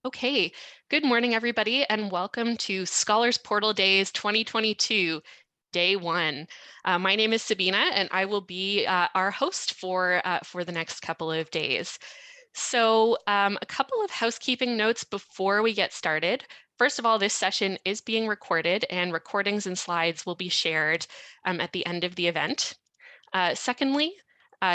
Okay, good morning, everybody, and welcome to Scholars Portal Days 2022, Day 1. My name is Sabina, and I will be our host for the next couple of days. So a couple of housekeeping notes before we get started. First of all, this session is being recorded, and recordings and slides will be shared at the end of the event. Secondly,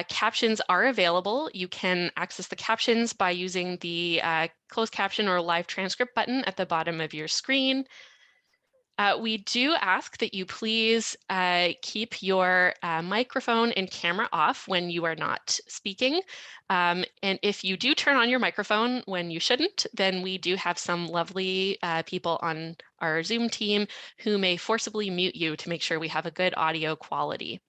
captions are available. You can access the captions by using the closed caption or live transcript button at the bottom of your screen. We do ask that you please keep your microphone and camera off when you are not speaking. And if you do turn on your microphone when you shouldn't, then we do have some lovely people on our Zoom team who may forcibly mute you to make sure we have a good audio quality.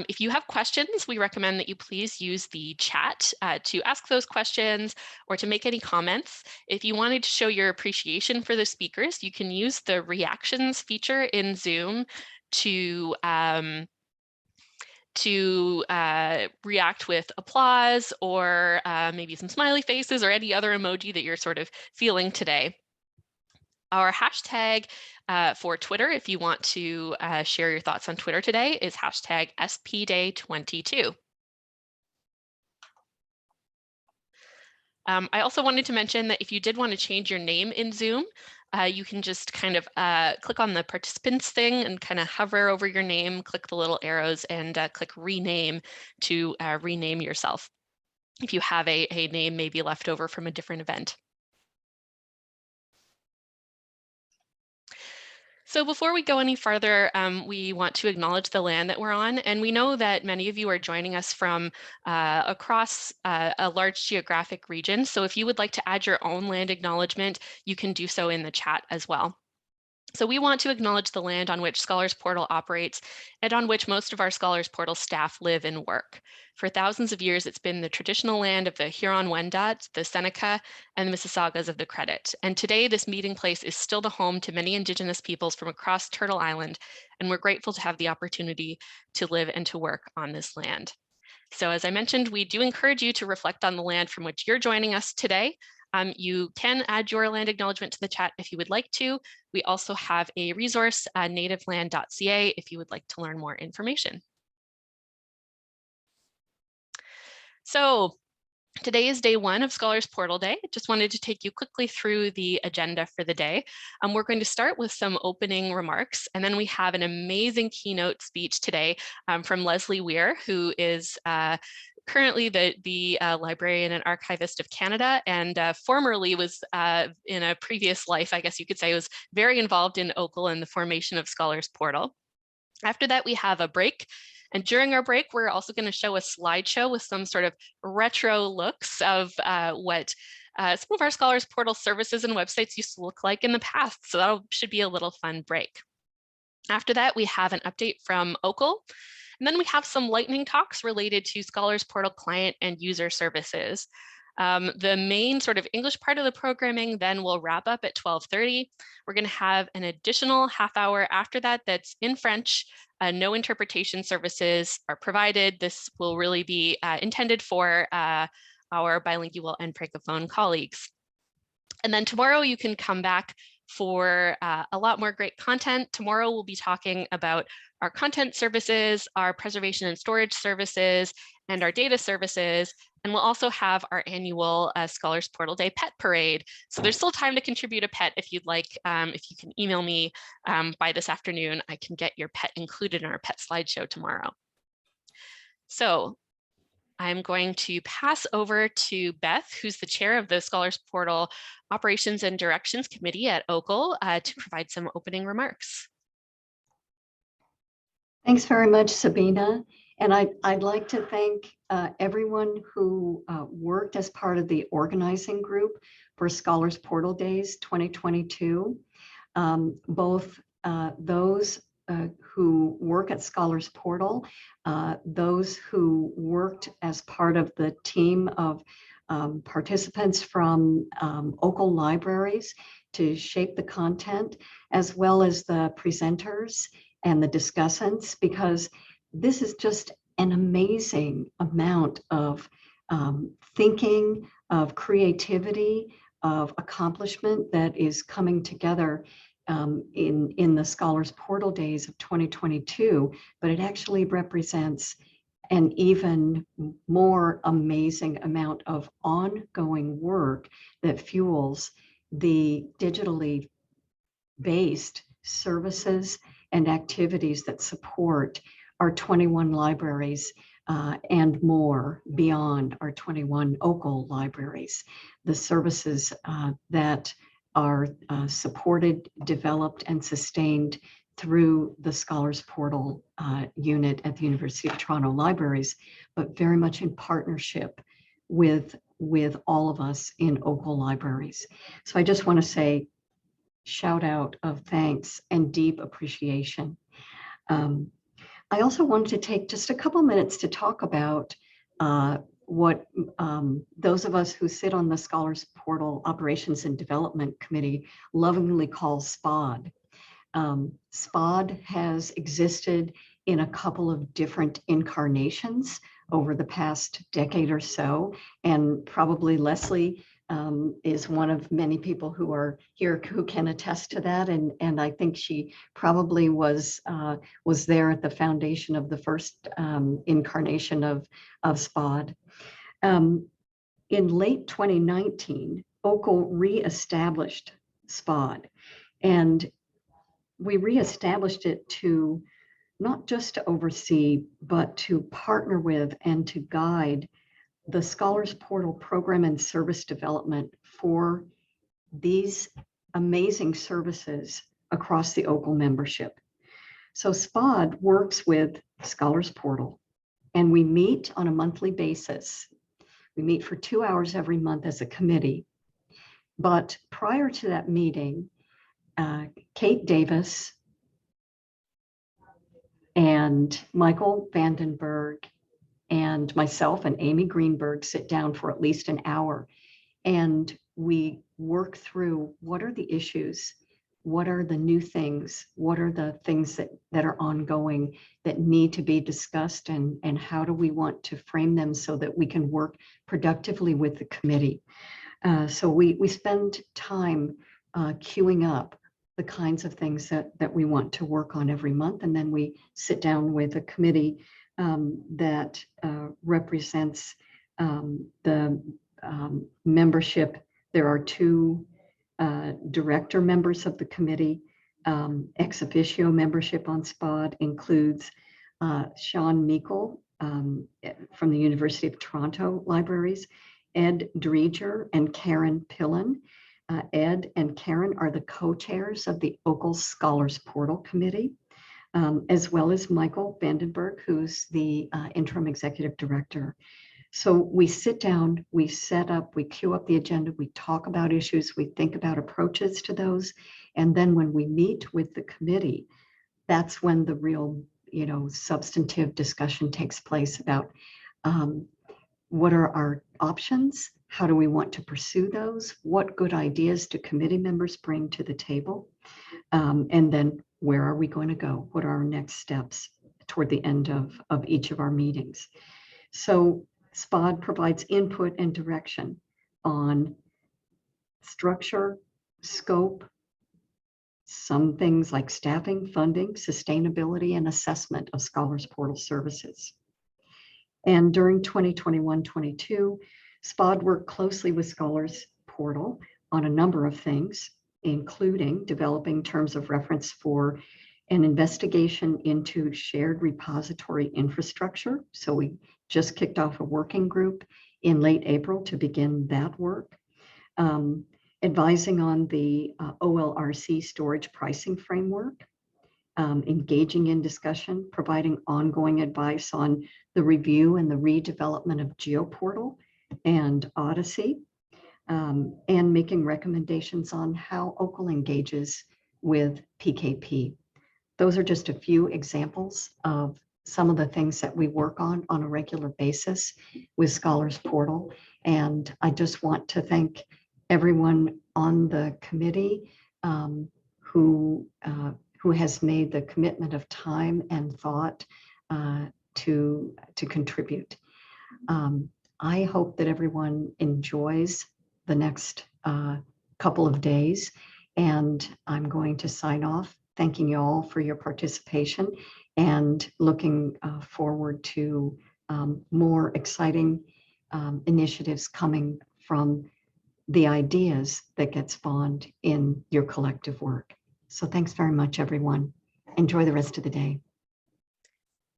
If you have questions, we recommend that you please use the chat to ask those questions or to make any comments. If you wanted to show your appreciation for the speakers, you can use the reactions feature in Zoom to react with applause or maybe some smiley faces or any other emoji that you're sort of feeling today. Our hashtag for Twitter, if you want to share your thoughts on Twitter today, is hashtag SPDay22. I also wanted to mention that if you did want to change your name in Zoom, you can just kind of click on the participants thing and kind of hover over your name, click the little arrows and click rename to rename yourself if you have a name maybe left over from a different event. So before we go any further, we want to acknowledge the land that we're on, and we know that many of you are joining us from across a large geographic region. So if you would like to add your own land acknowledgement, you can do so in the chat as well. So we want to acknowledge the land on which Scholars Portal operates and on which most of our Scholars Portal staff live and work. For thousands of years, it's been the traditional land of the Huron-Wendat, the Seneca, and the Mississaugas of the Credit. And today, this meeting place is still the home to many Indigenous peoples from across Turtle Island, and we're grateful to have the opportunity to live and to work on this land. So as I mentioned, we do encourage you to reflect on the land from which you're joining us today. You can add your land acknowledgement to the chat if you would like to. We also have a resource, nativeland.ca, if you would like to learn more information. So today is day 1 of Scholars Portal Day. I just wanted to take you quickly through the agenda for the day. We're going to start with some opening remarks, and then we have an amazing keynote speech today from Leslie Weir, who is currently the Librarian and Archivist of Canada, and formerly was in a previous life, I guess you could say, was very involved in OCUL and the formation of Scholars Portal. After that, we have a break. And during our break, we're also going to show a slideshow with some sort of retro looks of what some of our Scholars Portal services and websites used to look like in the past. So that should be a little fun break. After that, we have an update from OCUL. And then we have some lightning talks related to Scholars Portal client and user services. The main sort of English part of the programming then will wrap up at 12:30. We're going to have an additional half hour after that that's in French. No interpretation services are provided. This will really be intended for our bilingual and francophone colleagues. And then tomorrow you can come back for a lot more great content. Tomorrow we'll be talking about our content services, our preservation and storage services, and our data services. And we'll also have our annual Scholars Portal Day Pet Parade. So there's still time to contribute a pet if you'd like. If you can email me by this afternoon, I can get your pet included in our pet slideshow tomorrow. So I'm going to pass over to Beth, who's the chair of the Scholars Portal Operations and Directions Committee at OCUL, to provide some opening remarks. Thanks very much, Sabina. And I'd like to thank everyone who worked as part of the organizing group for Scholars Portal Days 2022, both those who work at Scholars Portal, those who worked as part of the team of participants from OCUL libraries to shape the content, as well as the presenters and the discussants, because this is just an amazing amount of thinking, of creativity, of accomplishment that is coming together in the Scholars Portal Days of 2022, but it actually represents an even more amazing amount of ongoing work that fuels the digitally based services and activities that support our 21 libraries and more beyond our 21 OCUL libraries. The services that are supported, developed, and sustained through the Scholars Portal unit at the University of Toronto Libraries, but very much in partnership with all of us in OCUL libraries. So I just want to say shout out of thanks and deep appreciation. I also wanted to take just a couple minutes to talk about what those of us who sit on the Scholars Portal Operations and Development Committee lovingly call SPOD. SPOD has existed in a couple of different incarnations over the past decade or so, and probably Leslie is one of many people who are here who can attest to that, and I think she probably was there at the foundation of the first incarnation of SPOD. In late 2019, OCUL reestablished SPOD, and we reestablished it to not just to oversee, but to partner with and to guide the Scholars Portal program and service development for these amazing services across the OCUL membership. So SPOD works with Scholars Portal, and we meet on a monthly basis. We meet for 2 hours every month as a committee. But prior to that meeting, Kate Davis and Michael Vandenberg and myself and Amy Greenberg sit down for at least an hour, and we work through what are the issues, what are the new things, what are the things that are ongoing that need to be discussed, and how do we want to frame them so that we can work productively with the committee. So we spend time queuing up the kinds of things that we want to work on every month, and then we sit down with a committee that represents the membership. There are 2 director members of the committee. Ex officio membership on SPOD includes Sean Meikle from the University of Toronto Libraries, Ed Dreger and Karen Pillen. Ed and Karen are the co-chairs of the OCUL Scholars Portal Committee, as well as Michael Vandenberg, who's the interim executive director. So we sit down, we set up, we queue up the agenda, we talk about issues, we think about approaches to those. And then when we meet with the committee, that's when the real, substantive discussion takes place about what are our options? How do we want to pursue those? What good ideas do committee members bring to the table? And then where are we going to go? What are our next steps toward the end of each of our meetings? So SPOD provides input and direction on structure, scope, some things like staffing, funding, sustainability, and assessment of Scholars Portal services. And during 2021-22, SPOD worked closely with Scholars Portal on a number of things, including developing terms of reference for an investigation into shared repository infrastructure. So we just kicked off a working group in late April to begin that work. Advising on the OLRC storage pricing framework, engaging in discussion, providing ongoing advice on the review and the redevelopment of GeoPortal and Odyssey, and making recommendations on how OCUL engages with PKP. Those are just a few examples of some of the things that we work on a regular basis with Scholars Portal. And I just want to thank everyone on the committee who has made the commitment of time and thought to contribute. I hope that everyone enjoys the next couple of days. And I'm going to sign off, thanking you all for your participation and looking forward to more exciting initiatives coming from the ideas that get spawned in your collective work. So thanks very much, everyone. Enjoy the rest of the day.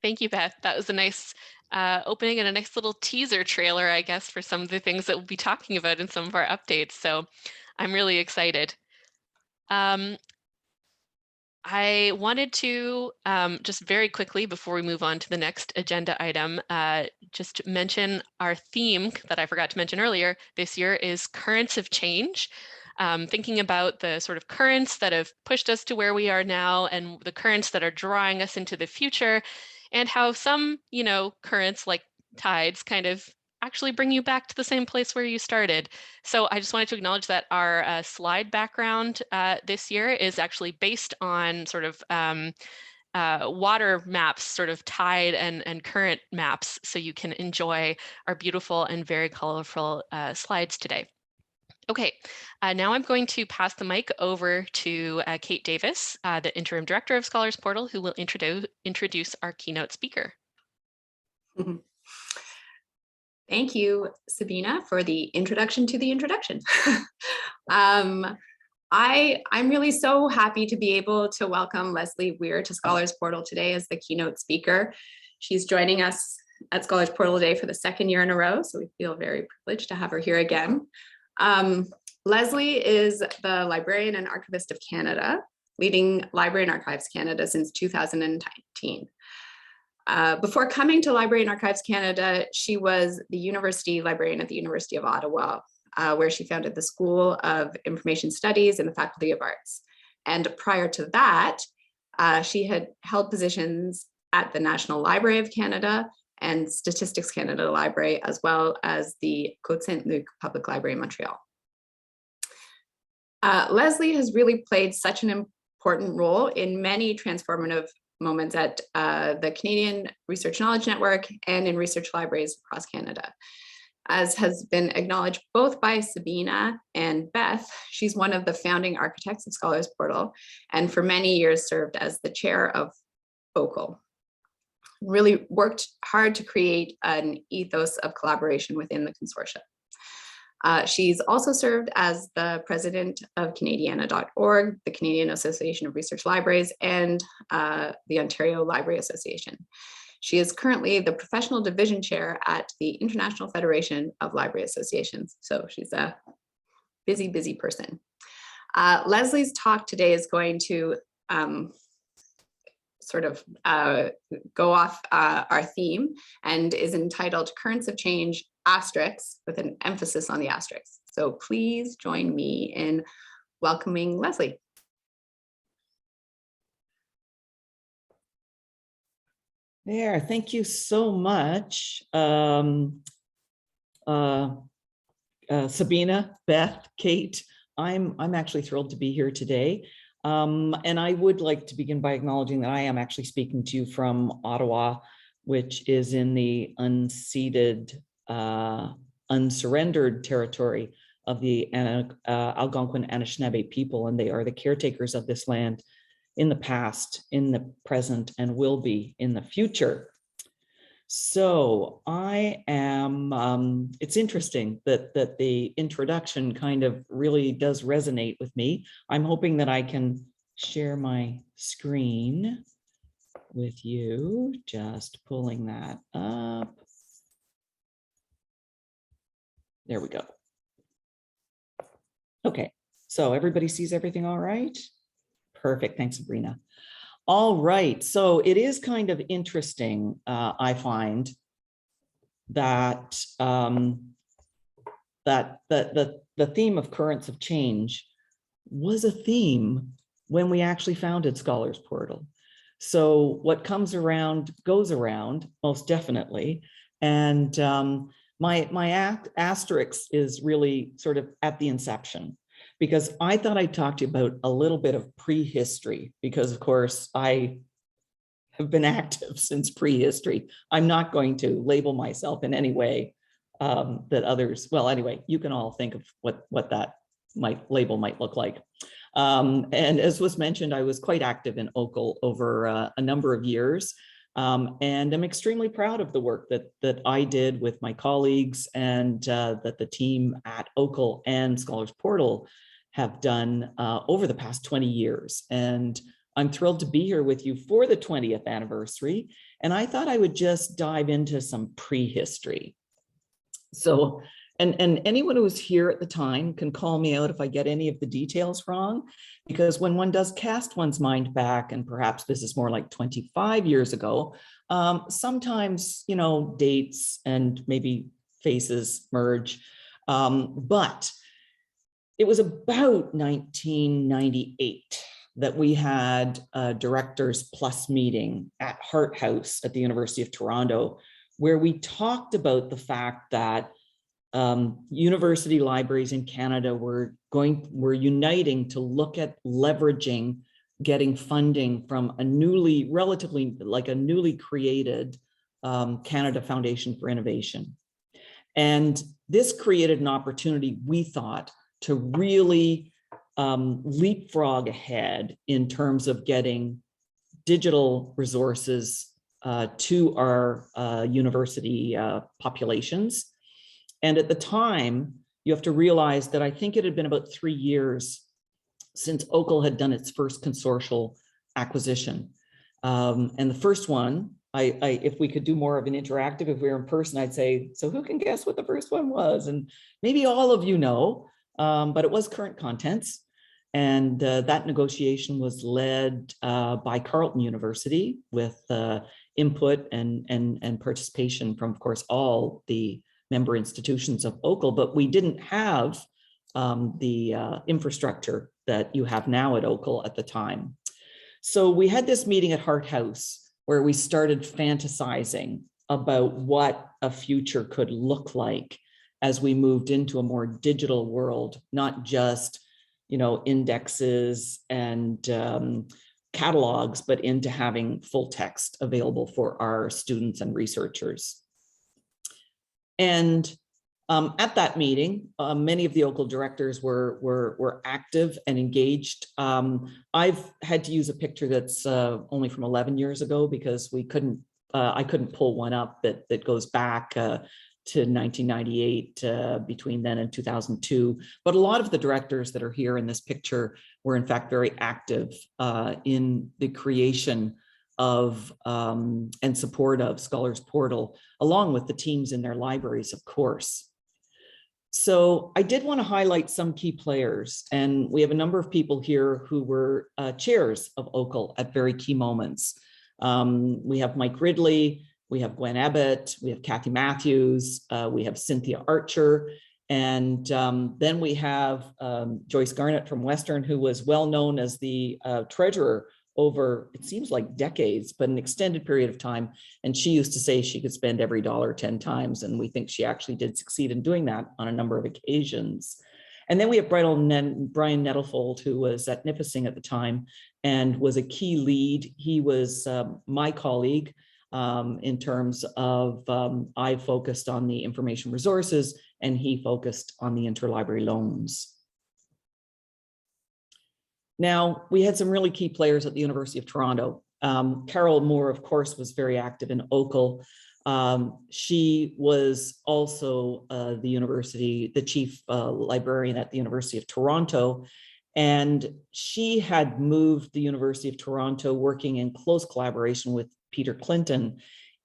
Thank you, Beth. That was a nice opening and a nice little teaser trailer, I guess, for some of the things that we'll be talking about in some of our updates. So I'm really excited. I wanted to just very quickly, before we move on to the next agenda item, just mention our theme that I forgot to mention earlier this year is Currents of Change. Thinking about the sort of currents that have pushed us to where we are now and the currents that are drawing us into the future, and how some, currents like tides kind of actually bring you back to the same place where you started. So I just wanted to acknowledge that our slide background this year is actually based on sort of water maps, sort of tide and current maps, so you can enjoy our beautiful and very colorful slides today. Okay, now I'm going to pass the mic over to Kate Davis, the Interim Director of Scholars Portal, who will introduce our keynote speaker. Thank you, Sabina, for the introduction to the introduction. I'm really so happy to be able to welcome Leslie Weir to Scholars Portal today as the keynote speaker. She's joining us at Scholars Portal Day for the second year in a row, so we feel very privileged to have her here again. Leslie is the Librarian and Archivist of Canada, leading Library and Archives Canada since 2019. Before coming to Library and Archives Canada, she was the University Librarian at the University of Ottawa, where she founded the School of Information Studies and the Faculty of Arts. And prior to that, she had held positions at the National Library of Canada and Statistics Canada Library, as well as the Côte Saint-Luc Public Library in Montreal. Leslie has really played such an important role in many transformative moments at the Canadian Research Knowledge Network and in research libraries across Canada. As has been acknowledged both by Sabina and Beth, she's one of the founding architects of Scholars Portal, and for many years served as the chair of OCUL. Really worked hard to create an ethos of collaboration within the consortium. She's also served as the president of Canadiana.org, the Canadian Association of Research Libraries, and the Ontario Library Association. She is currently the professional division chair at the International Federation of Library Associations. So she's a busy, busy person. Leslie's talk today is going to go off our theme and is entitled Currents of Change, asterisks, with an emphasis on the asterisks. So please join me in welcoming Leslie. There, thank you so much, Sabina, Beth, Kate. I'm actually thrilled to be here today. And I would like to begin by acknowledging that I am actually speaking to you from Ottawa, which is in the unceded, unsurrendered territory of the Algonquin Anishinaabe people, and they are the caretakers of this land in the past, in the present, and will be in the future. So I am, it's interesting that the introduction kind of really does resonate with me. I'm hoping that I can share my screen with you, just pulling that up. There we go. Okay, so everybody sees everything all right? Perfect, thanks, Sabrina. All right, so it is kind of interesting, I find, that the theme of currents of change was a theme when we actually founded Scholars Portal. So what comes around goes around, most definitely. And my asterisk is really sort of at the inception, because I thought I'd talk to you about a little bit of prehistory, because of course I have been active since prehistory. I'm not going to label myself in any way that others, well, anyway, you can all think of what that label might look like. And as was mentioned, I was quite active in OCUL over a number of years. And I'm extremely proud of the work that I did with my colleagues and that the team at OCUL and Scholars Portal have done over the past 20 years. And I'm thrilled to be here with you for the 20th anniversary. And I thought I would just dive into some prehistory. So, and anyone who was here at the time can call me out if I get any of the details wrong, because when one does cast one's mind back, and perhaps this is more like 25 years ago, sometimes, you know, dates and maybe faces merge. But it was about 1998 that we had a Directors Plus meeting at Hart House at the University of Toronto, where we talked about the fact that university libraries in Canada were uniting to look at leveraging, getting funding from a newly created Canada Foundation for Innovation. And this created an opportunity, we thought, to really leapfrog ahead in terms of getting digital resources to our university populations. And at the time, you have to realize that I think it had been about 3 years since OCUL had done its first consortial acquisition. And the first one, if we could do more of an interactive, if we were in person, I'd say, so who can guess what the first one was? And maybe all of you know, but it was Current Contents. And that negotiation was led by Carleton University with input and participation from, of course, all the member institutions of OCUL, but we didn't have the infrastructure that you have now at OCUL at the time. So we had this meeting at Hart House where we started fantasizing about what a future could look like as we moved into a more digital world, not just, you know, indexes and catalogs, but into having full text available for our students and researchers. And at that meeting, many of the OCUL directors were active and engaged. I've had to use a picture that's only from 11 years ago because I couldn't pull one up that goes back to 1998 between then and 2002. But a lot of the directors that are here in this picture were in fact very active in the creation of and support of Scholars Portal, along with the teams in their libraries, of course. So I did want to highlight some key players, and we have a number of people here who were chairs of OCUL at very key moments. We have Mike Ridley, we have Gwen Ebbett, we have Kathy Matthews, we have Cynthia Archer, and then we have Joyce Garnett from Western, who was well known as the treasurer over, it seems like decades, but an extended period of time. And she used to say she could spend every dollar 10 times. And we think she actually did succeed in doing that on a number of occasions. And then we have Brian Nettlefold, who was at Nipissing at the time and was a key lead. He was my colleague in terms of, I focused on the information resources and he focused on the interlibrary loans. Now, we had some really key players at the University of Toronto. Carol Moore, of course, was very active in OCUL. She was also the chief librarian at the University of Toronto. And she had moved the University of Toronto, working in close collaboration with Peter Clinton,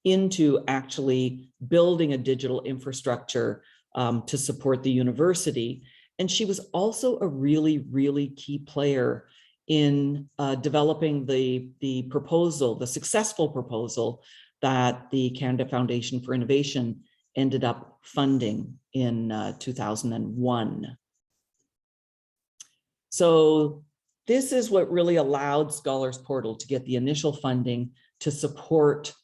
into actually building a digital infrastructure to support the university. And she was also a really, really key player in developing the proposal, the successful proposal that the Canada Foundation for Innovation ended up funding in 2001. So this is what really allowed Scholars Portal to get the initial funding to support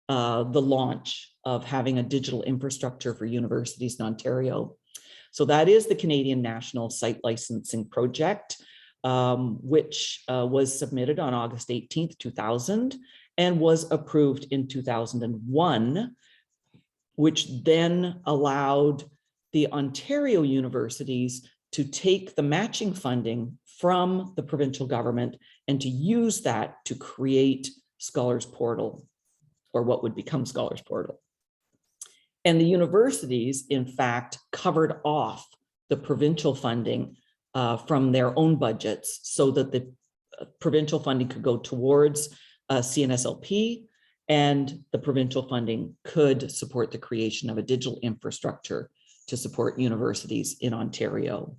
the launch of having a digital infrastructure for universities in Ontario. So that is the Canadian National Site Licensing Project, which was submitted on August 18th, 2000, and was approved in 2001, which then allowed the Ontario universities to take the matching funding from the provincial government and to use that to create Scholars Portal, or what would become Scholars Portal. And the universities, in fact, covered off the provincial funding from their own budgets so that the provincial funding could go towards CNSLP, and the provincial funding could support the creation of a digital infrastructure to support universities in Ontario.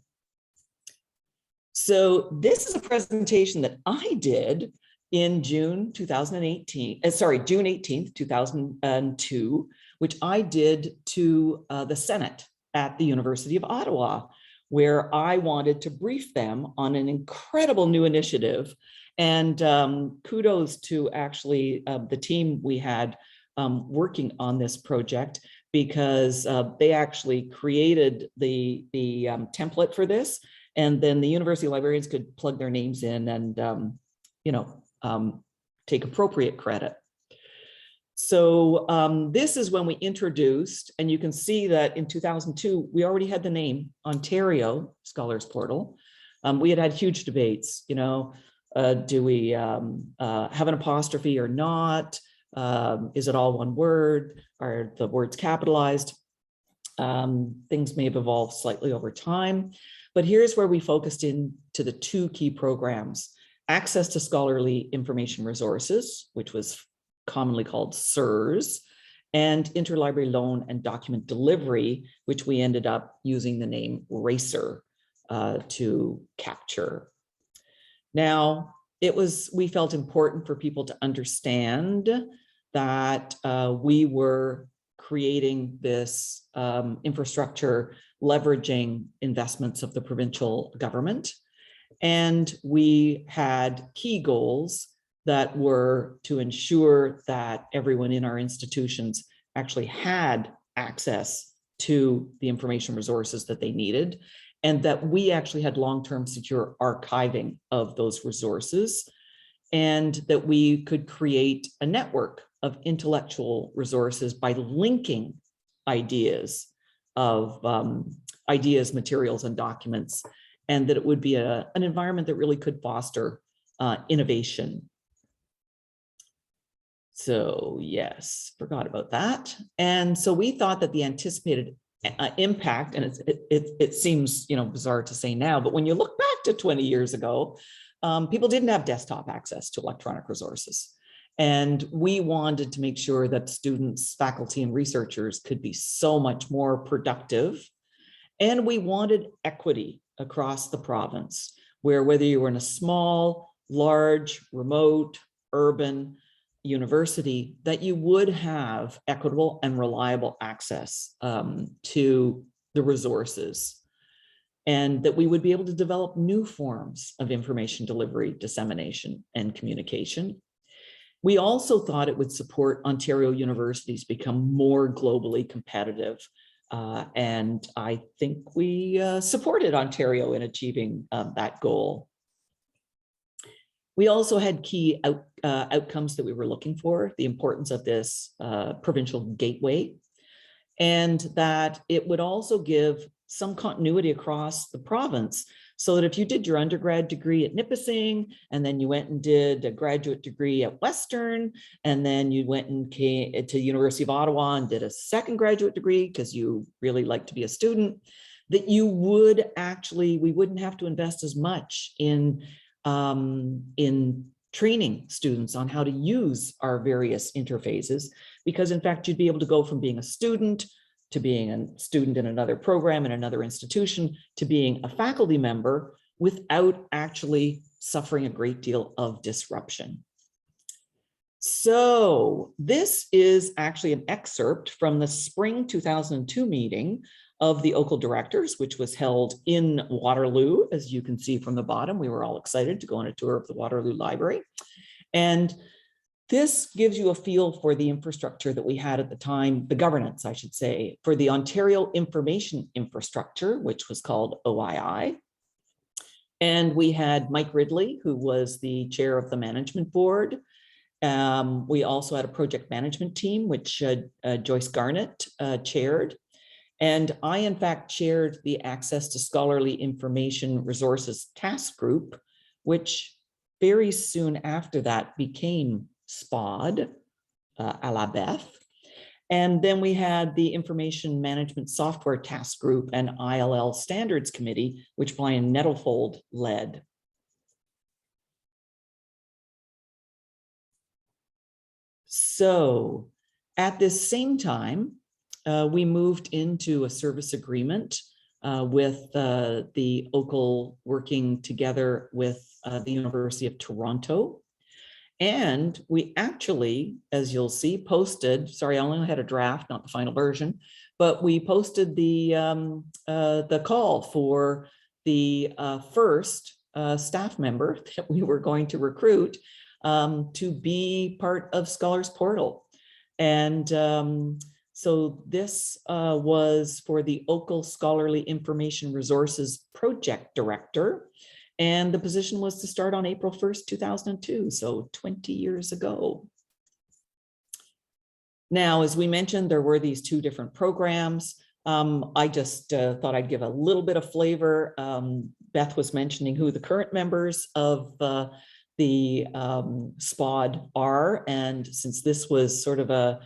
So this is a presentation that I did in June 2018, June 18th, 2002, which I did to the Senate at the University of Ottawa, where I wanted to brief them on an incredible new initiative. And kudos to actually the team we had working on this project, because they actually created the template for this. And then the university librarians could plug their names in and, take appropriate credit. So this is when we introduced, and you can see that in 2002, we already had the name Ontario Scholars Portal. We had huge debates, do we have an apostrophe or not? Is it all one word? Are the words capitalized? Things may have evolved slightly over time, but here's where we focused into the two key programs: access to scholarly information resources, which was commonly called SIRS, and interlibrary loan and document delivery, which we ended up using the name RACER to capture. Now, we felt important for people to understand that we were creating this infrastructure, leveraging investments of the provincial government. And we had key goals that were to ensure that everyone in our institutions actually had access to the information resources that they needed, and that we actually had long-term secure archiving of those resources, and that we could create a network of intellectual resources by linking ideas, materials, and documents, and that it would be an environment that really could foster innovation. So yes, forgot about that. And so we thought that the anticipated impact, and it seems bizarre to say now, but when you look back to 20 years ago, people didn't have desktop access to electronic resources. And we wanted to make sure that students, faculty, and researchers could be so much more productive. And we wanted equity across the province, where whether you were in a small, large, remote, urban university, that you would have equitable and reliable access to the resources, and that we would be able to develop new forms of information delivery, dissemination, and communication. We also thought it would support Ontario universities become more globally competitive. And I think we supported Ontario in achieving that goal. We also had key outcomes that we were looking for: the importance of this provincial gateway, and that it would also give some continuity across the province, so that if you did your undergrad degree at Nipissing, and then you went and did a graduate degree at Western, and then you went and came to University of Ottawa and did a second graduate degree because you really like to be a student, that you would actually, we wouldn't have to invest as much in training students on how to use our various interfaces, because in fact, you'd be able to go from being a student to being a student in another program in another institution to being a faculty member without actually suffering a great deal of disruption. So this is actually an excerpt from the spring 2002 meeting of the OCUL directors, which was held in Waterloo. As you can see from the bottom, we were all excited to go on a tour of the Waterloo Library. And this gives you a feel for the infrastructure that we had at the time, the governance, I should say, for the Ontario Information Infrastructure, which was called OII. And we had Mike Ridley, who was the chair of the management board. We also had a project management team, which Joyce Garnett chaired. And I, in fact, chaired the Access to Scholarly Information Resources Task Group, which very soon after that became SPOD, à la Beth. And then we had the Information Management Software Task Group and ILL Standards Committee, which Brian Nettlefold led. So at this same time, we moved into a service agreement with the OCUL working together with the University of Toronto. And we actually, as you'll see, posted, sorry, I only had a draft, not the final version, but we posted the call for the first staff member that we were going to recruit to be part of Scholars Portal. And so this was for the OCUL Scholarly Information Resources Project Director. And the position was to start on April 1st, 2002, so 20 years ago. Now, as we mentioned, there were these two different programs. I just thought I'd give a little bit of flavor. Beth was mentioning who the current members of the SPOD are. And since this was sort of a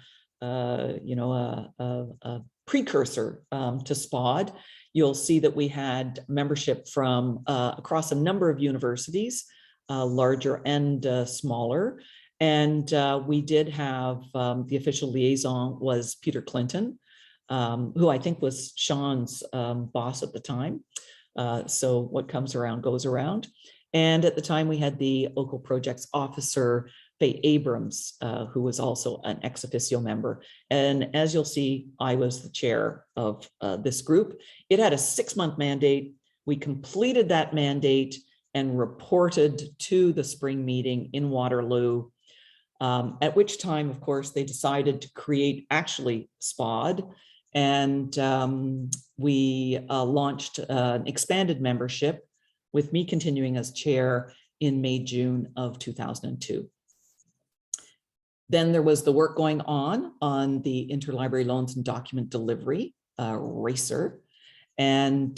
precursor to SPOD, you'll see that we had membership from across a number of universities, larger and smaller. And we did have the official liaison was Peter Clinton, who I think was Sean's boss at the time. So what comes around goes around. And at the time we had the OCUL projects officer, Faye Abrams, who was also an ex officio member. And as you'll see, I was the chair of this group. It had a 6-month mandate. We completed that mandate and reported to the spring meeting in Waterloo, at which time, of course, they decided to create actually SPOD. And we launched an expanded membership with me continuing as chair in May, June of 2002. Then there was the work going on the interlibrary loans and document delivery, RACER, and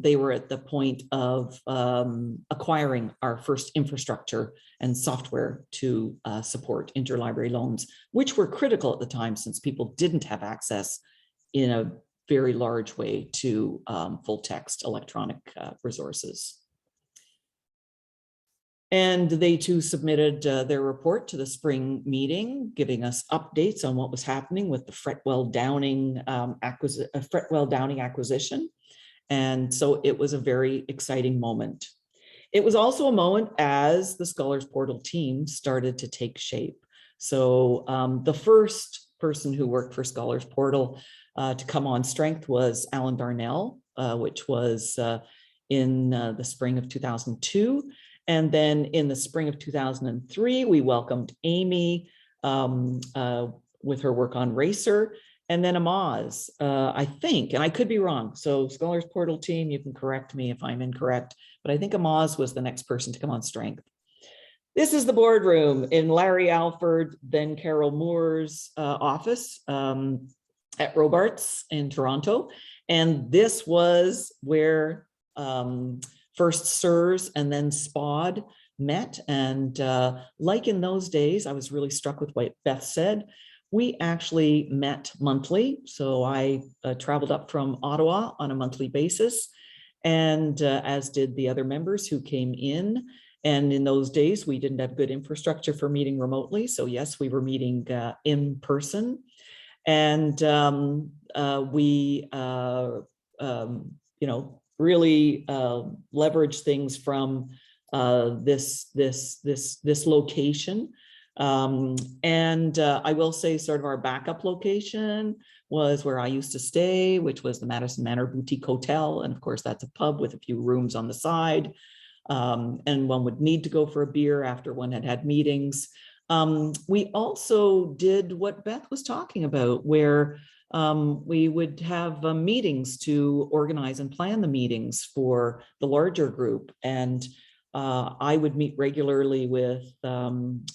they were at the point of acquiring our first infrastructure and software to support interlibrary loans, which were critical at the time since people didn't have access in a very large way to full text electronic resources. And they too submitted their report to the spring meeting, giving us updates on what was happening with the Fretwell Downing acquisition. And so it was a very exciting moment. It was also a moment as the Scholars Portal team started to take shape. So the first person who worked for Scholars Portal to come on strength was Alan Darnell, which was in the spring of 2002. And then in the spring of 2003, we welcomed Amy with her work on RACER, and then Amaz, I think, and I could be wrong. So Scholars Portal team, you can correct me if I'm incorrect, but I think Amaz was the next person to come on strength. This is the boardroom in Larry Alford, then Carol Moore's office at Robarts in Toronto. And this was where first SIRS and then SPOD met. And like in those days, I was really struck with what Beth said. We actually met monthly. So I traveled up from Ottawa on a monthly basis, and as did the other members who came in. And in those days, we didn't have good infrastructure for meeting remotely. So yes, we were meeting in person. And we, really leverage things from this location. And I will say sort of our backup location was where I used to stay, which was the Madison Manor Boutique Hotel. And of course, that's a pub with a few rooms on the side. And one would need to go for a beer after one had had meetings. We also did what Beth was talking about, where we would have meetings to organize and plan the meetings for the larger group. And I would meet regularly with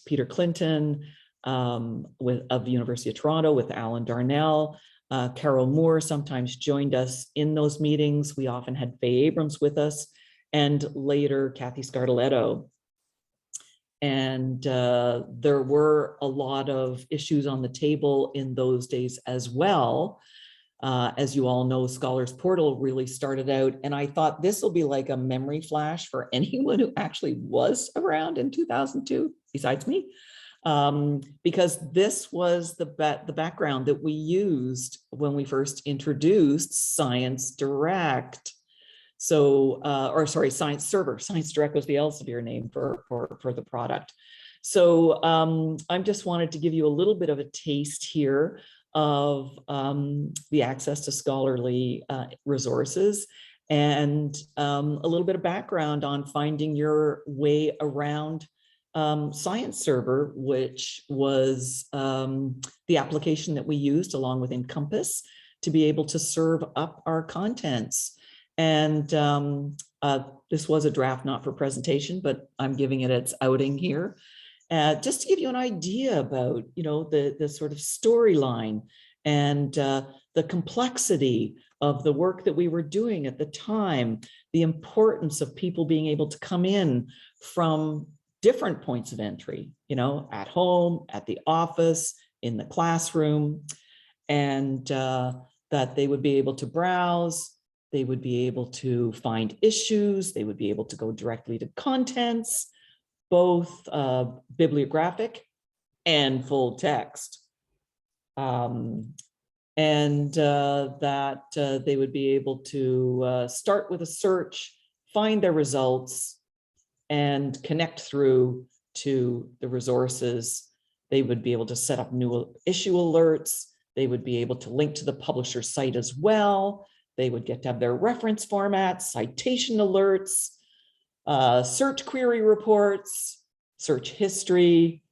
Peter Clinton of the University of Toronto, with Alan Darnell, Carol Moore sometimes joined us in those meetings. We often had Faye Abrams with us, and later Kathy Scarletto. And there were a lot of issues on the table in those days as well. As you all know, Scholars Portal really started out, and I thought this will be like a memory flash for anyone who actually was around in 2002, besides me, because this was the background that we used when we first introduced Science Direct. So, or sorry, Science Server. Science Direct was the Elsevier name for the product. So I just wanted to give you a little bit of a taste here of the access to scholarly resources, and a little bit of background on finding your way around Science Server, which was the application that we used along with Encompass to be able to serve up our contents. And this was a draft, not for presentation, but I'm giving it its outing here. Just to give you an idea about, the sort of storyline and the complexity of the work that we were doing at the time, the importance of people being able to come in from different points of entry, at home, at the office, in the classroom, and that they would be able to browse, they would be able to find issues, they would be able to go directly to contents, both bibliographic and full text. And that they would be able to start with a search, find their results, and connect through to the resources. They would be able to set up new issue alerts. They would be able to link to the publisher site as well. They would get to have their reference formats, citation alerts, search query reports, search history,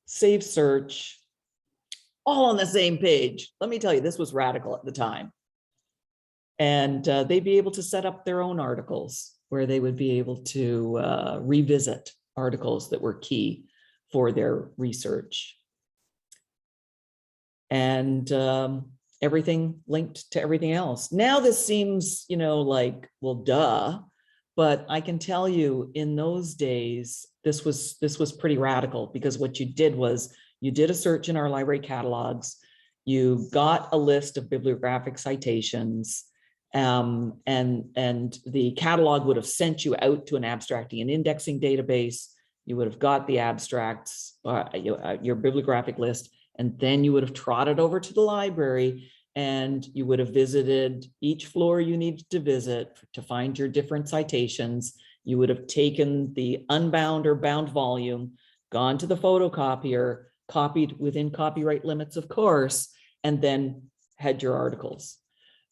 save search, all on the same page. Let me tell you, this was radical at the time. And they'd be able to set up their own articles where they would be able to revisit articles that were key for their research. And everything linked to everything else. Now this seems, like, well, duh. But I can tell you, in those days, this was pretty radical, because what you did was you did a search in our library catalogs, you got a list of bibliographic citations, and the catalog would have sent you out to an abstracting and indexing database. You would have got the abstracts, your bibliographic list, and then you would have trotted over to the library, and you would have visited each floor you needed to visit to find your different citations. You would have taken the unbound or bound volume, gone to the photocopier, copied within copyright limits, of course, and then had your articles.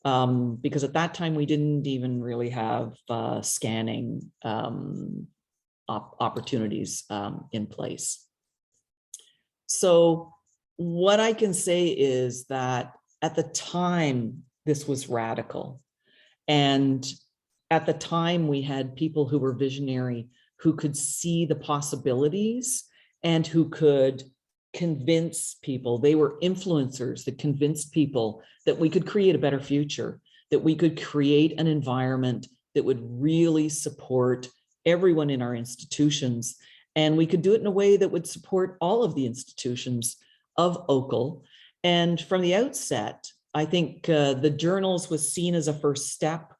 Because at that time, we didn't even really have scanning opportunities in place. So what I can say is that at the time, this was radical. And at the time, we had people who were visionary, who could see the possibilities and who could convince people. They were influencers that convinced people that we could create a better future, that we could create an environment that would really support everyone in our institutions. And we could do it in a way that would support all of the institutions of OCUL. And from the outset, I think the journals was seen as a first step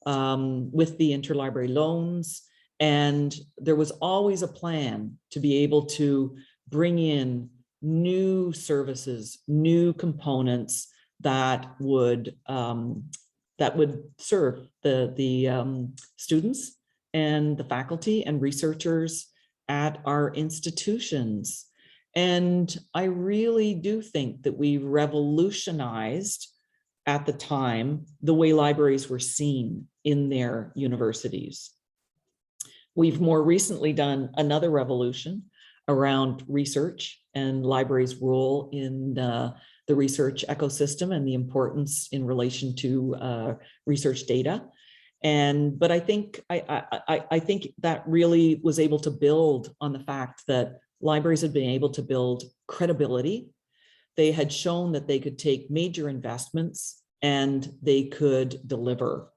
with the interlibrary loans. And there was always a plan to be able to bring in new services, new components that would serve the students and the faculty and researchers at our institutions. And I really do think that we revolutionized at the time the way libraries were seen in their universities. We've more recently done another revolution around research and libraries' role in the research ecosystem and the importance in relation to research data. But I think I think that really was able to build on the fact that libraries have been able to build credibility They had shown that they could take major investments and they could deliver,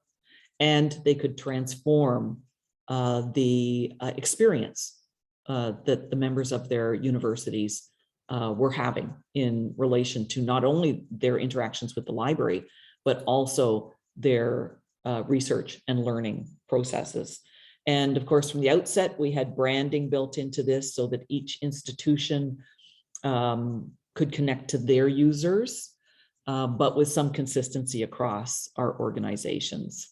and they could transform the experience that the members of their universities were having in relation to not only their interactions with the library, but also their research and learning processes. And of course, from the outset, we had branding built into this so that each institution could connect to their users, but with some consistency across our organizations.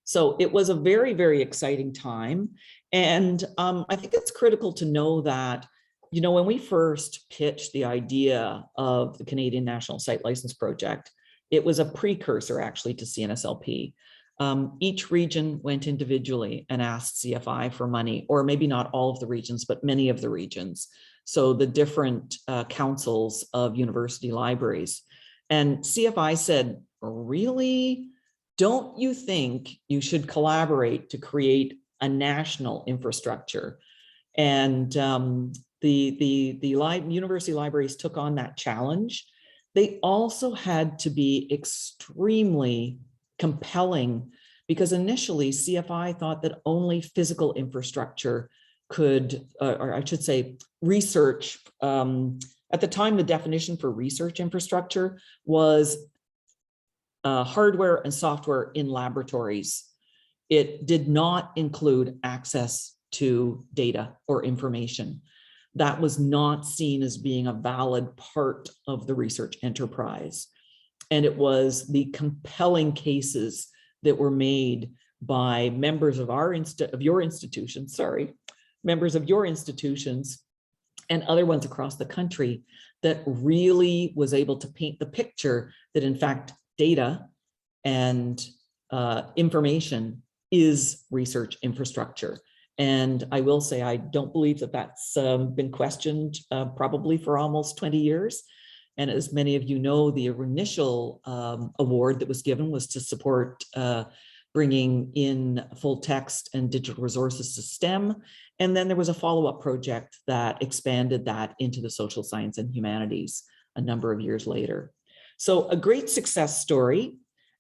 So it was a very, very exciting time. And I think it's critical to know that, you know, when we first pitched the idea of the Canadian National Site License Project, it was a precursor actually to CNSLP. Each region went individually and asked CFI for money, or maybe not all of the regions, but many of the regions. So the different councils of university libraries. And CFI said, really? Don't you think you should collaborate to create a national infrastructure? And the university libraries took on that challenge. They also had to be extremely compelling, because initially CFI thought that only physical infrastructure could, or I should say research, at the time the definition for research infrastructure was hardware and software in laboratories. It did not include access to data or information. That was not seen as being a valid part of the research enterprise. And it was the compelling cases that were made by members of your institutions, members of your institutions and other ones across the country, that really was able to paint the picture that in fact data and information is research infrastructure. And I will say, I don't believe that that's been questioned probably for almost 20 years. And as many of you know, the initial award that was given was to support bringing in full text and digital resources to STEM. And then there was a follow-up project that expanded that into the social science and humanities a number of years later. So a great success story.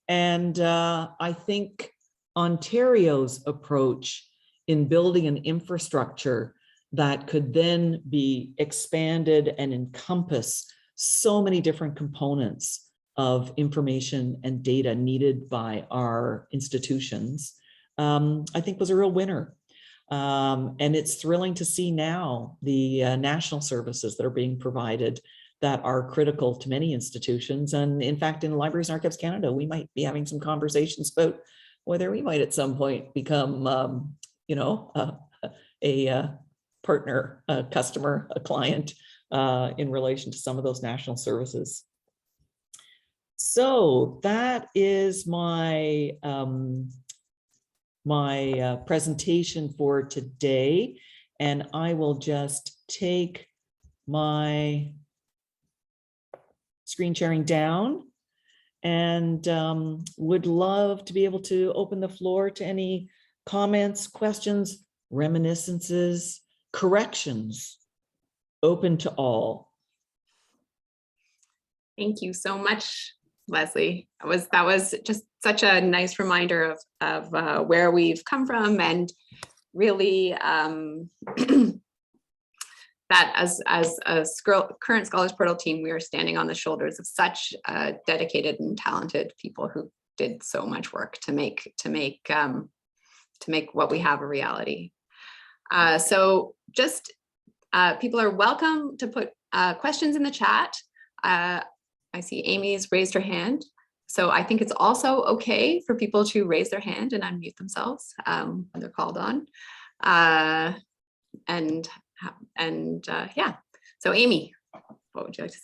And I think Ontario's approach in building an infrastructure that could then be expanded and encompass so many different components of information and data needed by our institutions, I think was a real winner. And it's thrilling to see now the national services that are being provided that are critical to many institutions. And in fact, in Libraries and Archives Canada, we might be having some conversations about whether we might at some point become a partner, a customer, a client in relation to some of those national services. So that is my presentation for today, and I will just take my screen sharing down and would love to be able to open the floor to any comments, questions, reminiscences, corrections, open to all. Thank you so much, Leslie. That was just such a nice reminder of where we've come from, and really that as a current Scholars Portal team, we are standing on the shoulders of such dedicated and talented people who did so much work to make what we have a reality. So just people are welcome to put questions in the chat. I see Amy's raised her hand. So I think it's also okay for people to raise their hand and unmute themselves when they're called on. Yeah, so Amy, what would you like to say?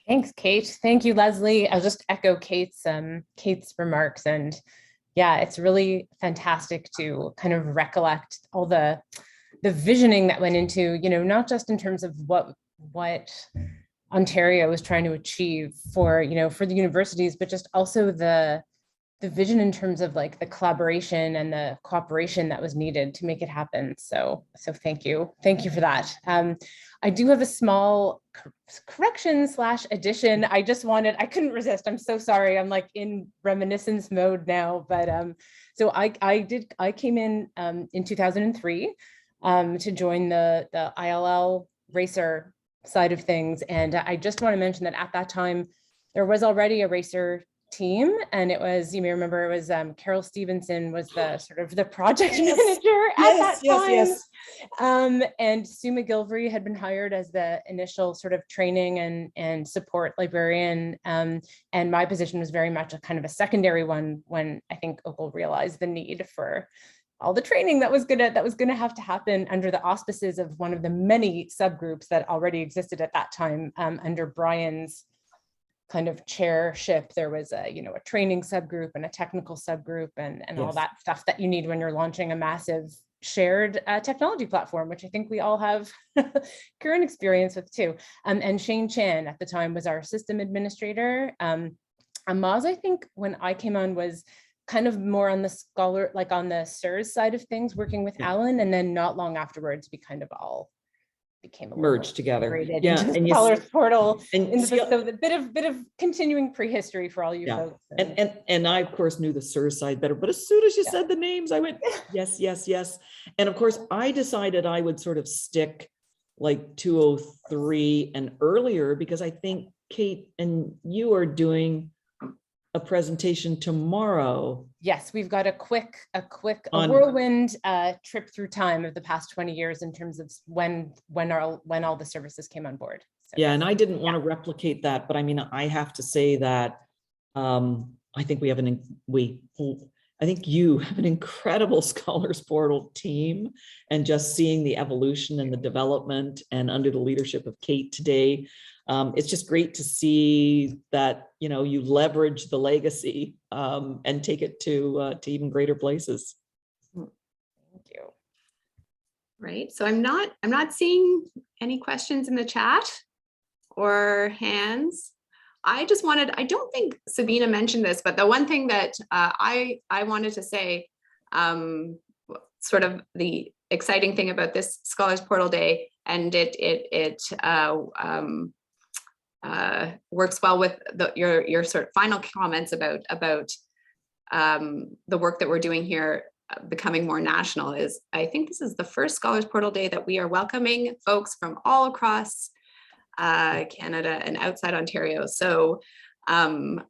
Thanks, Kate. Thank you, Leslie. I'll just echo Kate's remarks. And yeah, it's really fantastic to kind of recollect all the visioning that went into, not just in terms of what Ontario was trying to achieve for the universities, but just also the the vision in terms of like the collaboration and the cooperation that was needed to make it happen. So thank you for that. I do have a small correction / addition. I couldn't resist. I'm so sorry. I'm like in reminiscence mode now, but so I came in 2003 to join the ILL racer side of things. And I just want to mention that at that time, there was already a racer team, and it was, you may remember, it was Carol Stevenson was the sort of the project manager at that time. And Sue McGilvery had been hired as the initial sort of training and support librarian. And my position was very much a kind of a secondary one when I think OCUL realized the need for all the training that was gonna have to happen under the auspices of one of the many subgroups that already existed at that time under Brian's kind of chairship. There was a training subgroup and a technical subgroup and all that stuff that you need when you're launching a massive shared technology platform, which I think we all have current experience with too. And Shane Chan at the time was our system administrator. Amaz, I think when I came on, was kind of more on the scholar, like on the SIRS side of things, working with Alan, and then not long afterwards, we kind of all became a merged together. Into the Scholars Portal, so the bit of continuing prehistory for all you folks. And I of course knew the SIRS side better, but as soon as you said the names, I went yes. And of course, I decided I would sort of stick like 203 and earlier, because I think Kate and you are doing a presentation tomorrow. Yes, we've got a whirlwind trip through time of the past 20 years in terms of when all the services came on board. So, and I didn't want to replicate that, but I mean, I have to say that I think I think you have an incredible Scholars Portal team, and just seeing the evolution and the development, and under the leadership of Kate today, it's just great to see that, you leverage the legacy and take it to even greater places. Thank you. Right. So I'm not seeing any questions in the chat or hands. I don't think Sabina mentioned this, but the one thing that I wanted to say, sort of the exciting thing about this Scholars Portal Day, and it works well with your sort of final comments about the work that we're doing here becoming more national, is I think this is the first Scholars Portal Day that we are welcoming folks from all across Canada and outside Ontario. So I'm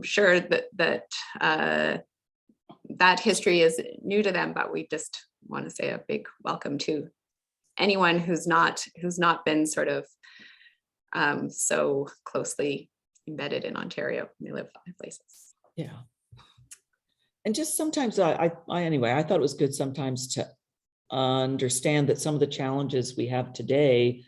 sure that history is new to them, but we just want to say a big welcome to anyone who's not been sort of so closely embedded in Ontario. They live other places. Yeah. And just sometimes I thought it was good sometimes to understand that some of the challenges we have today,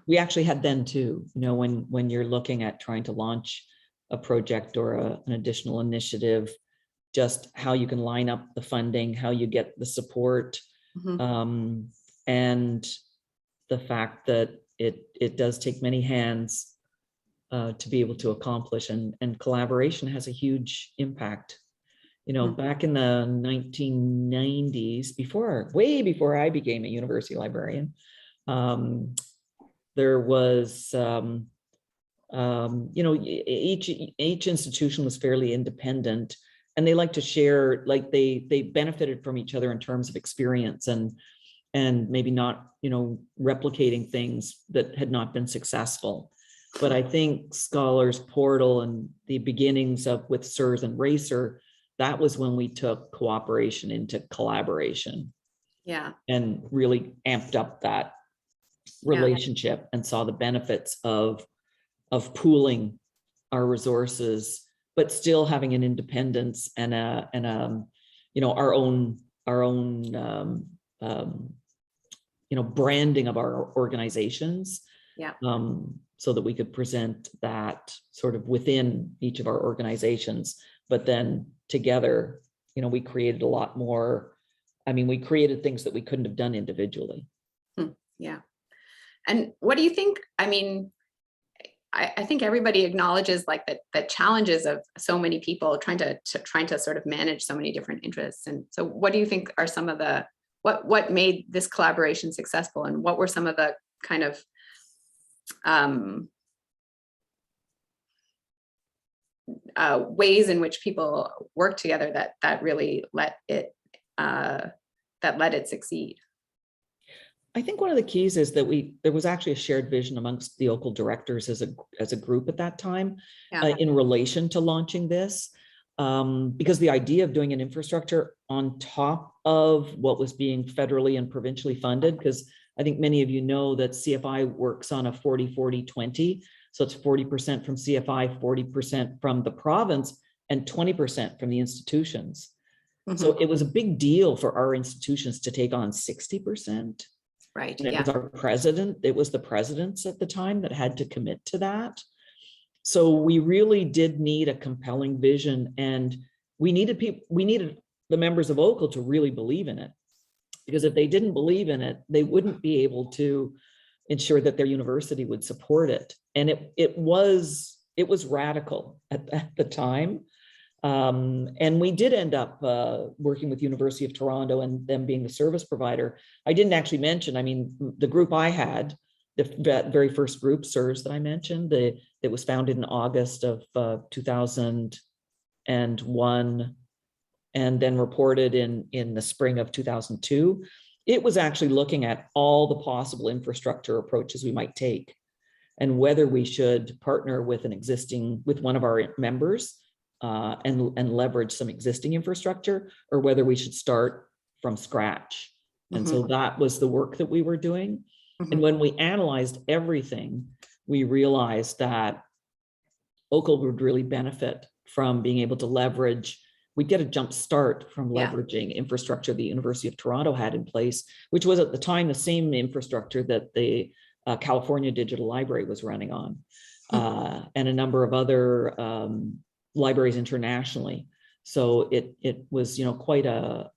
we actually had then too. When you're looking at trying to launch a project or an additional initiative, just how you can line up the funding, how you get the support, and the fact that it does take many hands to be able to accomplish, and collaboration has a huge impact. Back in the 1990s, way before I became a university librarian, there was, each institution was fairly independent, and they like to share, like they benefited from each other in terms of experience, and maybe not, replicating things that had not been successful. But I think Scholars Portal and the beginnings with SIRS and RACER, that was when we took cooperation into collaboration. And really amped up that relationship and saw the benefits of pooling our resources, but still having an independence and our own branding of our organizations, so that we could present that sort of within each of our organizations. But then together, we created a lot more. We created things that we couldn't have done individually. Yeah. And what do you think? I think everybody acknowledges like the challenges of so many people trying to sort of manage so many different interests. And so what do you think are some of the, what made this collaboration successful, and what were some of the kind of ways in which people work together that really let it succeed? I think one of the keys is that there was actually a shared vision amongst the OCUL directors as a group at that time, in relation to launching this, because the idea of doing an infrastructure on top of what was being federally and provincially funded, because I think many of you know that CFI works on a 40-40-20. So it's 40% from CFI, 40% from the province, and 20% from the institutions. Mm-hmm. So it was a big deal for our institutions to take on 60%. Right. And it was our president, it was the presidents at the time that had to commit to that. So we really did need a compelling vision, and we needed the members of OCUL to really believe in it. Because if they didn't believe in it, they wouldn't be able to ensure that their university would support it. And it was radical at the time. And we did end up working with University of Toronto and them being the service provider. I didn't actually mention, I mean, the group I had, the very first group, SIRS, that I mentioned, that was founded in August of 2001 and then reported in the spring of 2002. It was actually looking at all the possible infrastructure approaches we might take and whether we should partner with one of our members and leverage some existing infrastructure, or whether we should start from scratch. And so that was the work that we were doing. And when we analyzed everything, we realized that OCUL would really benefit from being able to leverage. We'd get a jump start from leveraging infrastructure the University of Toronto had in place, which was at the time the same infrastructure that the California Digital Library was running on, and a number of other libraries internationally. So it was, you know, quite a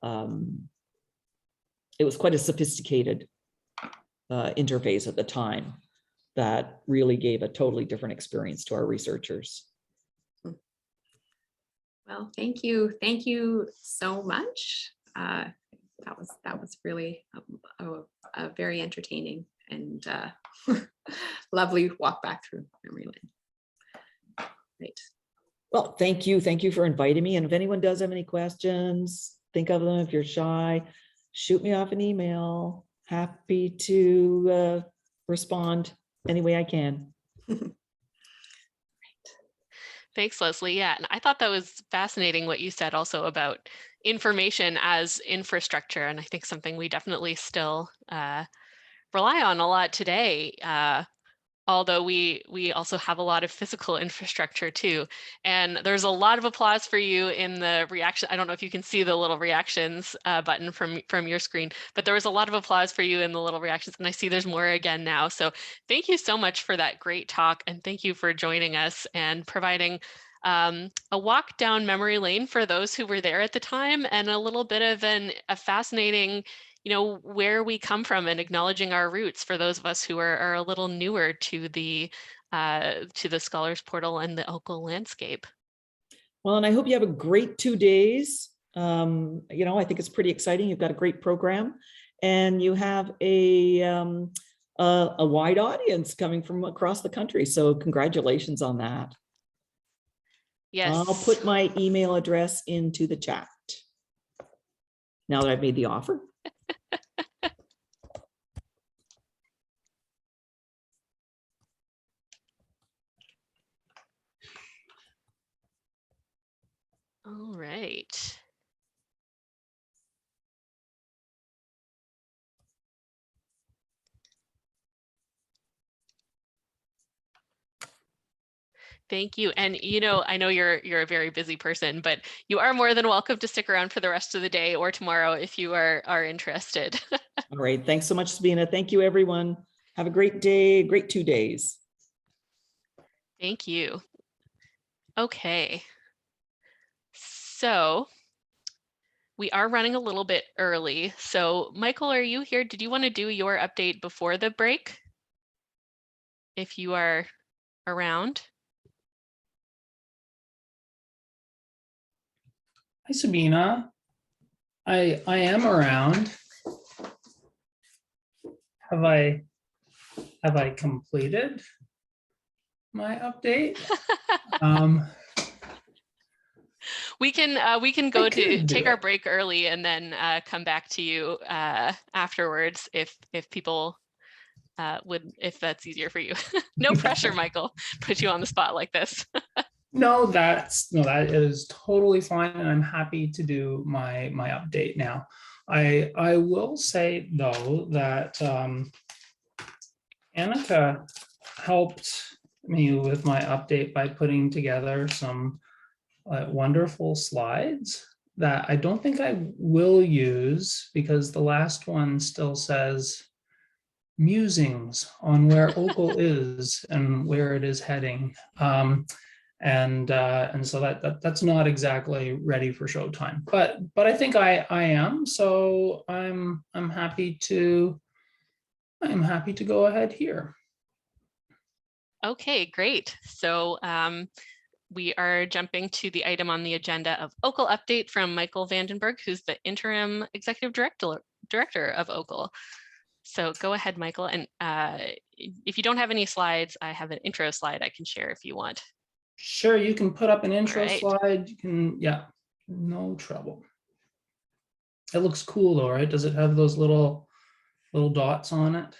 sophisticated interface at the time that really gave a totally different experience to our researchers. Well, thank you so much. That was really a very entertaining and lovely walk back through memory lane. Great. Well, thank you for inviting me. And if anyone does have any questions, think of them. If you're shy, shoot me off an email. Happy to respond any way I can. Thanks, Leslie. Yeah, and I thought that was fascinating what you said also about information as infrastructure. And I think something we definitely still rely on a lot today, although we also have a lot of physical infrastructure too. And there's a lot of applause for you in the reaction. I don't know if you can see the little reactions button from your screen, but there was a lot of applause for you in the little reactions. And I see there's more again now. So thank you so much for that great talk. And thank you for joining us and providing a walk down memory lane for those who were there at the time, and a little bit of a fascinating, you know, where we come from and acknowledging our roots for those of us who are a little newer to the Scholars Portal and the OCUL landscape. Well, and I hope you have a great 2 days. You know, I think it's pretty exciting. You've got a great program, and you have a wide audience coming from across the country. So congratulations on that. Yes. I'll put my email address into the chat now that I've made the offer. All right. Thank you. And, you know, I know you're a very busy person, but you are more than welcome to stick around for the rest of the day or tomorrow if you are interested. All right. Thanks so much, Sabina. Thank you, everyone. Have a great day, great 2 days. Thank you. Okay. So we are running a little bit early. So Michael, are you here? Did you want to do your update before the break? If you are around? Hi, Sabina. I am around. Have I completed my update? We can go to could do take our it. break early and then come back to you afterwards if people if that's easier for you. No pressure, Michael. Put you on the spot like this. No, that is totally fine, and I'm happy to do my update now. I will say though that Annika helped me with my update by putting together some wonderful slides that I don't think I will use, because the last one still says musings on where OCUL is and where it is heading. And so that's not exactly ready for showtime, but I think I am. So I'm happy to go ahead here. Okay, great. So we are jumping to the item on the agenda of OCUL update from Michael Vandenberg, who's the interim executive director of OCUL. So go ahead, Michael. And if you don't have any slides, I have an intro slide I can share if you want. Sure, you can put up an intro Right. slide. You can, yeah, no trouble. It looks cool though, right? Does it have those little dots on it?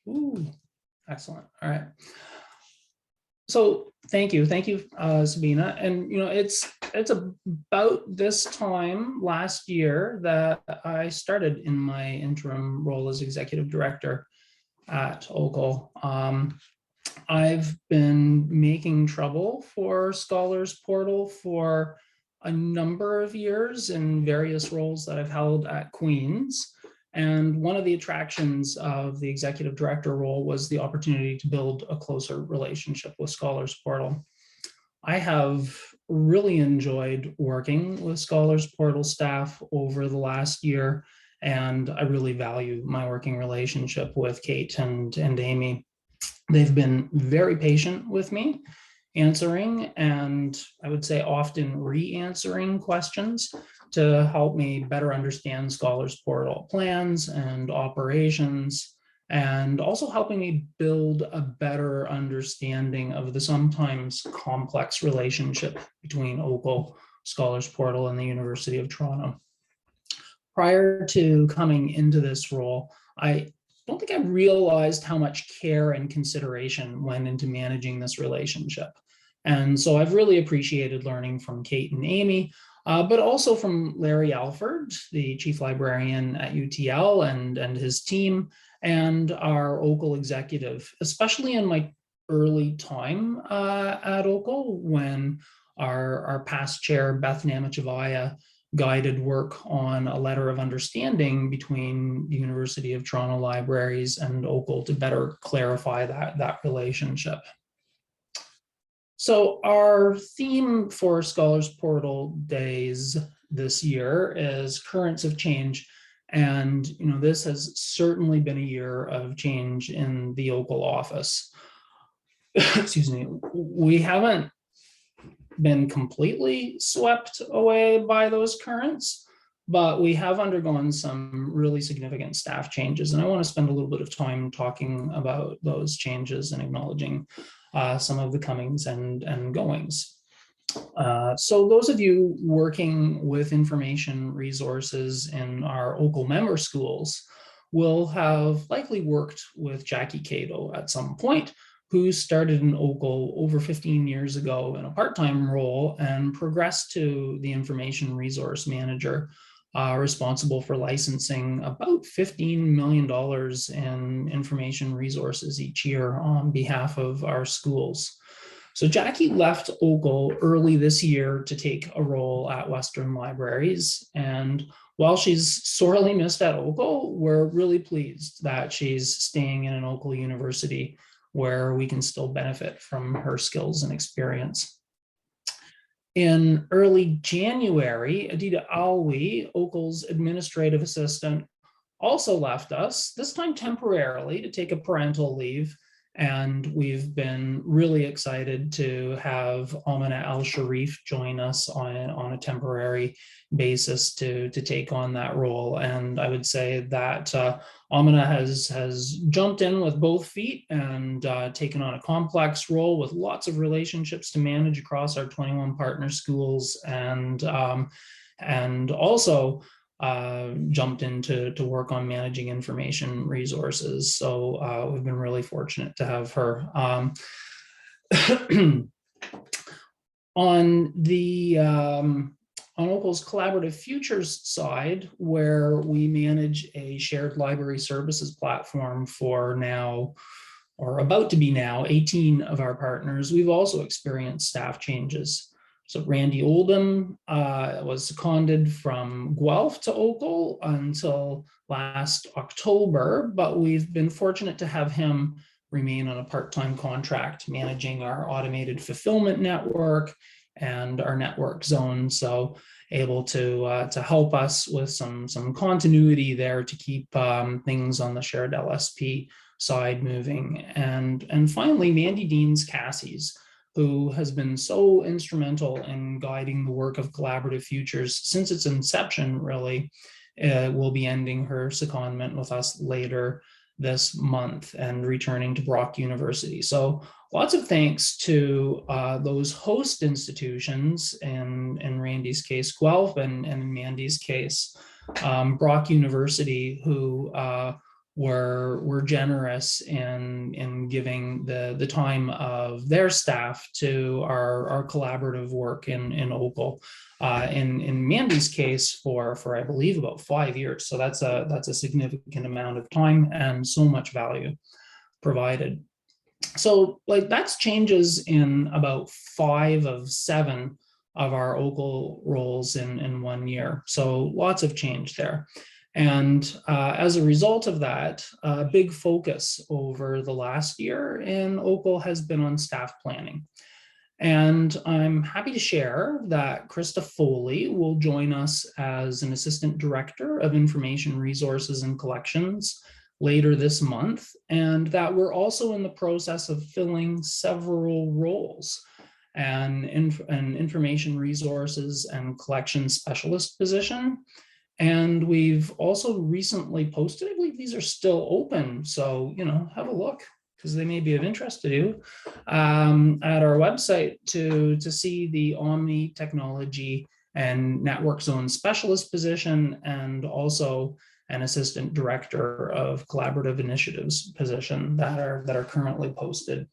Ooh, excellent. All right. So thank you, Sabina. And it's about this time last year that I started in my interim role as executive director at OCUL. I've been making trouble for Scholars Portal for a number of years in various roles that I've held at Queen's. And one of the attractions of the executive director role was the opportunity to build a closer relationship with Scholars Portal. I have really enjoyed working with Scholars Portal staff over the last year, and I really value my working relationship with Kate and Amy. They've been very patient with me, answering, and I would say often re-answering questions to help me better understand Scholars Portal plans and operations, and also helping me build a better understanding of the sometimes complex relationship between OCUL, Scholars Portal, and the University of Toronto. Prior to coming into this role, I don't think I realized how much care and consideration went into managing this relationship. And so I've really appreciated learning from Kate and Amy, but also from Larry Alford, the chief librarian at UTL, and his team, and our OCUL executive, especially in my early time at OCUL, when our past chair, Beth Namachivaya, guided work on a letter of understanding between the University of Toronto Libraries and OCUL to better clarify that relationship. So our theme for Scholars Portal Days this year is Currents of Change. And this has certainly been a year of change in the OCUL office. Excuse me, we haven't been completely swept away by those currents, but we have undergone some really significant staff changes. And I want to spend a little bit of time talking about those changes and acknowledging some of the comings and goings. So those of you working with information resources in our OCUL member schools will have likely worked with Jackie Cato at some point, who started in OCUL over 15 years ago in a part-time role and progressed to the information resource manager, responsible for licensing about $15 million in information resources each year on behalf of our schools. So Jackie left OCUL early this year to take a role at Western Libraries. And while she's sorely missed at OCUL, we're really pleased that she's staying in an OCUL university where we can still benefit from her skills and experience. In early January, Adita Alwi, OCUL's administrative assistant, also left us, this time temporarily, to take a parental leave. And we've been really excited to have Amina Al-Sharif join us on a temporary basis to take on that role. And I would say that Amina has jumped in with both feet and taken on a complex role with lots of relationships to manage across our 21 partner schools, and also jumped into work on managing information resources. So we've been really fortunate to have her. On the on OCUL's Collaborative Futures side, where we manage a shared library services platform for now, or about to be now, 18 of our partners, we've also experienced staff changes. So Randy Oldham was seconded from Guelph to OCUL until last October, but we've been fortunate to have him remain on a part-time contract managing our automated fulfillment network and our network zone. So able to help us with some continuity there to keep things on the shared LSP side moving. And finally, Mandy Deans Cassies, who has been so instrumental in guiding the work of Collaborative Futures since its inception, really, will be ending her secondment with us later this month and returning to Brock University. So lots of thanks to those host institutions, in Randy's case, Guelph, and in Mandy's case, Brock University, who were generous in giving the time of their staff to our collaborative work in OCUL. In Mandy's case, for I believe about 5 years. So that's a significant amount of time and so much value provided. So that's changes in about 5 of 7 of our OCUL roles in 1 year. So lots of change there. And as a result of that, a big focus over the last year in OCUL has been on staff planning. And I'm happy to share that Krista Foley will join us as an Assistant Director of Information Resources and Collections later this month, and that we're also in the process of filling several roles, an Information Resources and Collections Specialist position. And we've also recently posted, I believe these are still open, so have a look, because they may be of interest to you, at our website to see the Omni Technology and Network Zone Specialist position, and also an Assistant Director of Collaborative Initiatives position that are currently posted.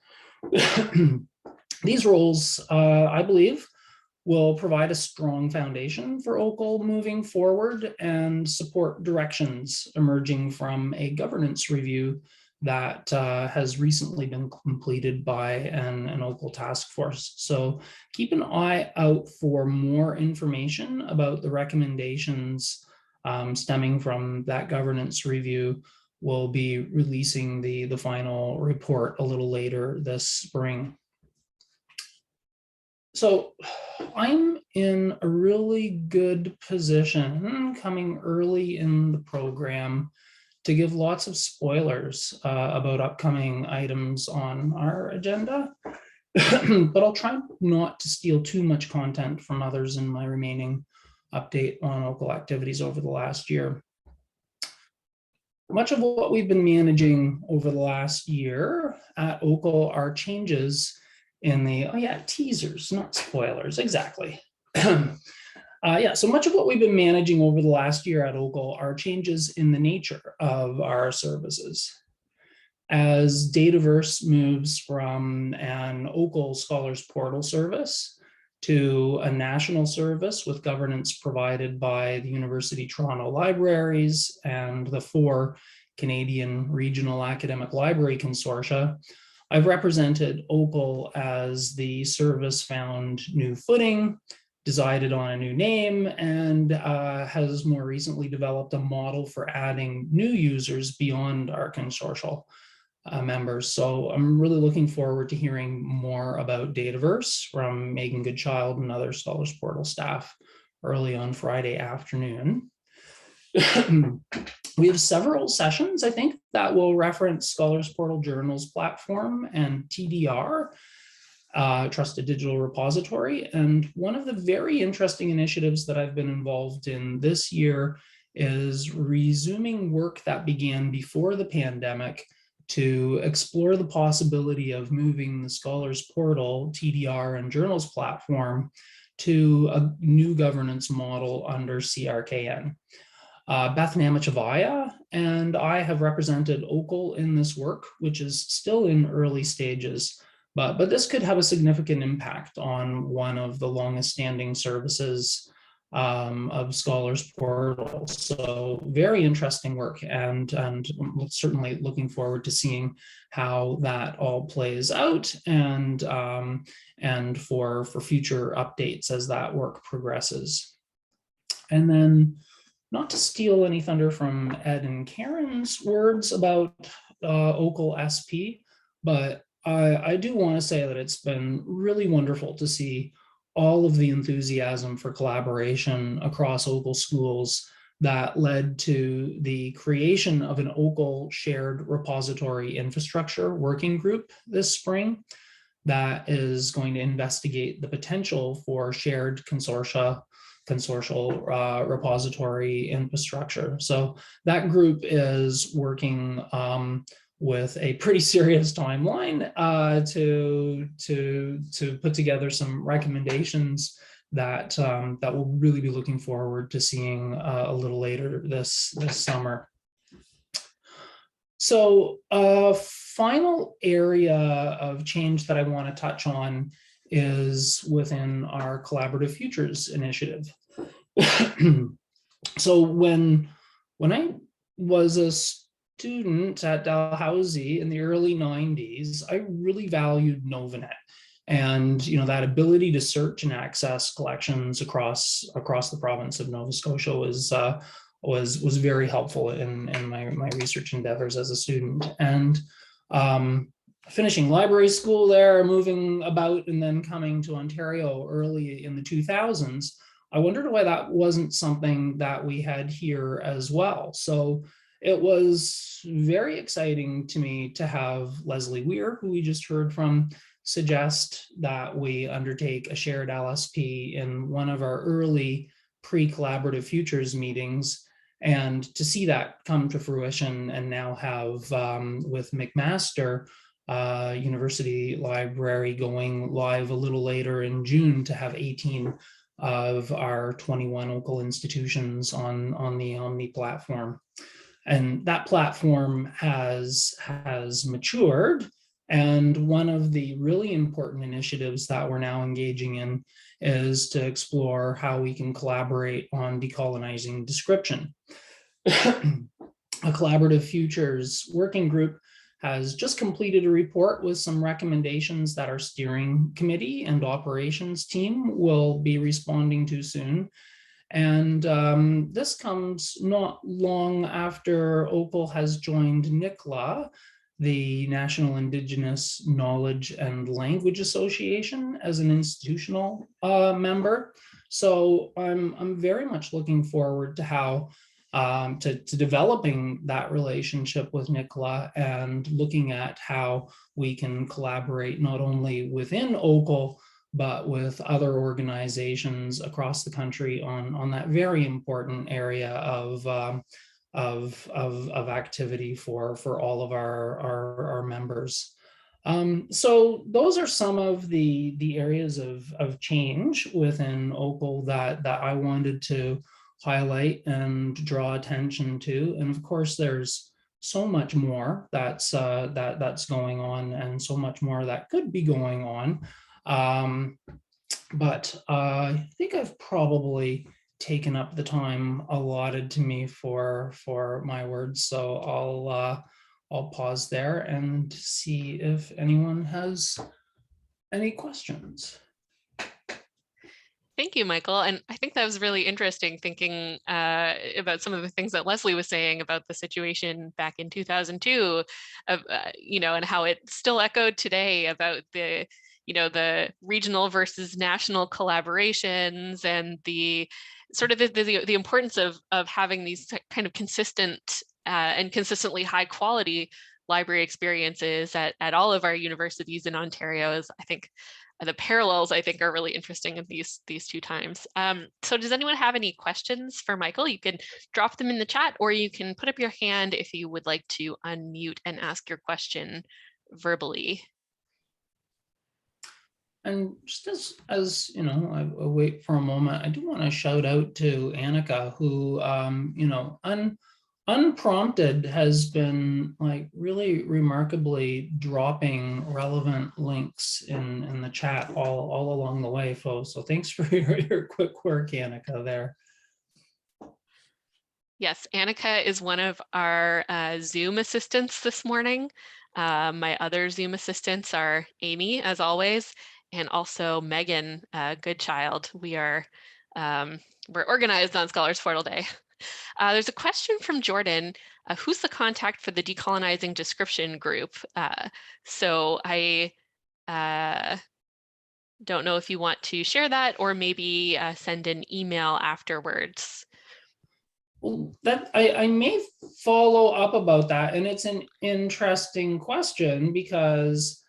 These roles, I believe, will provide a strong foundation for OCUL moving forward and support directions emerging from a governance review that has recently been completed by an OCUL task force. So keep an eye out for more information about the recommendations stemming from that governance review. We'll be releasing the final report a little later this spring. So I'm in a really good position coming early in the program to give lots of spoilers about upcoming items on our agenda, but I'll try not to steal too much content from others in my remaining update on OCUL activities over the last year. Much of what we've been managing over the last year at OCUL are changes in the, teasers, not spoilers, exactly. So much of what we've been managing over the last year at OCUL are changes in the nature of our services. As Dataverse moves from an OCUL Scholars Portal service to a national service with governance provided by the University Toronto Libraries and the 4 Canadian Regional Academic Library Consortia, I've represented OCUL as the service found new footing, decided on a new name, and has more recently developed a model for adding new users beyond our consortial members. So I'm really looking forward to hearing more about Dataverse from Megan Goodchild and other Scholars Portal staff early on Friday afternoon. We have several sessions, I think, that will reference Scholars Portal Journals platform and TDR, Trusted Digital Repository. And one of the very interesting initiatives that I've been involved in this year is resuming work that began before the pandemic to explore the possibility of moving the Scholars Portal, TDR, and Journals platform to a new governance model under CRKN. Beth Namachavaya and I have represented OCUL in this work, which is still in early stages, but this could have a significant impact on one of the longest standing services of Scholars Portal. So very interesting work, and certainly looking forward to seeing how that all plays out, and for future updates as that work progresses. And then, not to steal any thunder from Ed and Karen's words about OCUL SP, but I do want to say that it's been really wonderful to see all of the enthusiasm for collaboration across OCUL schools that led to the creation of an OCUL shared repository infrastructure working group this spring that is going to investigate the potential for shared consortial repository infrastructure. So that group is working with a pretty serious timeline to put together some recommendations that we'll really be looking forward to seeing a little later this summer. So a final area of change that I want to touch on is within our Collaborative Futures initiative. So when I was a student at Dalhousie in the early 90s, I really valued Novanet, and that ability to search and access collections across the province of Nova Scotia was very helpful in my research endeavors as a student. And finishing library school there, moving about, and then coming to Ontario early in the 2000s, I wondered why that wasn't something that we had here as well. So it was very exciting to me to have Leslie Weir, who we just heard from, suggest that we undertake a shared LSP in one of our early pre-Collaborative Futures meetings, and to see that come to fruition and now have with McMaster University Library going live a little later in June to have 18 of our 21 OCUL institutions on the Omni platform. And that platform has matured. And one of the really important initiatives that we're now engaging in is to explore how we can collaborate on decolonizing description. A Collaborative Futures working group has just completed a report with some recommendations that our steering committee and operations team will be responding to soon. And this comes not long after OCUL has joined NICLA, the National Indigenous Knowledge and Language Association, as an institutional member. So I'm very much looking forward to how to developing that relationship with NICLA and looking at how we can collaborate not only within OCUL, but with other organizations across the country on that very important area of activity for all of our members. So those are some of the areas of change within OCUL that I wanted to highlight and draw attention to. And of course, there's so much more that's going on, and so much more that could be going on. But I think I've probably taken up the time allotted to me for my words. So I'll pause there and see if anyone has any questions. Thank you, Michael. And I think that was really interesting, thinking about some of the things that Leslie was saying about the situation back in 2002, and how it still echoed today about the regional versus national collaborations, and the sort of the importance of having these kind of consistent and consistently high quality library experiences at all of our universities in Ontario is, I think, the parallels I think are really interesting in these two times. So does anyone have any questions for Michael? You can drop them in the chat, or you can put up your hand if you would like to unmute and ask your question verbally. And just as you know, I wait for a moment, I do want to shout out to Annika, who you know, unprompted has been like really remarkably dropping relevant links in the chat all along the way, folks. So thanks for your quick work, Annika, there. Yes, Annika is one of our Zoom assistants this morning. My other Zoom assistants are Amy, as always, and also Megan, good child. We're organized on Scholars Portal Day. There's a question from Jordan. Who's the contact for the Decolonizing Description group? So I don't know if you want to share that or maybe send an email afterwards. Well, that I may follow up about that, and it's an interesting question because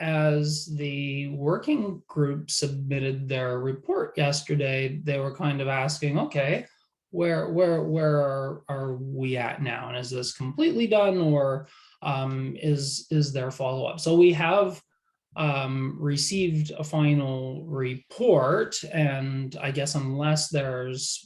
as the working group submitted their report yesterday, they were kind of asking, okay, where are we at now, and is this completely done, or is there follow-up? So we have received a final report, and I guess unless there's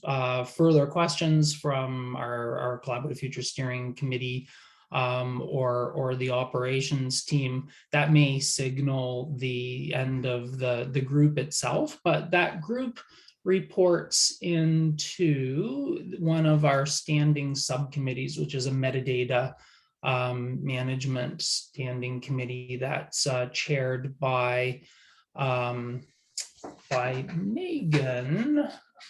further questions from our Collaborative Future Steering Committee or the operations team, that may signal the end of the group itself. But that group reports into one of our standing subcommittees, which is a metadata management standing committee that's chaired by Megan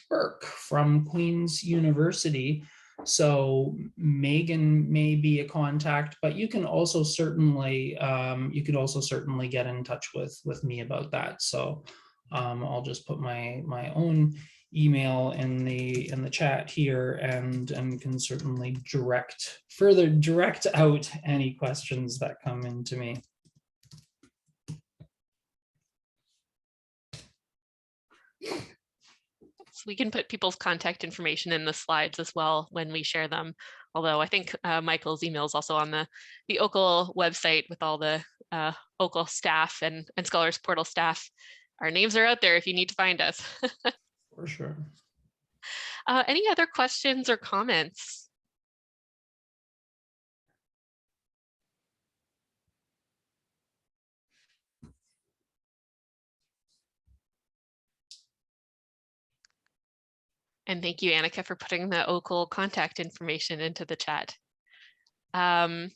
Burke from Queen's University. So Megan may be a contact, but you can also certainly get in touch with me about that. So I'll just put my own email in the chat here and can certainly further direct out any questions that come into me. We can put people's contact information in the slides as well when we share them. Although I think Michael's email is also on the OCUL website with all the OCUL staff and Scholars Portal staff. Our names are out there if you need to find us. For sure. Any other questions or comments? And thank you, Annika, for putting the OCUL contact information into the chat. All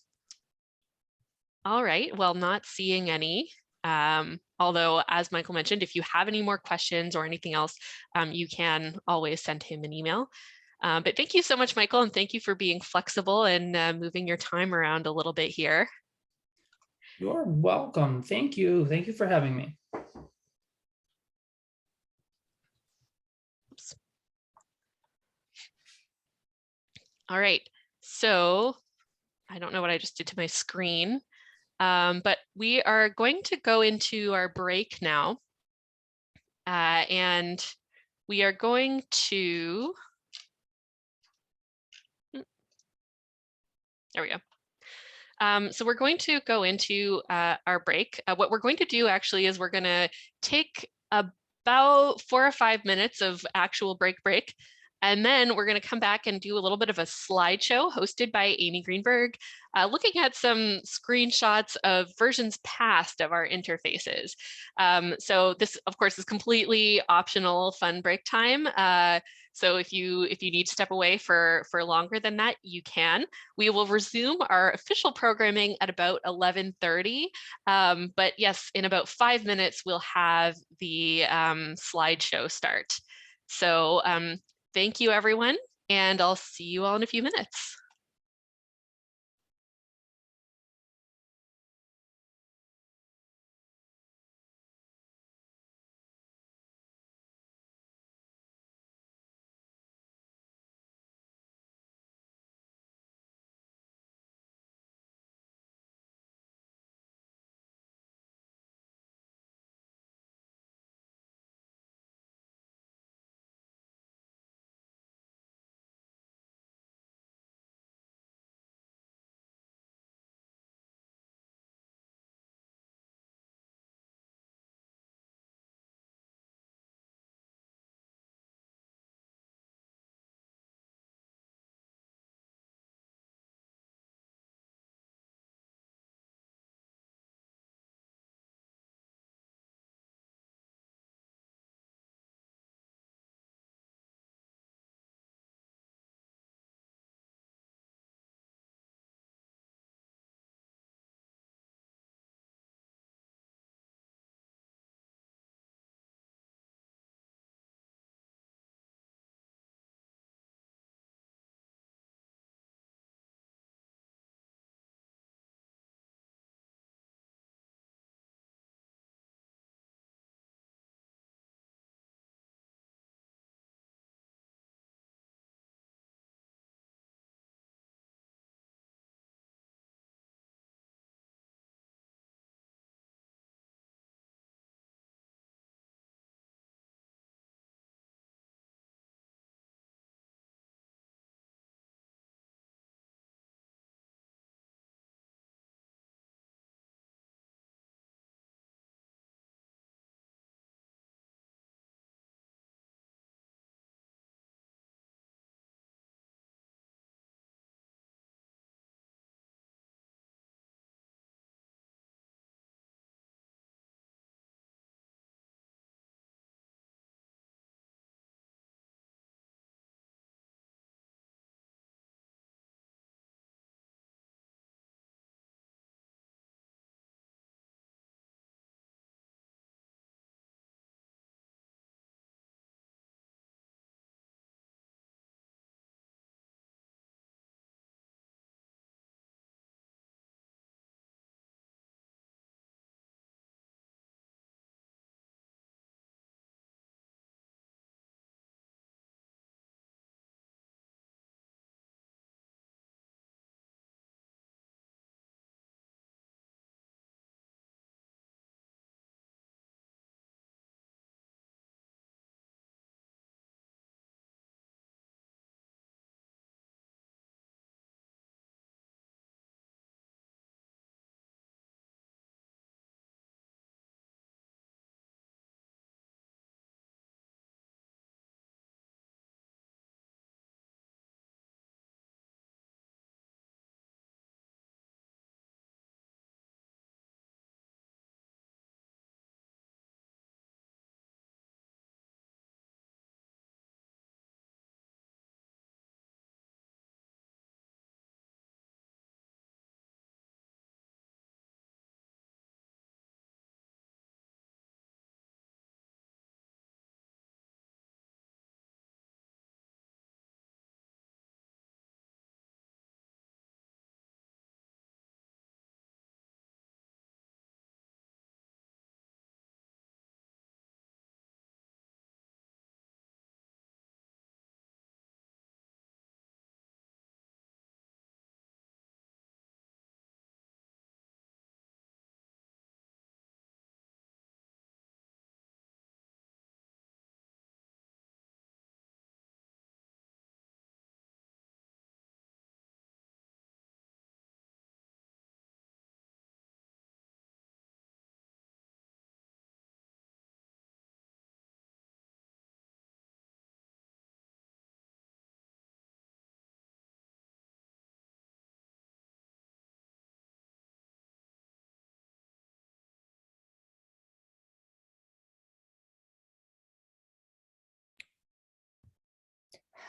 right, well, not seeing any. Although, as Michael mentioned, if you have any more questions or anything else, you can always send him an email. But thank you so much, Michael, and thank you for being flexible and moving your time around a little bit here. You're welcome. Thank you. Thank you for having me. Oops. All right, so I don't know what I just did to my screen. But we are going to go into our break now. And we are going to, there we go. So we're going to go into our break. What we're going to do actually is we're going to take about 4 or 5 minutes of actual break. And then we're going to come back and do a little bit of a slideshow hosted by Amy Greenberg, looking at some screenshots of versions past of our interfaces. So this, of course, is completely optional fun break time. So if you need to step away for longer than that, you can. We will resume our official programming at about 11:30. But yes, in about 5 minutes, we'll have the slideshow start. So thank you, everyone, and I'll see you all in a few minutes.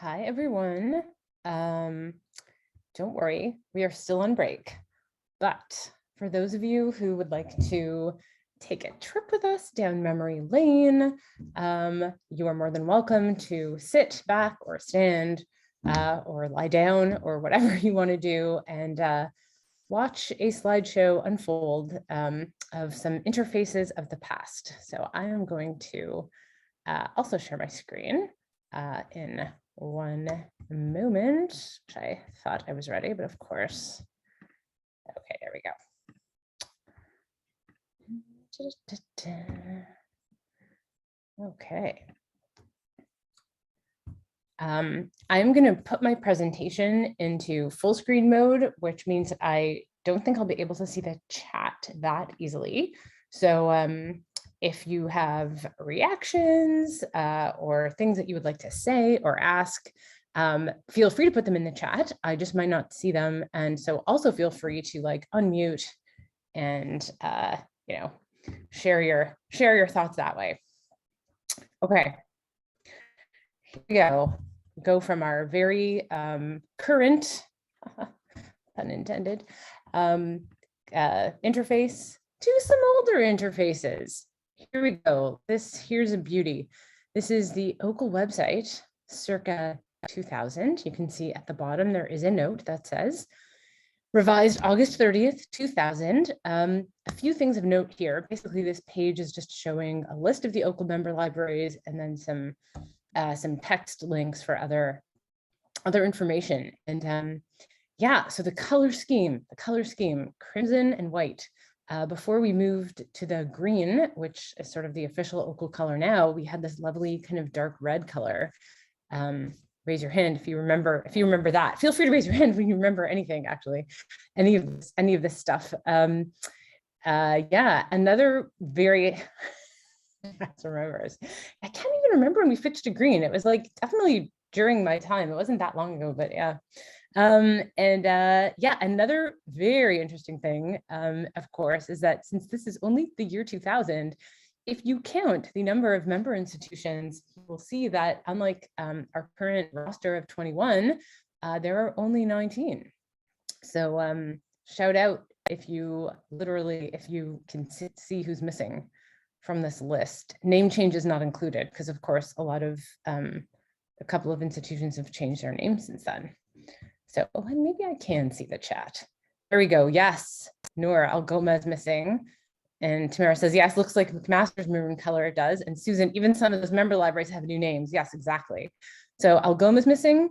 Hi, everyone. Don't worry, we are still on break. But for those of you who would like to take a trip with us down memory lane, you are more than welcome to sit back or stand or lie down or whatever you want to do and watch a slideshow unfold of some interfaces of the past. So I am going to also share my screen in one moment, which I thought I was ready, but of course, okay, there we go. Okay. I'm going to put my presentation into full screen mode, which means that I don't think I'll be able to see the chat that easily. So if you have reactions or things that you would like to say or ask, feel free to put them in the chat. I just might not see them. And so also feel free to like unmute and, you know, share your thoughts that way. Okay. Here we go from our very current, pun intended, interface to some older interfaces. Here we go. Here's a beauty. This is the OCUL website, circa 2000. You can see at the bottom there is a note that says, revised August 30th, 2000. A few things of note here. Basically, this page is just showing a list of the OCUL member libraries and then some text links for other information. And yeah, so the color scheme, crimson and white. Before we moved to the green, which is sort of the official OCUL color now, we had this lovely kind of dark red color. Raise your hand if you remember that. Feel free to raise your hand when you remember anything, actually, any of this stuff. Yeah, another very remembers. I can't even remember when we switched to green. It was like definitely during my time. It wasn't that long ago, but yeah. Yeah, another very interesting thing, of course, is that since this is only the year 2000, if you count the number of member institutions, you will see that unlike our current roster of 21, there are only 19. So shout out if you can see who's missing from this list. Name change is not included because, of course, a couple of institutions have changed their names since then. So and maybe I can see the chat. There we go. Yes, Noor Algoma is missing. And Tamara says, yes, looks like McMaster's maroon color it does. And Susan, even some of those member libraries have new names. Yes, exactly. So Algoma is missing.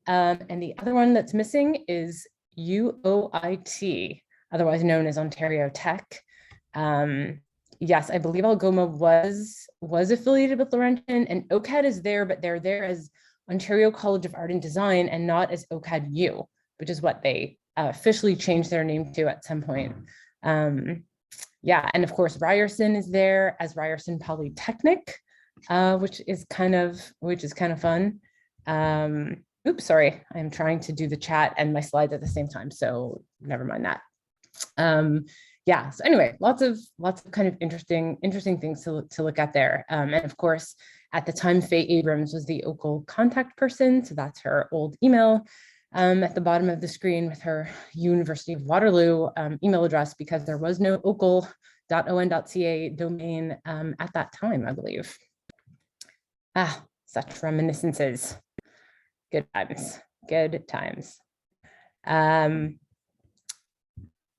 And the other one that's missing is UOIT, otherwise known as Ontario Tech. Yes, I believe Algoma was affiliated with Laurentian, and OCAD is there, but they're there as Ontario College of Art and Design and not as OCAD U, which is what they officially changed their name to at some point. Yeah, and of course Ryerson is there as Ryerson Polytechnic, which is kind of fun. Oops, sorry, I'm trying to do the chat and my slides at the same time, so never mind that. Yeah, so anyway, lots of kind of interesting things to look at there. And of course, at the time, Faye Abrams was the OCUL contact person, so that's her old email at the bottom of the screen with her University of Waterloo email address, because there was no ocul.on.ca domain at that time, I believe. Ah, such reminiscences. Good times.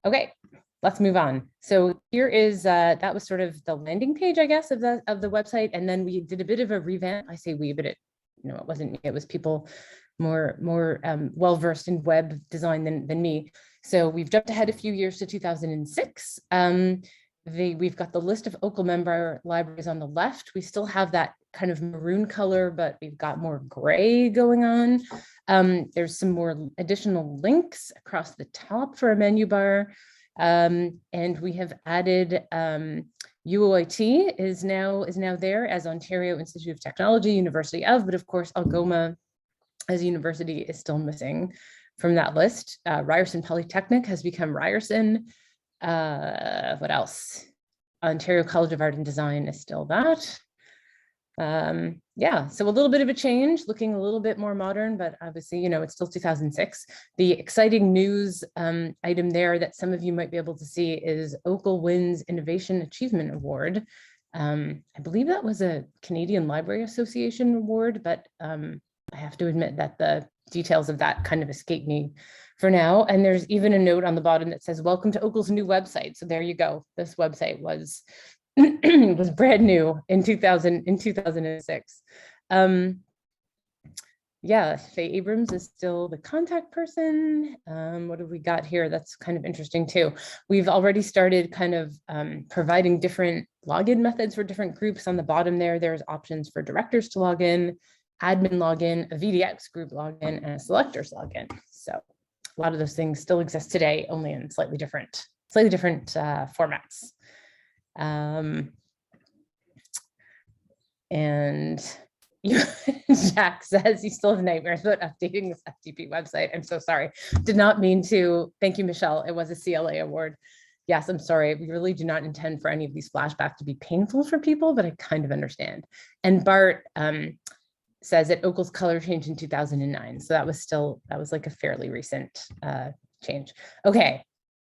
Okay, let's move on. So here is, that was sort of the landing page, I guess, of the website. And then we did a bit of a revamp. I say we, but it wasn't me. It was people more well-versed in web design than me. So we've jumped ahead a few years to 2006. We've got the list of OCUL member libraries on the left. We still have that kind of maroon color, but we've got more gray going on. There's some more additional links across the top for a menu bar. And we have added UOIT is now there as Ontario Institute of Technology, University of, but of course Algoma as a university is still missing from that list. Ryerson Polytechnic has become Ryerson. What else? Ontario College of Art and Design is still that. Yeah, so a little bit of a change, looking a little bit more modern, but obviously, you know, it's still 2006. The exciting news item there that some of you might be able to see is OCUL wins Innovation Achievement Award. I believe that was a Canadian Library Association award, but I have to admit that the details of that kind of escape me for now. And there's even a note on the bottom that says, welcome to OCUL's new website. So there you go. This website was was brand new in 2006. Yeah, Faye Abrams is still the contact person. What have we got here? That's kind of interesting too. We've already started kind of providing different login methods for different groups. On the bottom there, there's options for directors to log in, admin login, a VDX group login, and a selectors login. So a lot of those things still exist today, only in slightly different formats. And Jack says he still has nightmares about updating this FTP website. I'm so sorry. Did not mean to. Thank you, Michelle. It was a CLA award. Yes, I'm sorry. We really do not intend for any of these flashbacks to be painful for people, but I kind of understand. And Bart says that OCUL's color changed in 2009. So that was like a fairly recent change. Okay.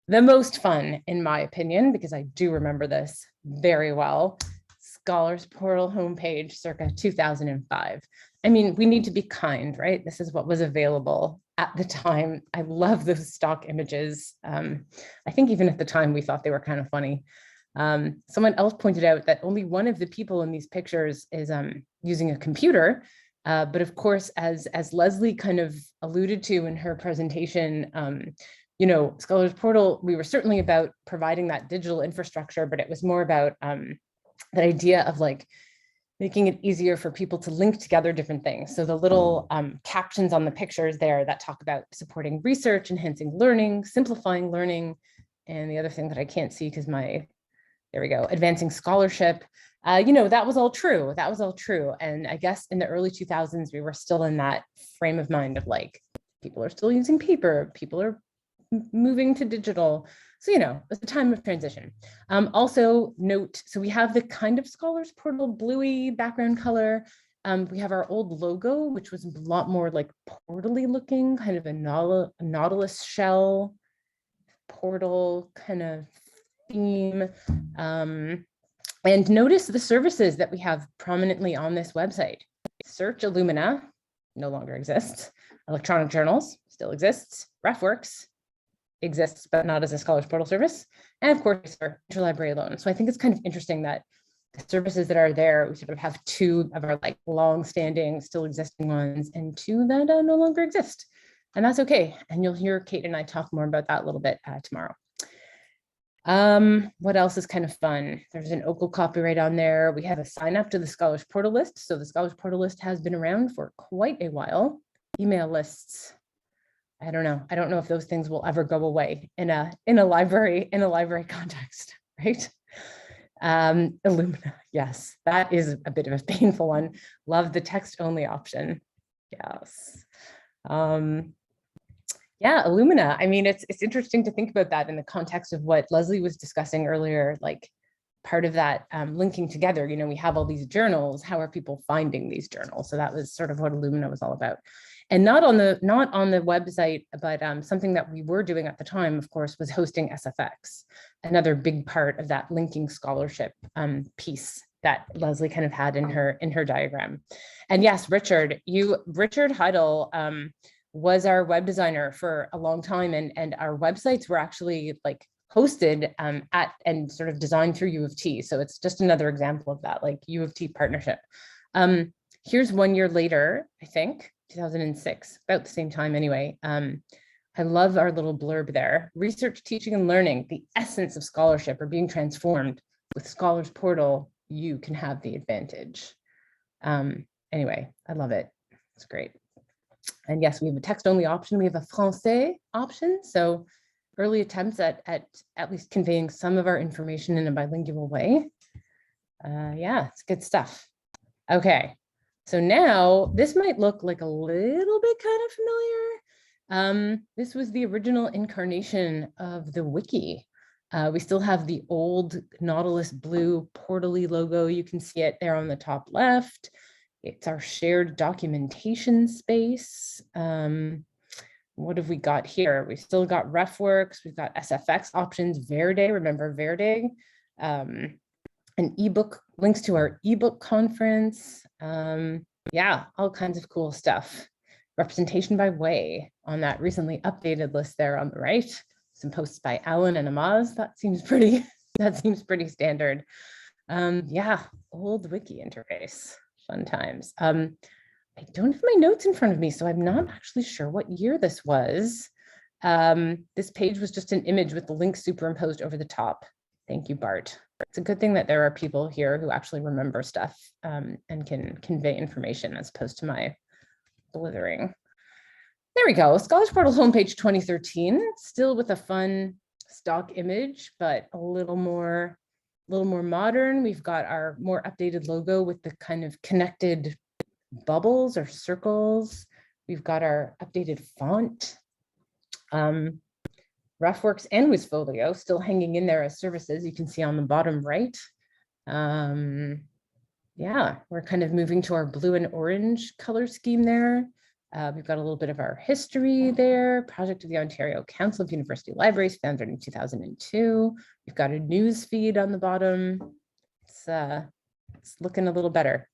The most fun, in my opinion, because I do remember this very well, Scholars Portal homepage circa 2005. I mean, we need to be kind, right? This is what was available at the time. I love those stock images. I think even at the time we thought they were kind of funny. Someone else pointed out that only one of the people in these pictures is using a computer. But of course, as Leslie kind of alluded to in her presentation, you know, Scholars Portal, we were certainly about providing that digital infrastructure, but it was more about that idea of like making it easier for people to link together different things. So the little captions on the pictures there that talk about supporting research, enhancing learning, simplifying learning, and the other thing that I can't see because there we go, advancing scholarship. You know, that was all true. That was all true. And I guess in the early 2000s, we were still in that frame of mind of like, people are still using paper, people are moving to digital. So, you know, it's a time of transition. Also note, so we have the kind of Scholars Portal bluey background color. We have our old logo, which was a lot more like portal-y looking, kind of a nautilus shell portal kind of theme. And notice the services that we have prominently on this website. Search Illumina no longer exists. Electronic journals still exists. RefWorks exists, but not as a Scholars Portal service. And of course, our interlibrary loan. So I think it's kind of interesting that the services that are there, we sort of have two of our like long-standing, still existing ones, and two that no longer exist. And that's okay. And you'll hear Kate and I talk more about that a little bit tomorrow. What else is kind of fun? There's an OCUL copyright on there. We have a sign up to the Scholars Portal list. So the Scholars Portal list has been around for quite a while. Email lists. I don't know. I don't know if those things will ever go away in a library context, right? Illumina, yes, that is a bit of a painful one. Love the text only option. Yes. Yeah, Illumina. I mean, it's interesting to think about that in the context of what Leslie was discussing earlier, like part of that linking together, you know, we have all these journals. How are people finding these journals? So that was sort of what Illumina was all about. And not on the website, but something that we were doing at the time, of course, was hosting SFX, another big part of that linking scholarship piece that Leslie kind of had in her diagram. And yes, Richard Heidel was our web designer for a long time, and our websites were actually like hosted at and sort of designed through U of T. So it's just another example of that, like U of T partnership. Here's 1 year later, I think, 2006, about the same time anyway. I love our little blurb there. Research, teaching, and learning, the essence of scholarship are being transformed. With Scholars Portal, you can have the advantage. Anyway, I love it. It's great. And yes, we have a text-only option. We have a français option. So early attempts at least conveying some of our information in a bilingual way. Yeah, it's good stuff. Okay, so now this might look like a little bit kind of familiar. This was the original incarnation of the wiki. We still have the old Nautilus blue portally logo. You can see it there on the top left. It's our shared documentation space. What have we got here? We've still got RefWorks, we've got SFX options, Verde, remember Verde? An ebook, links to our ebook conference. Yeah, all kinds of cool stuff. Representation by way on that recently updated list there on the right. Some posts by Alan and Amaz. That seems pretty standard. Yeah, old wiki interface, fun times. I don't have my notes in front of me, so I'm not actually sure what year this was. This page was just an image with the link superimposed over the top. Thank you, Bart. It's a good thing that there are people here who actually remember stuff and can convey information as opposed to my blithering. There we go. Scholars Portal homepage 2013, still with a fun stock image, but a little more modern. We've got our more updated logo with the kind of connected bubbles or circles. We've got our updated font. RefWorks and Wizfolio still hanging in there as services. You can see on the bottom right. Yeah, we're kind of moving to our blue and orange color scheme there. We've got a little bit of our history there. Project of the Ontario Council of University Libraries, founded in 2002. We've got a news feed on the bottom. It's looking a little better.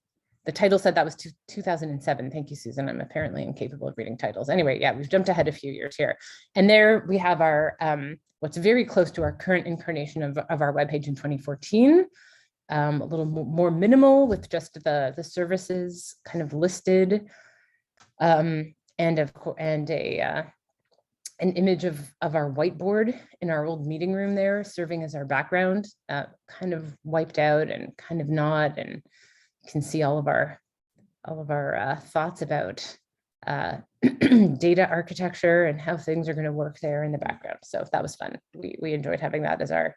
The title said that was 2007. Thank you, Susan. I'm apparently incapable of reading titles. Anyway, yeah, we've jumped ahead a few years here. And there we have our, what's very close to our current incarnation of our webpage in 2014. A little more minimal with just the services kind of listed. And an image of our whiteboard in our old meeting room there, serving as our background, kind of wiped out and kind of not, and you can see all of our thoughts about data architecture and how things are going to work there in the background. So that was fun. We enjoyed having that as our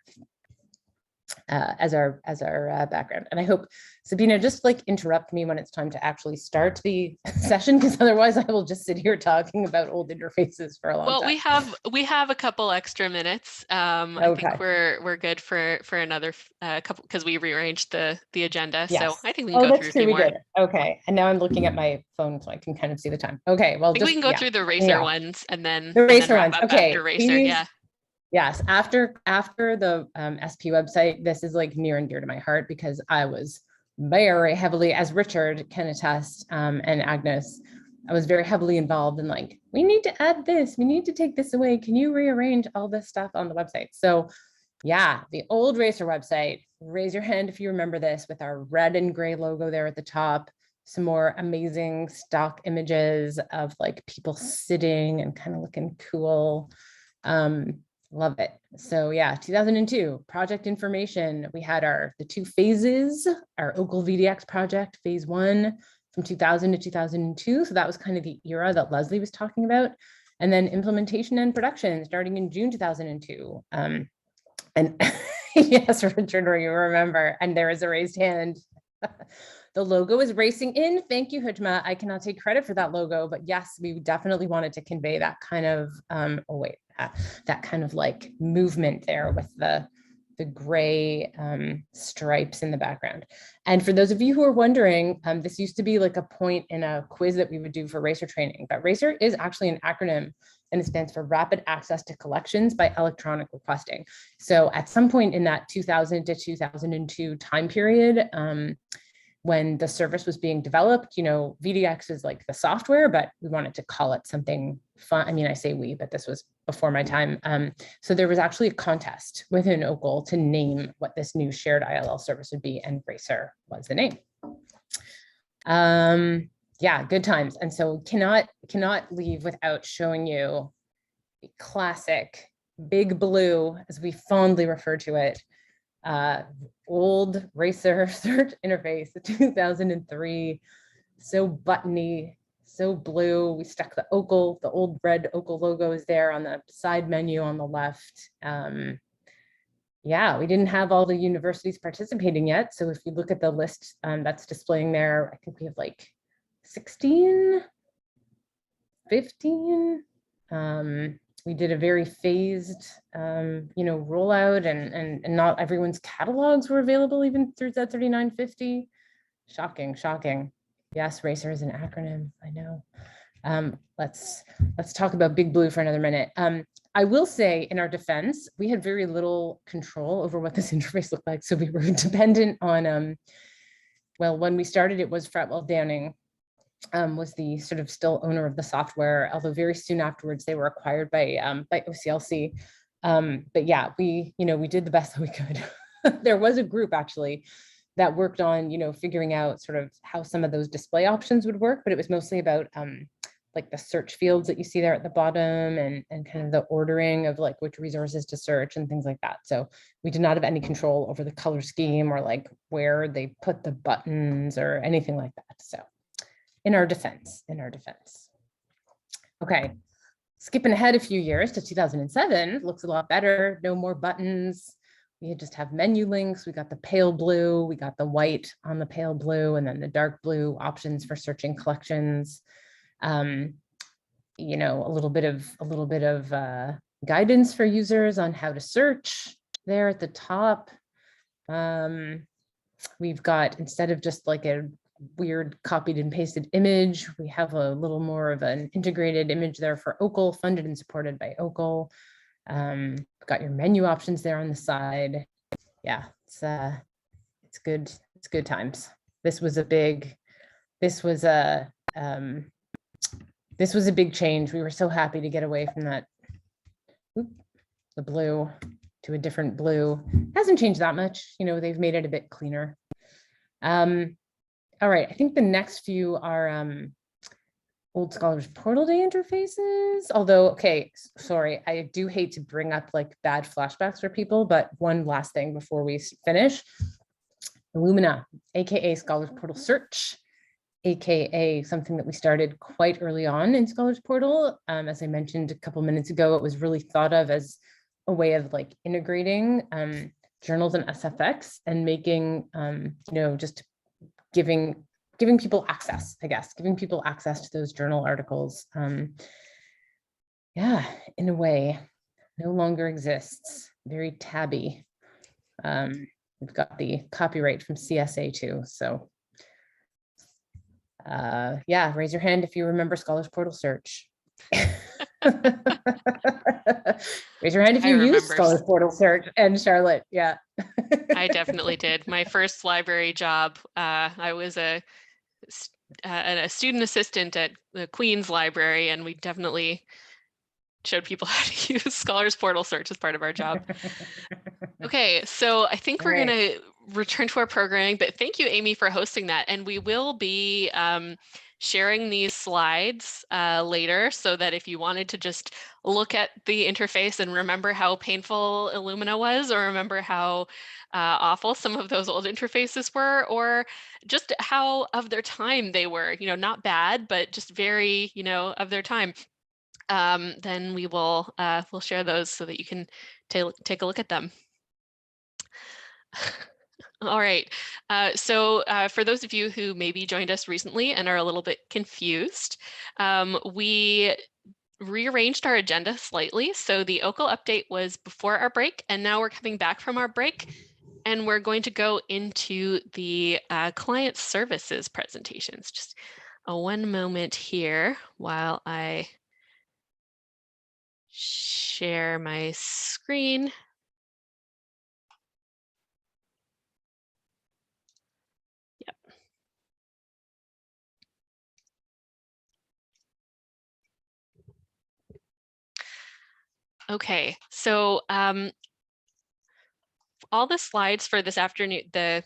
background. And I hope, Sabina, just like interrupt me when it's time to actually start the session, because otherwise I will just sit here talking about old interfaces for a long time. Well, we have a couple extra minutes. Okay. I think we're good for another couple, because we rearranged the agenda. Yes. So I think we can go through a few more. Good. Okay. And now I'm looking at my phone so I can kind of see the time. Okay. Well, I think we can go through the racer ones and then the racer ones. Okay. After racer, yeah. Yes, after the SP website, this is like near and dear to my heart because I was very heavily, as Richard can attest, and Agnes, I was very heavily involved in like, we need to add this, we need to take this away. Can you rearrange all this stuff on the website? So yeah, the old racer website, raise your hand if you remember this, with our red and gray logo there at the top, some more amazing stock images of like people sitting and kind of looking cool. Love it. So yeah, 2002 project information. We had the two phases, our OCUL VDX project, phase 1 from 2000 to 2002. So that was kind of the era that Leslie was talking about. And then implementation and production starting in June 2002. And yes, Richard, you remember, and there is a raised hand. The logo is racing in. Thank you, Hujma. I cannot take credit for that logo, but yes, we definitely wanted to convey that kind of, that kind of like movement there with the gray stripes in the background. And for those of you who are wondering, this used to be like a point in a quiz that we would do for RACER training, but RACER is actually an acronym and it stands for Rapid Access to Collections by Electronic Requesting. So at some point in that 2000 to 2002 time period, when the service was being developed, you know, VDX is like the software, but we wanted to call it something fun. I mean, I say we, but this was before my time. So there was actually a contest within OCUL to name what this new shared ILL service would be, and RACER was the name. Yeah, good times. And so cannot leave without showing you the classic big blue, as we fondly refer to it, old RACER search interface, 2003, so buttony, so blue. We stuck the OCUL, the old red OCUL logo is there on the side menu on the left. Yeah, we didn't have all the universities participating yet. So if you look at the list that's displaying there, I think we have like 16, 15. we did a very phased, rollout, and not everyone's catalogs were available even through that 3950. Shocking, shocking. Yes, RACER is an acronym, I know. Let's talk about Big Blue for another minute. I will say, in our defense, we had very little control over what this interface looked like. So we were dependent on, well, when we started, it was Fretwell Downing was the sort of still owner of the software, although very soon afterwards they were acquired by OCLC. But yeah, we did the best that we could. There was a group actually that worked on, figuring out sort of how some of those display options would work, but it was mostly about like the search fields that you see there at the bottom and kind of the ordering of like which resources to search and things like that. So we did not have any control over the color scheme or like where they put the buttons or anything like that. So in our defense. Okay, skipping ahead a few years to 2007, looks a lot better, no more buttons. We just have menu links. We got the pale blue, we got the white on the pale blue, and then the dark blue options for searching collections. A little bit of guidance for users on how to search there at the top. We've got, instead of just like a weird copied and pasted image, we have a little more of an integrated image there for OCUL, funded and supported by OCUL. Got your menu options there on the side. Yeah, it's good. It's good times. This was a big change. We were so happy to get away from that, the blue, to a different blue. Hasn't changed that much. They've made it a bit cleaner. All right, I think the next few are Old Scholars Portal Day interfaces. Although, okay, sorry, I do hate to bring up like bad flashbacks for people, but one last thing before we finish. Illumina, AKA Scholars Portal Search, AKA something that we started quite early on in Scholars Portal. As I mentioned a couple minutes ago, it was really thought of as a way of like integrating journals and SFX and making, just giving people access, I guess, giving people access to those journal articles. Yeah, in a way, no longer exists. Very tabby. We've got the copyright from CSA too. So yeah, raise your hand if you remember Scholars Portal Search. Raise your hand if you use Scholars Portal Search. And Charlotte, yeah. I definitely did. My first library job, I was a student assistant at the Queen's Library, and we definitely showed people how to use Scholars Portal Search as part of our job. Okay, so I think we're going to return to our programming, but thank you, Amy, for hosting that. And we will be sharing these slides later, so that if you wanted to just look at the interface and remember how painful Illumina was, or remember how awful some of those old interfaces were, or just how of their time they were, not bad, but just very, of their time, then we will we'll share those so that you can take a look at them. All right, so for those of you who maybe joined us recently and are a little bit confused, we rearranged our agenda slightly. So the OCUL update was before our break, and now we're coming back from our break, and we're going to go into the client services presentations. Just one moment here while I share my screen. Okay, so all the slides for this afternoon, the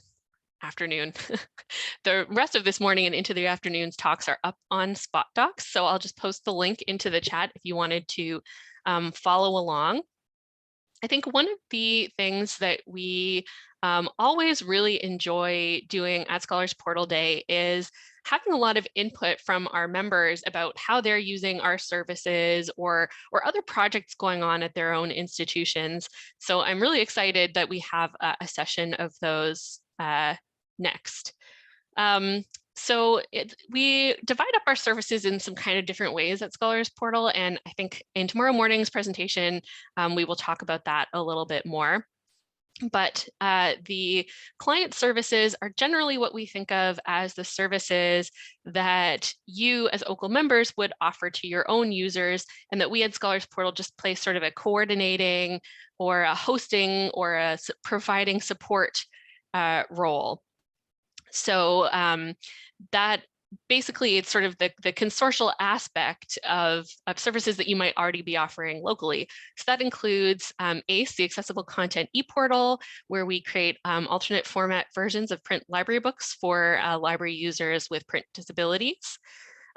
rest of this morning and into the afternoon's talks are up on Spot Docs. So I'll just post the link into the chat if you wanted to follow along. I think one of the things that we always really enjoy doing at Scholars Portal Day is having a lot of input from our members about how they're using our services or other projects going on at their own institutions. So I'm really excited that we have a session of those next. So we divide up our services in some kind of different ways at Scholars Portal, and I think in tomorrow morning's presentation, we will talk about that a little bit more. But the client services are generally what we think of as the services that you as OCUL members would offer to your own users, and that we at Scholars Portal just play sort of a coordinating or a hosting or a providing support role. So that basically it's sort of the consortial aspect of services that you might already be offering locally. So that includes ACE, the Accessible Content ePortal, where we create alternate format versions of print library books for library users with print disabilities.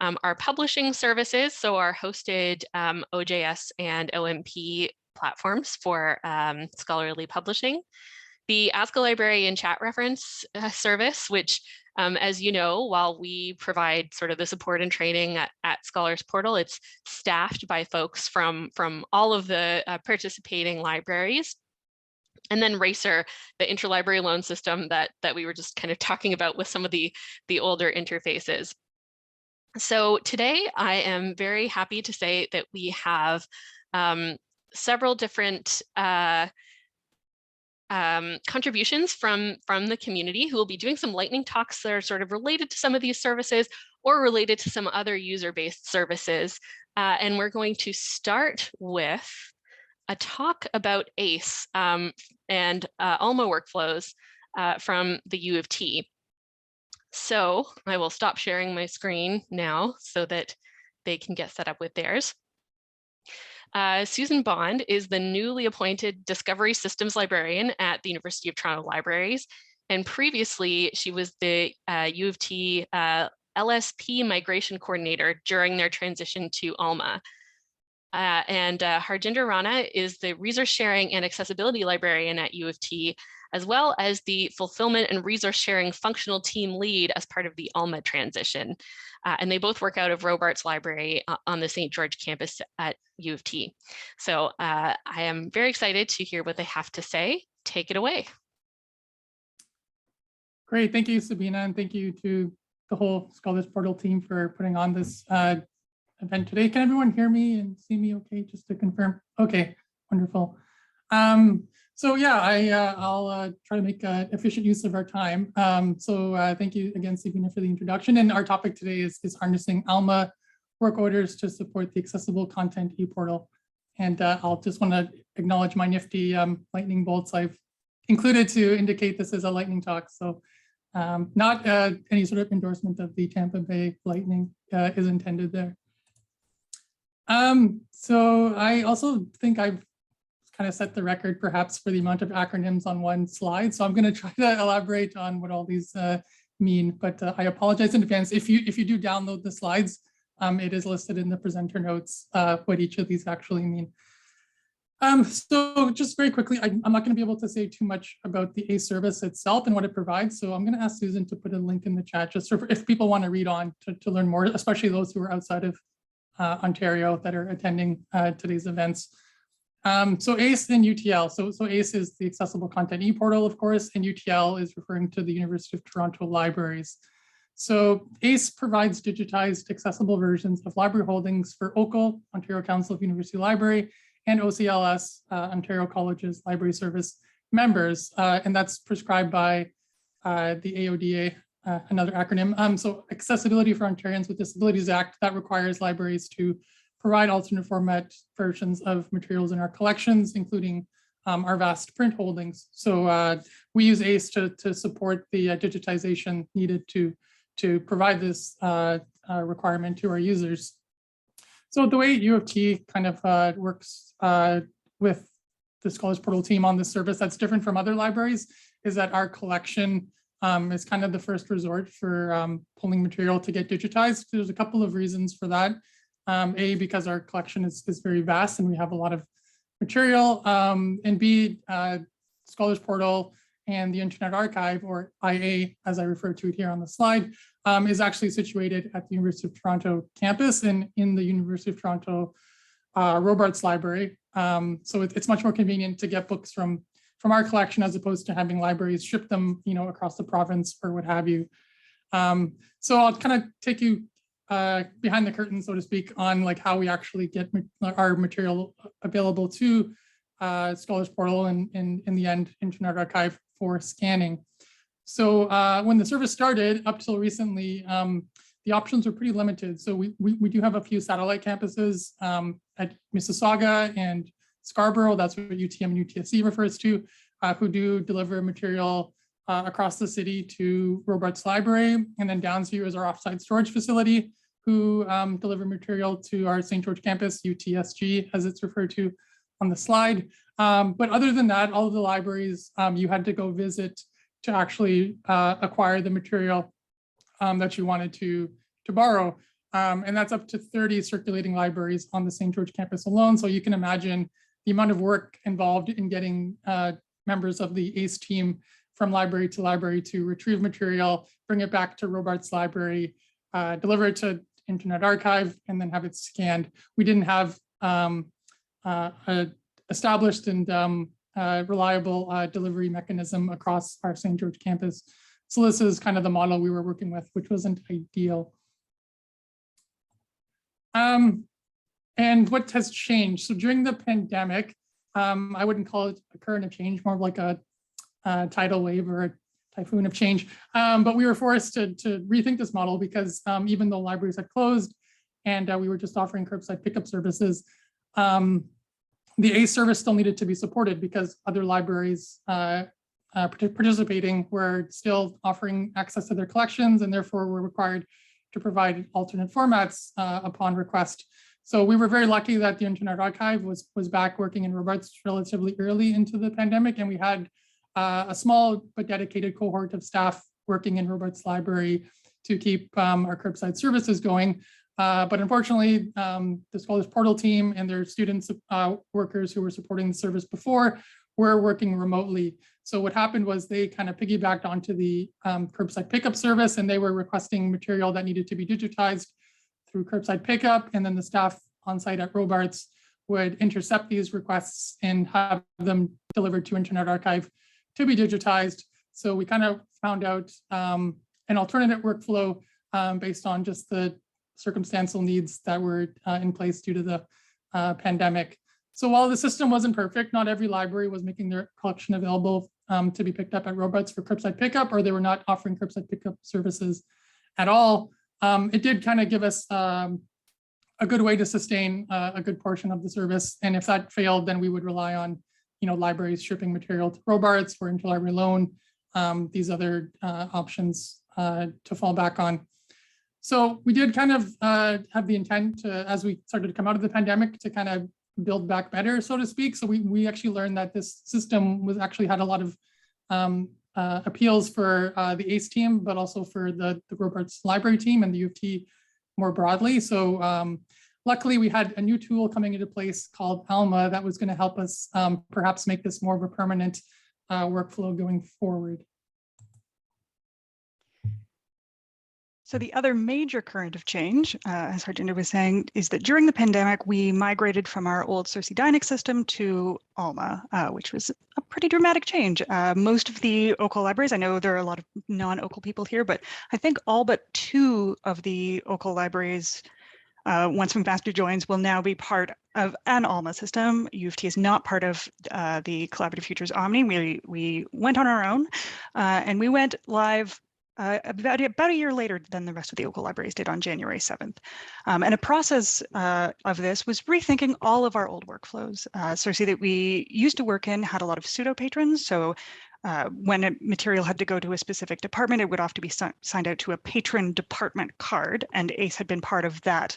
Our publishing services, so our hosted OJS and OMP platforms for scholarly publishing. The Ask a Librarian chat reference service, which, as you know, while we provide sort of the support and training at Scholars Portal, it's staffed by folks from all of the participating libraries. And then Racer, the interlibrary loan system that we were just kind of talking about with some of the older interfaces. So today I am very happy to say that we have several different contributions from the community who will be doing some lightning talks that are sort of related to some of these services or related to some other user-based services. And we're going to start with a talk about ACE and Alma workflows from the U of T. So I will stop sharing my screen now so that they can get set up with theirs. Susan Bond is the newly appointed Discovery Systems Librarian at the University of Toronto Libraries. And previously, she was the U of T LSP Migration Coordinator during their transition to Alma. And Harjinder Rana is the Resource Sharing and Accessibility Librarian at U of T, as well as the Fulfillment and Resource Sharing Functional Team Lead as part of the Alma transition. And they both work out of Robarts Library on the St. George campus at U of T. So I am very excited to hear what they have to say. Take it away. Great, thank you, Sabina, and thank you to the whole Scholars Portal team for putting on this event today. Can everyone hear me and see me okay, just to confirm? Okay, wonderful. So yeah, I'll try to make efficient use of our time. Thank you again, Sabina, for the introduction. And our topic today is harnessing Alma work orders to support the Accessible Content ePortal. And I'll just want to acknowledge my nifty lightning bolts I've included to indicate this is a lightning talk. So not any sort of endorsement of the Tampa Bay Lightning is intended there. So I also think I've kind of set the record perhaps for the amount of acronyms on one slide. So I'm going to try to elaborate on what all these mean, but I apologize in advance. If you do download the slides, it is listed in the presenter notes what each of these actually mean. So just very quickly, I'm not going to be able to say too much about the ACE service itself and what it provides. So I'm going to ask Susan to put a link in the chat just for if people want to read on to learn more, especially those who are outside of Ontario that are attending today's events. So ACE and UTL. So ACE is the Accessible Content ePortal, of course, and UTL is referring to the University of Toronto Libraries. So ACE provides digitized accessible versions of library holdings for OCUL, Ontario Council of University Library, and OCLS, Ontario Colleges Library Service members, and that's prescribed by the AODA, another acronym. So Accessibility for Ontarians with Disabilities Act, that requires libraries to provide alternate format versions of materials in our collections, including our vast print holdings. So we use ACE to support the digitization needed to provide this requirement to our users. So the way U of T kind of works with the Scholars Portal team on this service that's different from other libraries is that our collection is kind of the first resort for pulling material to get digitized. There's a couple of reasons for that. A, because our collection is very vast and we have a lot of material, and B, Scholars Portal and the Internet Archive, or IA, as I refer to it here on the slide, is actually situated at the University of Toronto campus and in the University of Toronto Robarts Library. So it's much more convenient to get books from our collection as opposed to having libraries ship them, across the province or what have you. So I'll kind of take you behind the curtain, so to speak, on like how we actually get our material available to Scholars Portal and in the end, Internet Archive for scanning. So when the service started up till recently, the options were pretty limited. So we do have a few satellite campuses at Mississauga and Scarborough. That's what UTM and UTSC refers to, who do deliver material across the city to Robarts Library. And then Downsview is our offsite storage facility, who deliver material to our St. George campus, UTSG, as it's referred to on the slide. But other than that, all of the libraries you had to go visit to actually acquire the material that you wanted to borrow. And that's up to 30 circulating libraries on the St. George campus alone. So you can imagine the amount of work involved in getting members of the ACE team from library to retrieve material, bring it back to Robarts Library, deliver it to Internet Archive, and then have it scanned. We didn't have a established and reliable delivery mechanism across our St. George campus. So this is kind of the model we were working with, which wasn't ideal. And what has changed? So during the pandemic, I wouldn't call it a current of change, more of like a tidal wave or a typhoon of change. But we were forced to rethink this model because even though libraries had closed and we were just offering curbside pickup services, the ACE service still needed to be supported because other libraries participating were still offering access to their collections and therefore were required to provide alternate formats upon request. So we were very lucky that the Internet Archive was back working in Robarts relatively early into the pandemic, and we had a small but dedicated cohort of staff working in Robarts Library to keep our curbside services going. But unfortunately, the Scholars Portal team and their students, workers who were supporting the service before were working remotely. So what happened was they kind of piggybacked onto the curbside pickup service, and they were requesting material that needed to be digitized through curbside pickup. And then the staff on site at Robarts would intercept these requests and have them delivered to Internet Archive to be digitized. So we kind of found out an alternative workflow based on just the circumstantial needs that were in place due to the pandemic. So while the system wasn't perfect, not every library was making their collection available to be picked up at Robarts for curbside pickup, or they were not offering curbside pickup services at all. It did kind of give us a good way to sustain a good portion of the service. And if that failed, then we would rely on libraries shipping material to Robarts for interlibrary loan, these other options to fall back on. So we did kind of have the intent to, as we started to come out of the pandemic, to kind of build back better, so to speak. So we actually learned that this system was actually had a lot of appeals for the ACE team, but also for the Robarts Library team and the U of T more broadly. So luckily we had a new tool coming into place called Alma that was going to help us perhaps make this more of a permanent workflow going forward. So the other major current of change, as Harjinder was saying, is that during the pandemic, we migrated from our old Circe Dynex system to Alma, which was a pretty dramatic change. Most of the OCUL libraries, I know there are a lot of non-OCUL people here, but I think all but 2 of the OCUL libraries, once Ambassador joins, will now be part of an Alma system. U of T is not part of the Collaborative Futures Omni. We went on our own, and we went live about a year later than the rest of the OCUL libraries did on January 7th. And a process of this was rethinking all of our old workflows. Circe that we used to work in had a lot of pseudo patrons. So when a material had to go to a specific department, it would often be signed out to a patron department card, and ACE had been part of that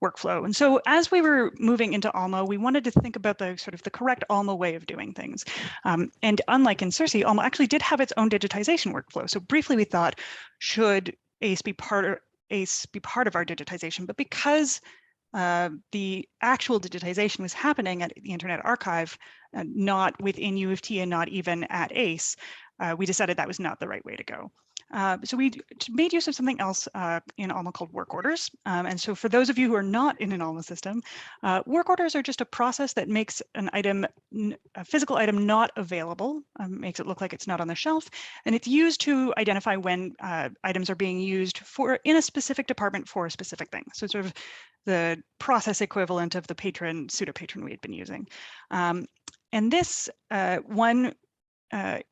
workflow. And so as we were moving into Alma, we wanted to think about the sort of the correct Alma way of doing things. And unlike in Circe, Alma actually did have its own digitization workflow. So briefly we thought, should ACE be part of our digitization? But because the actual digitization was happening at the Internet Archive, not within U of T and not even at ACE, we decided that was not the right way to go. So we made use of something else in Alma called work orders. And so for those of you who are not in an Alma system, work orders are just a process that makes an item, a physical item, not available, makes it look like it's not on the shelf. And it's used to identify when items are being used for in a specific department for a specific thing. So it's sort of the process equivalent of the patron, pseudo-patron we had been using. And this one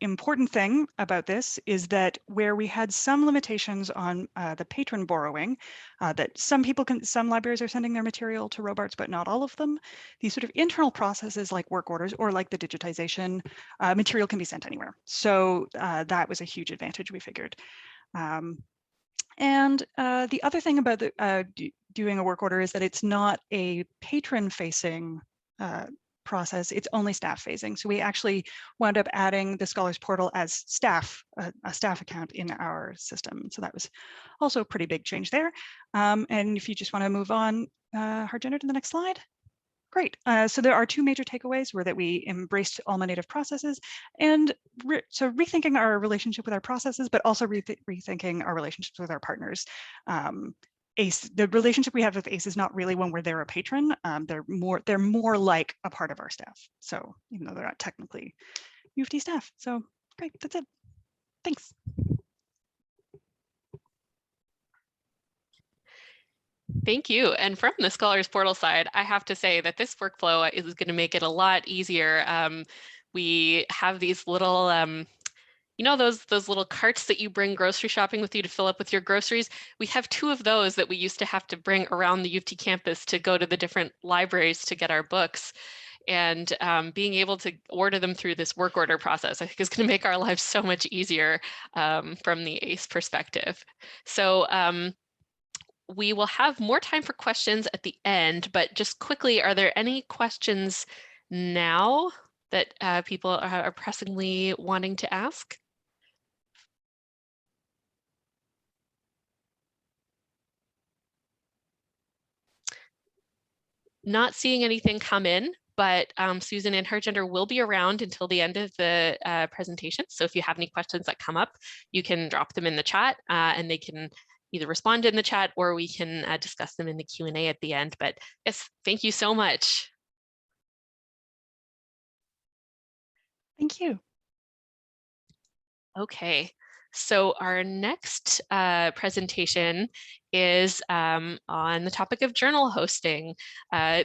important thing about this is that where we had some limitations on the patron borrowing, that some libraries are sending their material to Robarts, but not all of them. These sort of internal processes like work orders or like the digitization, material can be sent anywhere. So that was a huge advantage, we figured. And the other thing about doing a work order is that it's not a patron-facing process, it's only staff facing. So we actually wound up adding the Scholars Portal as staff, a staff account in our system. So that was also a pretty big change there. And if you just want to move on, Harjinder, to the next slide. Great. So there are two major takeaways were that we embraced Alma native processes and so rethinking our relationship with our processes, but also rethinking our relationships with our partners. ACE, the relationship we have with ACE is not really when they're a patron. They're more like a part of our staff. So even though they're not technically U of T staff. So great, that's it. Thanks. Thank you. And from the Scholars Portal side, I have to say that this workflow is going to make it a lot easier. We have these little you know, those little carts that you bring grocery shopping with you to fill up with your groceries? We have two of those that we used to have to bring around the U of T campus to go to the different libraries to get our books. And being able to order them through this work order process, I think is going to make our lives so much easier from the ACE perspective. So we will have more time for questions at the end, but just quickly, are there any questions now that people are pressingly wanting to ask? Not seeing anything come in, but Susan and Harjinder will be around until the end of the presentation. So if you have any questions that come up, you can drop them in the chat and they can either respond in the chat or we can discuss them in the Q&A at the end. But yes, thank you so much. Thank you. Okay, so our next presentation is on the topic of journal hosting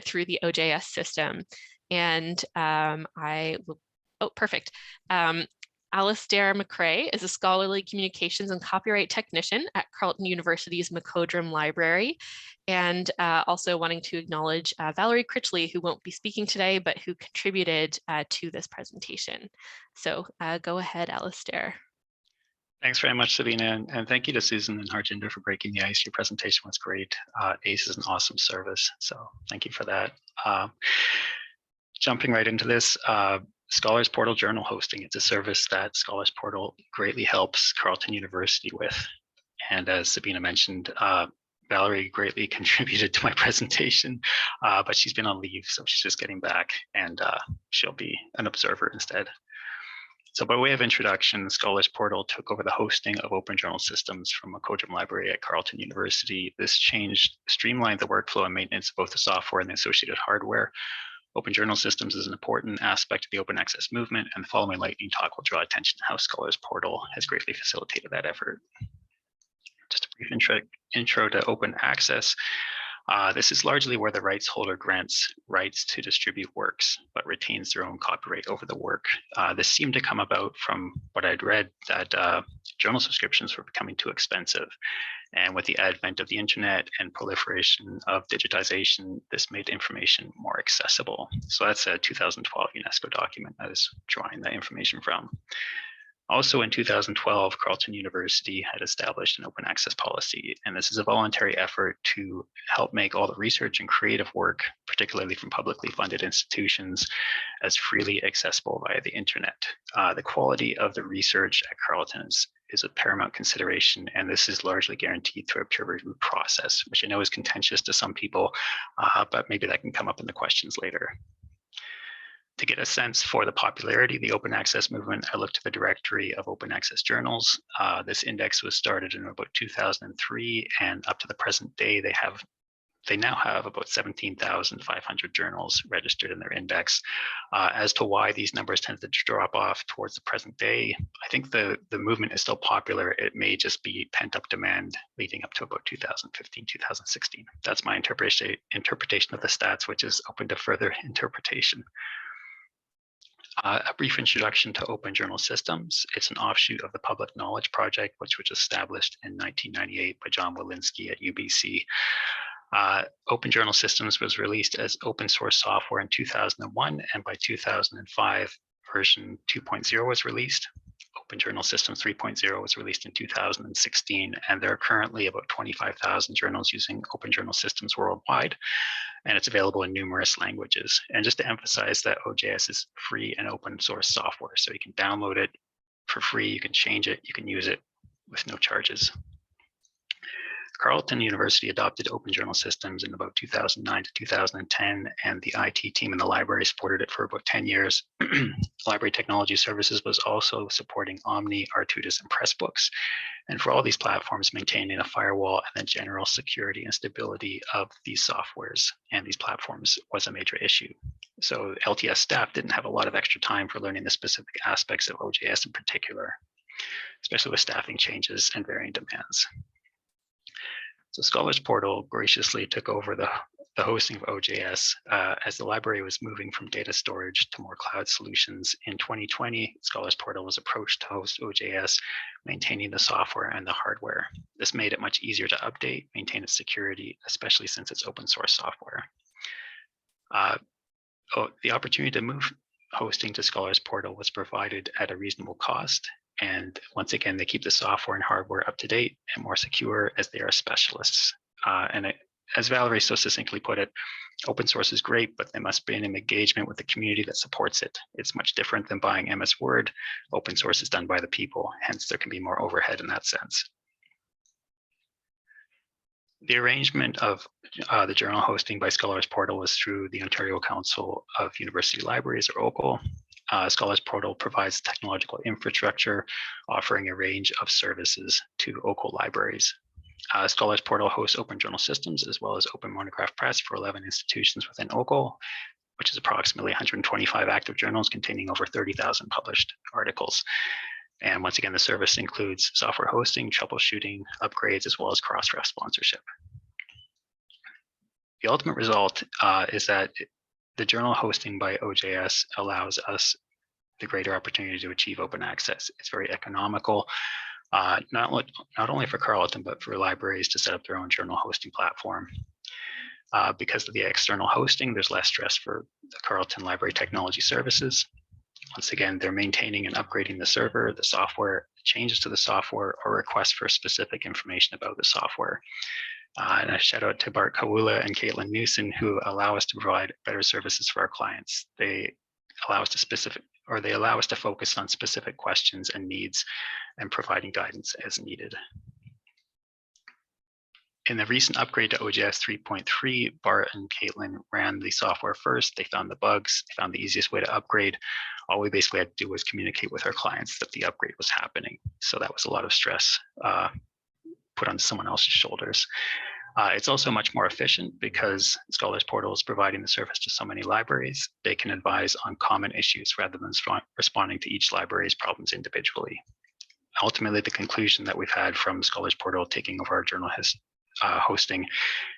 through the OJS system. And I will, oh, perfect. Alistair McRae is a scholarly communications and copyright technician at Carleton University's McCodrum Library. And also wanting to acknowledge Valerie Critchley, who won't be speaking today, but who contributed to this presentation. So go ahead, Alistair. Thanks very much, Sabina, and thank you to Susan and Harjinder for breaking the ice. Your presentation was great. ACE is an awesome service, so thank you for that. Jumping right into this, Scholars Portal journal hosting. It's a service that Scholars Portal greatly helps Carleton University with. And as Sabina mentioned, Valerie greatly contributed to my presentation, but she's been on leave, so she's just getting back, and she'll be an observer instead. So by way of introduction, Scholars Portal took over the hosting of open journal systems from McCodrum Library at Carleton University. This change streamlined the workflow and maintenance of both the software and the associated hardware. Open journal systems is an important aspect of the open access movement, and the following lightning talk will draw attention to how Scholars Portal has greatly facilitated that effort. Just a brief intro to open access. This is largely where the rights holder grants rights to distribute works, but retains their own copyright over the work. This seemed to come about from what I'd read, that journal subscriptions were becoming too expensive. And with the advent of the internet and proliferation of digitization, this made information more accessible. So that's a 2012 UNESCO document I was drawing that information from. Also in 2012, Carleton University had established an open access policy, and this is a voluntary effort to help make all the research and creative work, particularly from publicly funded institutions, as freely accessible via the internet. The quality of the research at Carleton is a paramount consideration, and this is largely guaranteed through a peer review process, which I know is contentious to some people, but maybe that can come up in the questions later. To get a sense for the popularity of the open access movement, I looked to the directory of open access journals. This index was started in about 2003, and up to the present day, they now have about 17,500 journals registered in their index. As to why these numbers tend to drop off towards the present day, I think the movement is still popular. It may just be pent-up demand leading up to about 2015, 2016. That's my interpretation of the stats, which is open to further interpretation. A brief introduction to Open Journal Systems. It's an offshoot of the Public Knowledge Project, which was established in 1998 by John Walensky at UBC. Open Journal Systems was released as open source software in 2001, and by 2005, version 2.0 was released. Open Journal Systems 3.0 was released in 2016, and there are currently about 25,000 journals using Open Journal Systems worldwide, and it's available in numerous languages. And just to emphasize that OJS is free and open source software, so you can download it for free, you can change it, you can use it with no charges. Carleton University adopted Open Journal Systems in about 2009 to 2010, and the IT team in the library supported it for about 10 years. Library Technology Services was also supporting Omni, Artutus, and Pressbooks. And for all these platforms, maintaining a firewall and the general security and stability of these softwares and these platforms was a major issue. So LTS staff didn't have a lot of extra time for learning the specific aspects of OJS in particular, especially with staffing changes and varying demands. So Scholars Portal graciously took over the hosting of OJS as the library was moving from data storage to more cloud solutions. In 2020, Scholars Portal was approached to host OJS, maintaining the software and the hardware. This made it much easier to update, maintain its security, especially since it's open source software. The opportunity to move hosting to Scholars Portal was provided at a reasonable cost. And once again, they keep the software and hardware up to date and more secure as they are specialists. As Valerie so succinctly put it, open source is great, but there must be an engagement with the community that supports it. It's much different than buying MS Word. Open source is done by the people, hence there can be more overhead in that sense. The arrangement of the journal hosting by Scholars Portal was through the Ontario Council of University Libraries, or OCUL. Scholars Portal provides technological infrastructure, offering a range of services to OCUL libraries. Scholars Portal hosts Open Journal Systems as well as Open Monograph Press for 11 institutions within OCUL, which is approximately 125 active journals containing over 30,000 published articles. And once again, the service includes software hosting, troubleshooting, upgrades, as well as cross-ref sponsorship. The ultimate result is that the journal hosting by OJS allows us the greater opportunity to achieve open access. It's very economical, not only for Carleton, but for libraries to set up their own journal hosting platform. Because of the external hosting, there's less stress for the Carleton Library Technology Services. Once again, they're maintaining and upgrading the server, the software, changes to the software, or requests for specific information about the software. And a shout out to Bart Kawula and Caitlin Newson, who allow us to provide better services for our clients. They allow us to focus on specific questions and needs and providing guidance as needed. In the recent upgrade to OJS 3.3, Bart and Caitlin ran the software first. They found the bugs, they found the easiest way to upgrade. All we basically had to do was communicate with our clients that the upgrade was happening. So that was a lot of stress put on someone else's shoulders. It's also much more efficient because Scholars Portal is providing the service to so many libraries. They can advise on common issues rather than responding to each library's problems individually. Ultimately, the conclusion that we've had from Scholars Portal taking over our journal hosting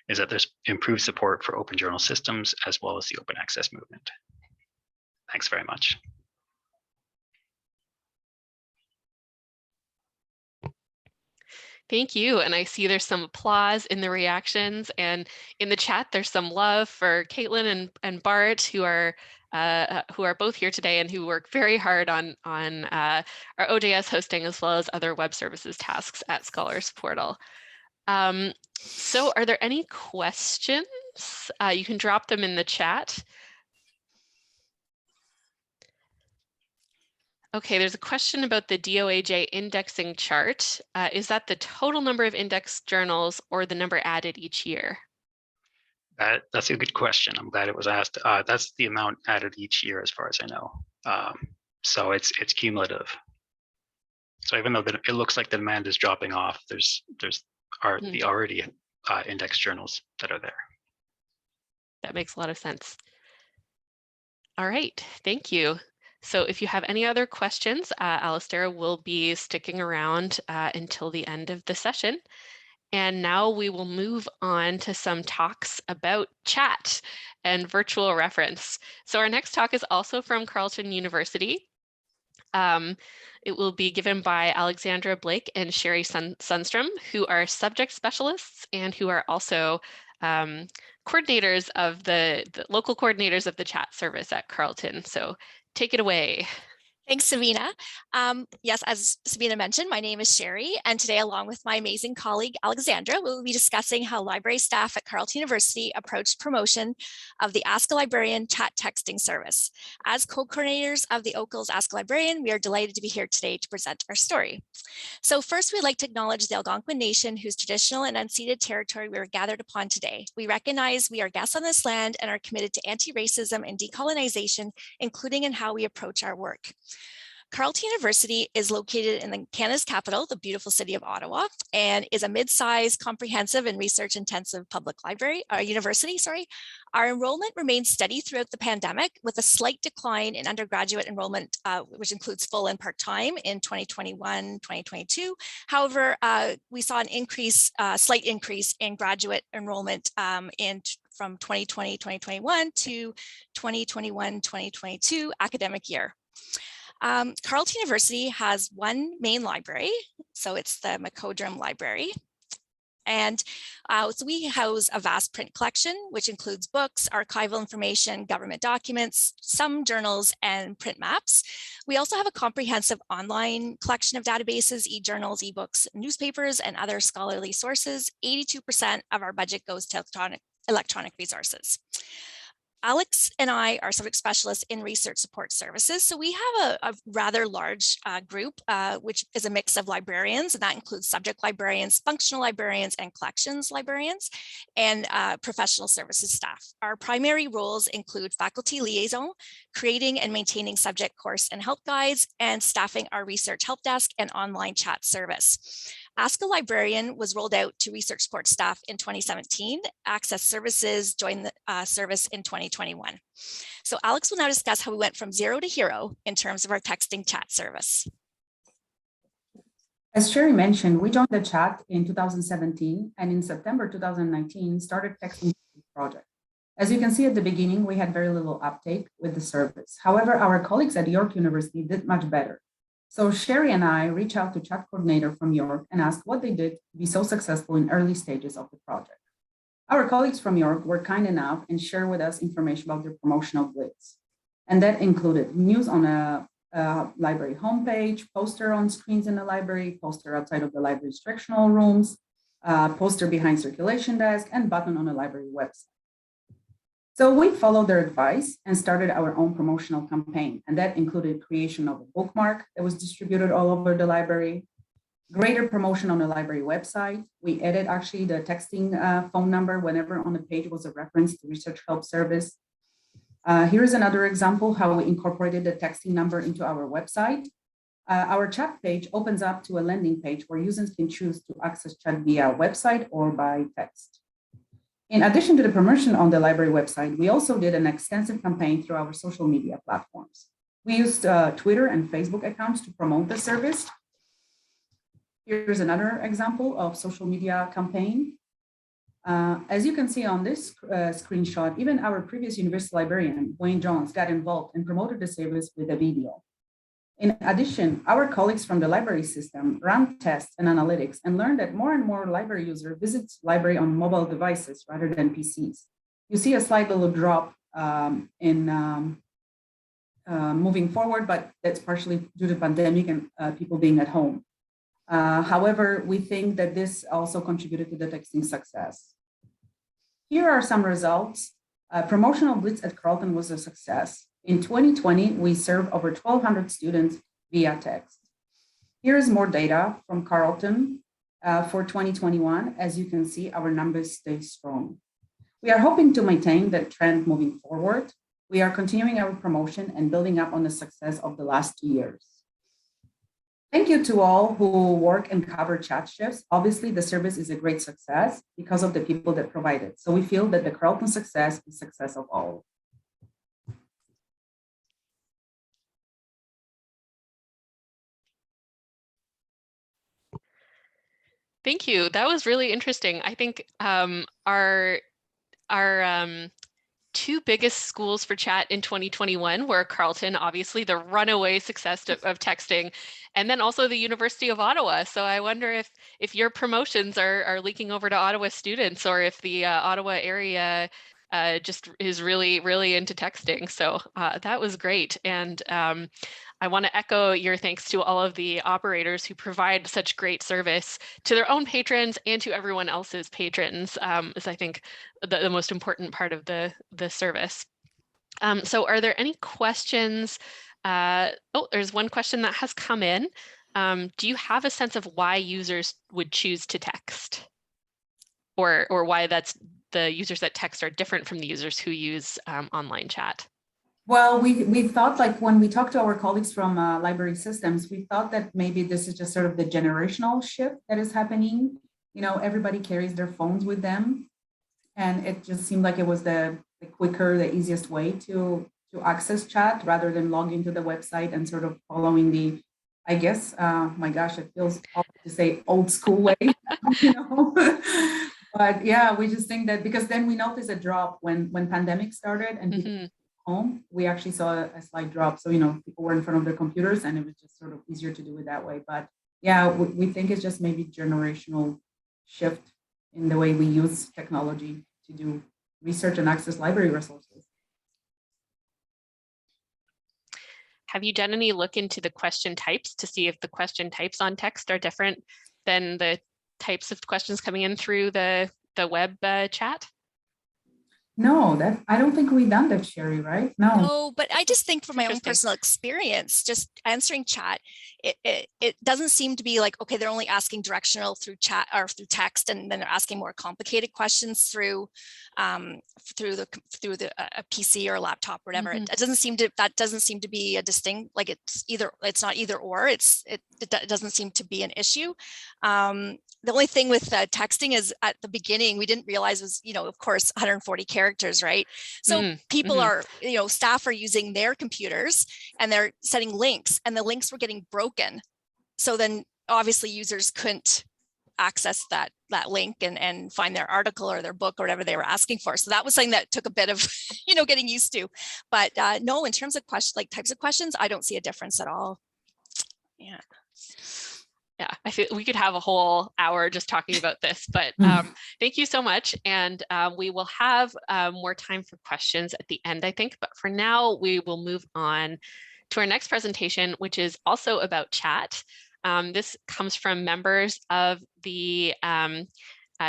is that there's improved support for open journal systems as well as the open access movement. Thanks very much. Thank you. And I see there's some applause in the reactions, and in the chat, there's some love for Caitlin and Bart, who are both here today and who work very hard on our OJS hosting as well as other web services tasks at Scholars Portal. So are there any questions? You can drop them in the chat. Okay, there's a question about the DOAJ indexing chart. Is that the total number of indexed journals or the number added each year? That's a good question. I'm glad it was asked. That's the amount added each year, as far as I know. So it's cumulative. So even though it looks like the demand is dropping off, there's the already index journals that are there. That makes a lot of sense. All right, thank you. So if you have any other questions, Alistair will be sticking around until the end of the session. And now we will move on to some talks about chat and virtual reference. So our next talk is also from Carleton University. It will be given by Alexandra Blake and Sherry Sundstrom, who are subject specialists and who are also coordinators of the local coordinators of the chat service at Carleton. So take it away. Thanks, Sabina. Yes, as Sabina mentioned, my name is Sherry, and today, along with my amazing colleague, Alexandra, we will be discussing how library staff at Carleton University approached promotion of the Ask a Librarian chat texting service. As co-coordinators of the OCUL's Ask a Librarian, we are delighted to be here today to present our story. So first, we'd like to acknowledge the Algonquin Nation, whose traditional and unceded territory we are gathered upon today. We recognize we are guests on this land and are committed to anti-racism and decolonization, including in how we approach our work. Carleton University is located in Canada's capital, the beautiful city of Ottawa, and is a mid-sized, comprehensive, and research-intensive public university. Our enrollment remained steady throughout the pandemic, with a slight decline in undergraduate enrollment, which includes full and part-time in 2021, 2022. However, we saw an slight increase in graduate enrollment from 2020, 2021 to 2021, 2022 academic year. Carleton University has one main library, so it's the Macodrum Library. And so we house a vast print collection, which includes books, archival information, government documents, some journals, and print maps. We also have a comprehensive online collection of databases, e-journals, e-books, newspapers, and other scholarly sources. 82% of our budget goes to electronic resources. Alex and I are subject specialists in research support services. So we have a rather large group, which is a mix of librarians, and that includes subject librarians, functional librarians, and collections librarians, and professional services staff. Our primary roles include faculty liaison, creating and maintaining subject course and help guides, and staffing our research help desk and online chat service. Ask a Librarian was rolled out to research support staff in 2017. Access Services joined the service in 2021. So Alex will now discuss how we went from zero to hero in terms of our texting chat service. As Sherry mentioned, we joined the chat in 2017, and in September 2019 started texting the project. As you can see at the beginning, we had very little uptake with the service. However, our colleagues at York University did much better. So Sherry and I reached out to chat coordinator from York and asked what they did to be so successful in early stages of the project. Our colleagues from York were kind enough and shared with us information about their promotional blitz. And that included news on a library homepage, poster on screens in the library, poster outside of the library instructional rooms, poster behind circulation desk, and button on the library website. So we followed their advice and started our own promotional campaign, and that included creation of a bookmark that was distributed all over the library, greater promotion on the library website. We added actually the texting phone number whenever on the page was a reference to research help service. Here's another example how we incorporated the texting number into our website. Our chat page opens up to a landing page where users can choose to access chat via website or by text. In addition to the promotion on the library website, we also did an extensive campaign through our social media platforms. We used Twitter and Facebook accounts to promote the service. Here's another example of social media campaign. As you can see on this screenshot, even our previous university librarian, Wayne Jones, got involved and promoted the service with a video. In addition, our colleagues from the library system ran tests and analytics and learned that more and more library users visit library on mobile devices rather than PCs. You see a slight little drop in moving forward, but that's partially due to pandemic and people being at home. However, we think that this also contributed to the texting success. Here are some results. Promotional blitz at Carleton was a success. In 2020, we served over 1,200 students via text. Here's more data from Carleton for 2021. As you can see, our numbers stay strong. We are hoping to maintain that trend moving forward. We are continuing our promotion and building up on the success of the last 2 years. Thank you to all who work and cover chat shifts. Obviously, the service is a great success because of the people that provide it. So we feel that the Carleton success is success of all. Thank you. That was really interesting. I think our two biggest schools for chat in 2021 were Carleton, obviously the runaway success of texting, and then also the University of Ottawa. So I wonder if your promotions are leaking over to Ottawa students, or if the Ottawa area just is really, really into texting. So that was great. And I want to echo your thanks to all of the operators who provide such great service to their own patrons and to everyone else's patrons, is I think the most important part of the service. So are there any questions? Oh, there's one question that has come in. Do you have a sense of why users would choose to text? Or why that's the users that text are different from the users who use online chat? Well, we thought, like, when we talked to our colleagues from library systems, we thought that maybe this is just sort of the generational shift that is happening. You know, everybody carries their phones with them, and it just seemed like it was the quicker, the easiest way to access chat rather than log into the website and sort of following the, I guess, my gosh, it feels awful to say old school way, you know. But yeah, we just think that, because then we noticed a drop when pandemic started and people home, we actually saw a slight drop. So, you know, people were in front of their computers and it was just sort of easier to do it that way. But yeah, we think it's just maybe generational shift in the way we use technology to do research and access library resources. Have you done any look into the question types to see if the question types on text are different than the types of questions coming in through the web chat? No, that I don't think we've done that, Sherry, right? No. No, but I just think from my own personal experience, just answering chat, it doesn't seem to be like, okay, they're only asking directional through chat or through text, and then they're asking more complicated questions through a PC or a laptop or whatever. It doesn't seem to be a distinct, like it's not either or. It doesn't seem to be an issue. The only thing with texting is at the beginning, we didn't realize was, you know, of course, 140 characters, right? So people are, you know, staff are using their computers and they're setting links, and the links were getting broken. So then obviously users couldn't access that link and find their article or their book or whatever they were asking for. So that was something that took a bit of, you know, getting used to. But no, in terms of types of questions, I don't see a difference at all. Yeah. Yeah, I feel we could have a whole hour just talking about this, but thank you so much. And we will have more time for questions at the end, I think. But for now, we will move on to our next presentation, which is also about chat. This comes from members of the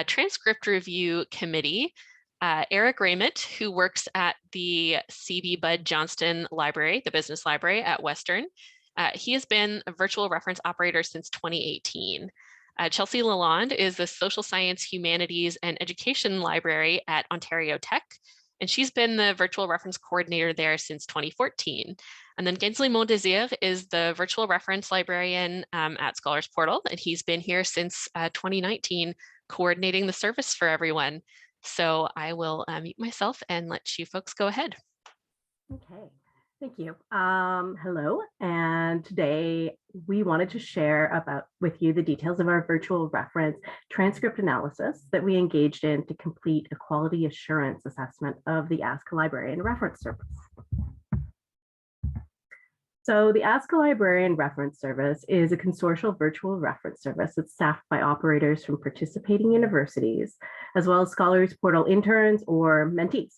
Transcript Review Committee. Eric Raymond, who works at the C.B. Bud Johnston Library, the business library at Western. He has been a virtual reference operator since 2018. Chelsea Lalonde is the Social Science, Humanities, and Education Library at Ontario Tech, and she's been the virtual reference coordinator there since 2014. And then Gensley Mondesir is the virtual reference librarian at Scholars Portal, and he's been here since 2019, coordinating the service for everyone. So I will mute myself and let you folks go ahead. Okay. Thank you. Hello, and today we wanted to share with you the details of our virtual reference transcript analysis that we engaged in to complete a quality assurance assessment of the Ask a Librarian reference service. So the Ask a Librarian reference service is a consortial virtual reference service that's staffed by operators from participating universities, as well as Scholars Portal interns or mentees.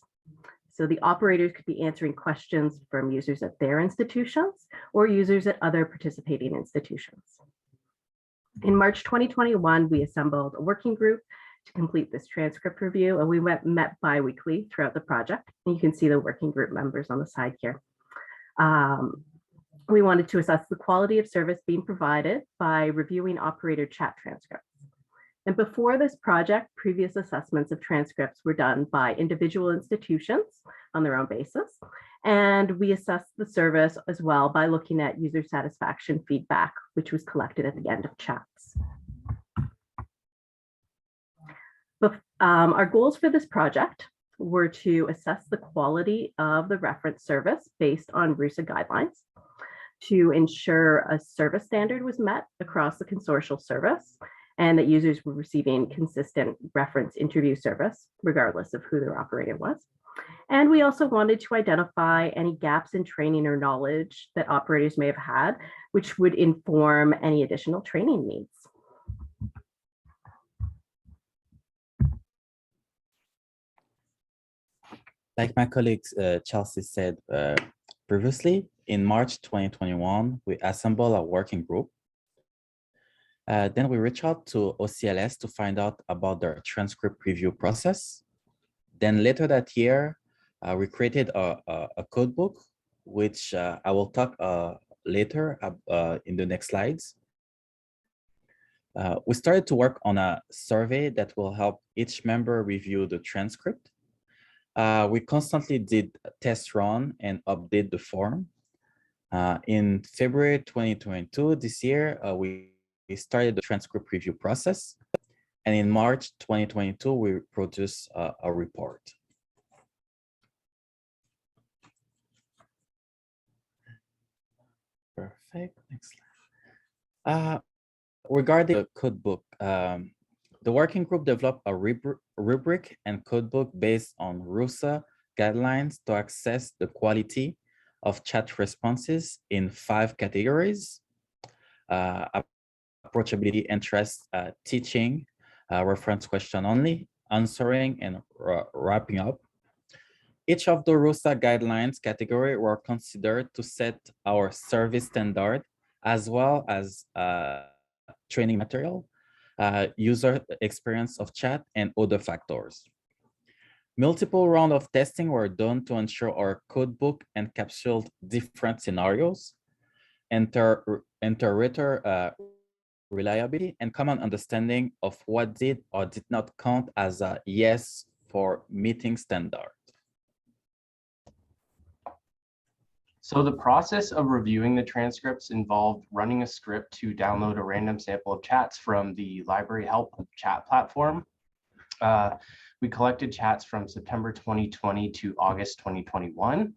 So the operators could be answering questions from users at their institutions or users at other participating institutions. In March 2021, we assembled a working group to complete this transcript review, and we met bi-weekly throughout the project. And you can see the working group members on the side here. We wanted to assess the quality of service being provided by reviewing operator chat transcripts. And before this project, previous assessments of transcripts were done by individual institutions on their own basis. And we assessed the service as well by looking at user satisfaction feedback, which was collected at the end of chats. But our goals for this project were to assess the quality of the reference service based on RUSA guidelines, to ensure a service standard was met across the consortial service, and that users were receiving consistent reference interview service, regardless of who their operator was. And we also wanted to identify any gaps in training or knowledge that operators may have had, which would inform any additional training needs. Like my colleague Chelsea said previously, in March 2021, we assembled a working group. Then we reached out to OCLS to find out about their transcript review process. Then later that year, we created a code book, which I will talk later in the next slides. We started to work on a survey that will help each member review the transcript. We constantly did a test run and update the form. In February 2022, this year, we started the transcript review process. And in March 2022, we produced a report. Perfect. Next slide. Regarding the codebook, the working group developed a rubric and codebook based on RUSA guidelines to assess the quality of chat responses in 5 categories: approachability, interest, teaching, reference question only, answering, and wrapping up. Each of the RUSA guidelines category were considered to set our service standard, as well as training material, user experience of chat, and other factors. Multiple rounds of testing were done to ensure our codebook encapsulated different scenarios, interpreter reliability, and common understanding of what did or did not count as a yes for meeting standard. So the process of reviewing the transcripts involved running a script to download a random sample of chats from the library help chat platform. We collected chats from September 2020 to August 2021.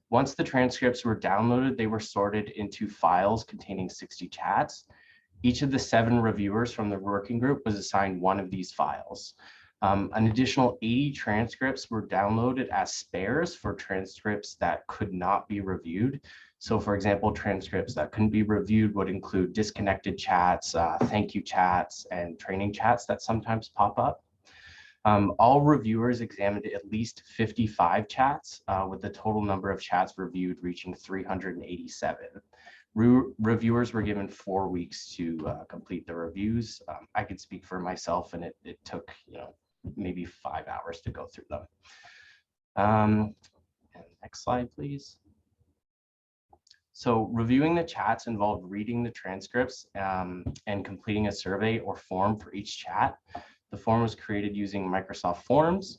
Once the transcripts were downloaded, they were sorted into files containing 60 chats. Each of the 7 reviewers from the working group was assigned one of these files. An additional 80 transcripts were downloaded as spares for transcripts that could not be reviewed. So for example, transcripts that couldn't be reviewed would include disconnected chats, thank you chats, and training chats that sometimes pop up. All reviewers examined at least 55 chats, with the total number of chats reviewed reaching 387. Reviewers were given 4 weeks to complete the reviews. I could speak for myself, and it took, maybe 5 hours to go through them. And next slide, please. So reviewing the chats involved reading the transcripts and completing a survey or form for each chat. The form was created using Microsoft Forms.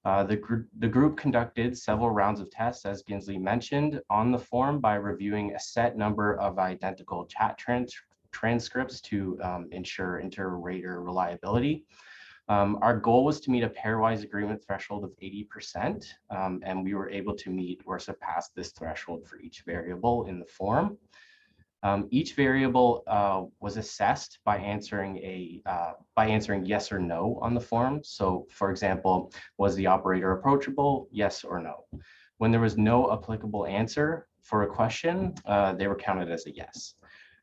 The group conducted several rounds of tests, as Ginsley mentioned, on the form by reviewing a set number of identical chat transcripts to ensure inter-rater reliability. Our goal was to meet a pairwise agreement threshold of 80%, and we were able to meet or surpass this threshold for each variable in the form. Each variable was assessed by answering yes or no on the form. So for example, was the operator approachable? Yes or no. When there was no applicable answer for a question, they were counted as a yes.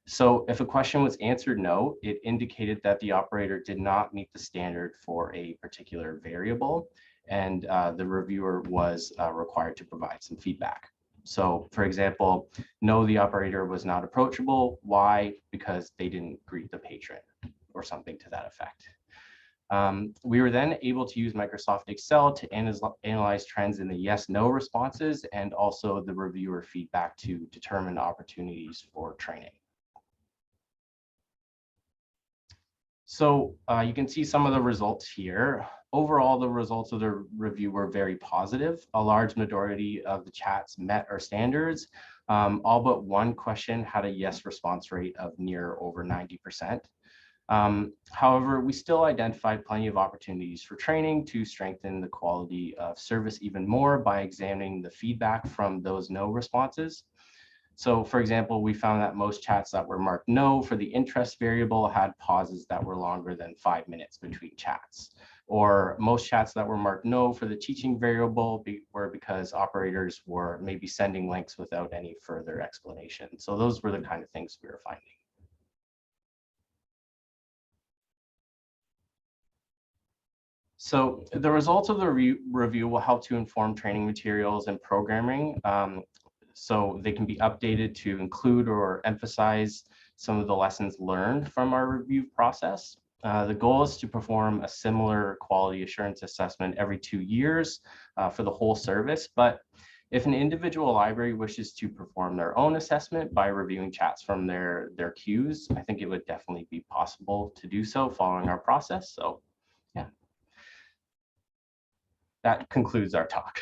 So if a question was answered no, it indicated that the operator did not meet the standard for a particular variable, and the reviewer was required to provide some feedback. So for example, no, the operator was not approachable. Why? Because they didn't greet the patron or something to that effect. We were then able to use Microsoft Excel to analyze trends in the yes/no responses and also the reviewer feedback to determine opportunities for training. So you can see some of the results here. Overall, the results of the review were very positive. A large majority of the chats met our standards. All but one question had a yes response rate of near over 90%. However, we still identified plenty of opportunities for training to strengthen the quality of service even more by examining the feedback from those no responses. So for example, we found that most chats that were marked no for the interest variable had pauses that were longer than 5 minutes between chats. Or most chats that were marked no for the teaching variable were because operators were maybe sending links without any further explanation. So those were the kind of things we were finding. So the results of the review will help to inform training materials and programming. So they can be updated to include or emphasize some of the lessons learned from our review process. The goal is to perform a similar quality assurance assessment every 2 years for the whole service. But if an individual library wishes to perform their own assessment by reviewing chats from their queues, I think it would definitely be possible to do so following our process. So yeah, that concludes our talk.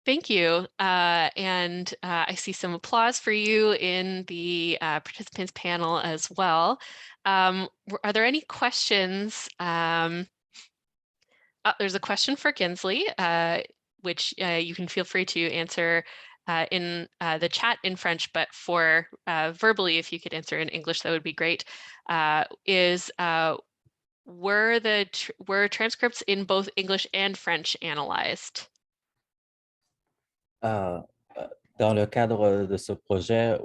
Thank you. I see some applause for you in the participants panel as well. Are there any questions? There's a question for Kinsley, which you can feel free to answer in the chat in French, but for verbally, if you could answer in English, that would be great. Were transcripts in both English and French analyzed? Dans le cadre de ce projet,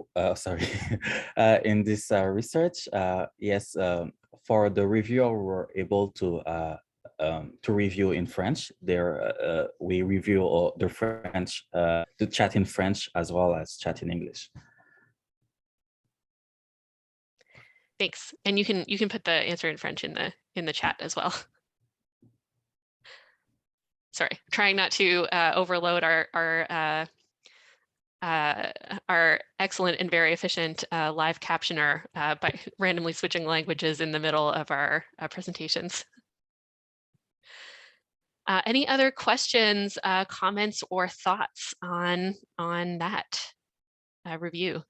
in this research, yes, for the reviewer, we were able to review in French. There, we review the French, the chat in French as well as chat in English. Thanks, and you can put the answer in French in the chat as well. Sorry, trying not to overload our excellent and very efficient live captioner by randomly switching languages in the middle of our presentations. Any other questions, comments, or thoughts on that review?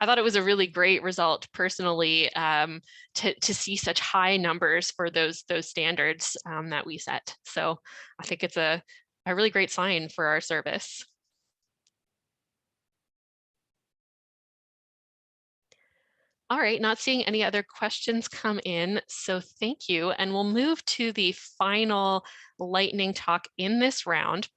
I thought it was a really great result personally to see such high numbers for those standards that we set. So I think it's a really great sign for our service. All right, not seeing any other questions come in, so thank you. And we'll move to the final lightning talk in this round,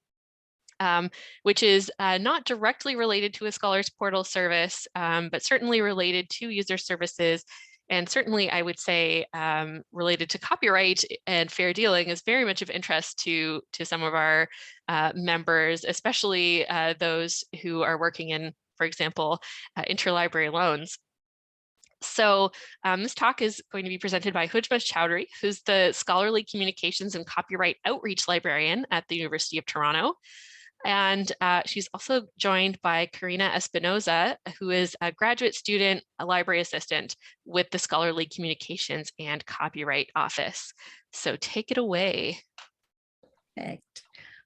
which is not directly related to a Scholars Portal service, but certainly related to user services. And certainly I would say related to copyright and fair dealing is very much of interest to some of our members, especially those who are working in, for example, interlibrary loans. So this talk is going to be presented by Hujma Chowdhury, who's the Scholarly Communications and Copyright Outreach Librarian at the University of Toronto. And she's also joined by Karina Espinoza, who is a graduate student, a library assistant with the Scholarly Communications and Copyright Office. So take it away. Perfect.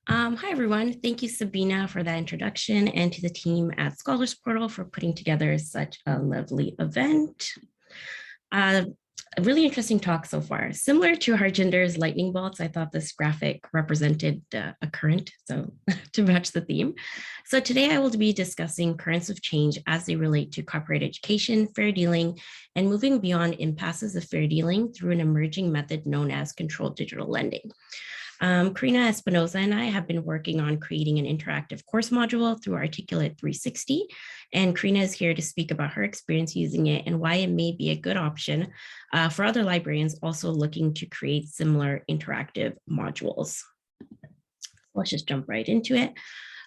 Hi, everyone. Thank you, Sabina, for that introduction, and to the team at Scholars Portal for putting together such a lovely event. A really interesting talk so far. Similar to Harjinder's lightning bolts, I thought this graphic represented a current, so to match the theme. So today I will be discussing currents of change as they relate to copyright education, fair dealing, and moving beyond impasses of fair dealing through an emerging method known as controlled digital lending. Karina Espinoza and I have been working on creating an interactive course module through Articulate 360, and Karina is here to speak about her experience using it and why it may be a good option for other librarians also looking to create similar interactive modules. Let's just jump right into it.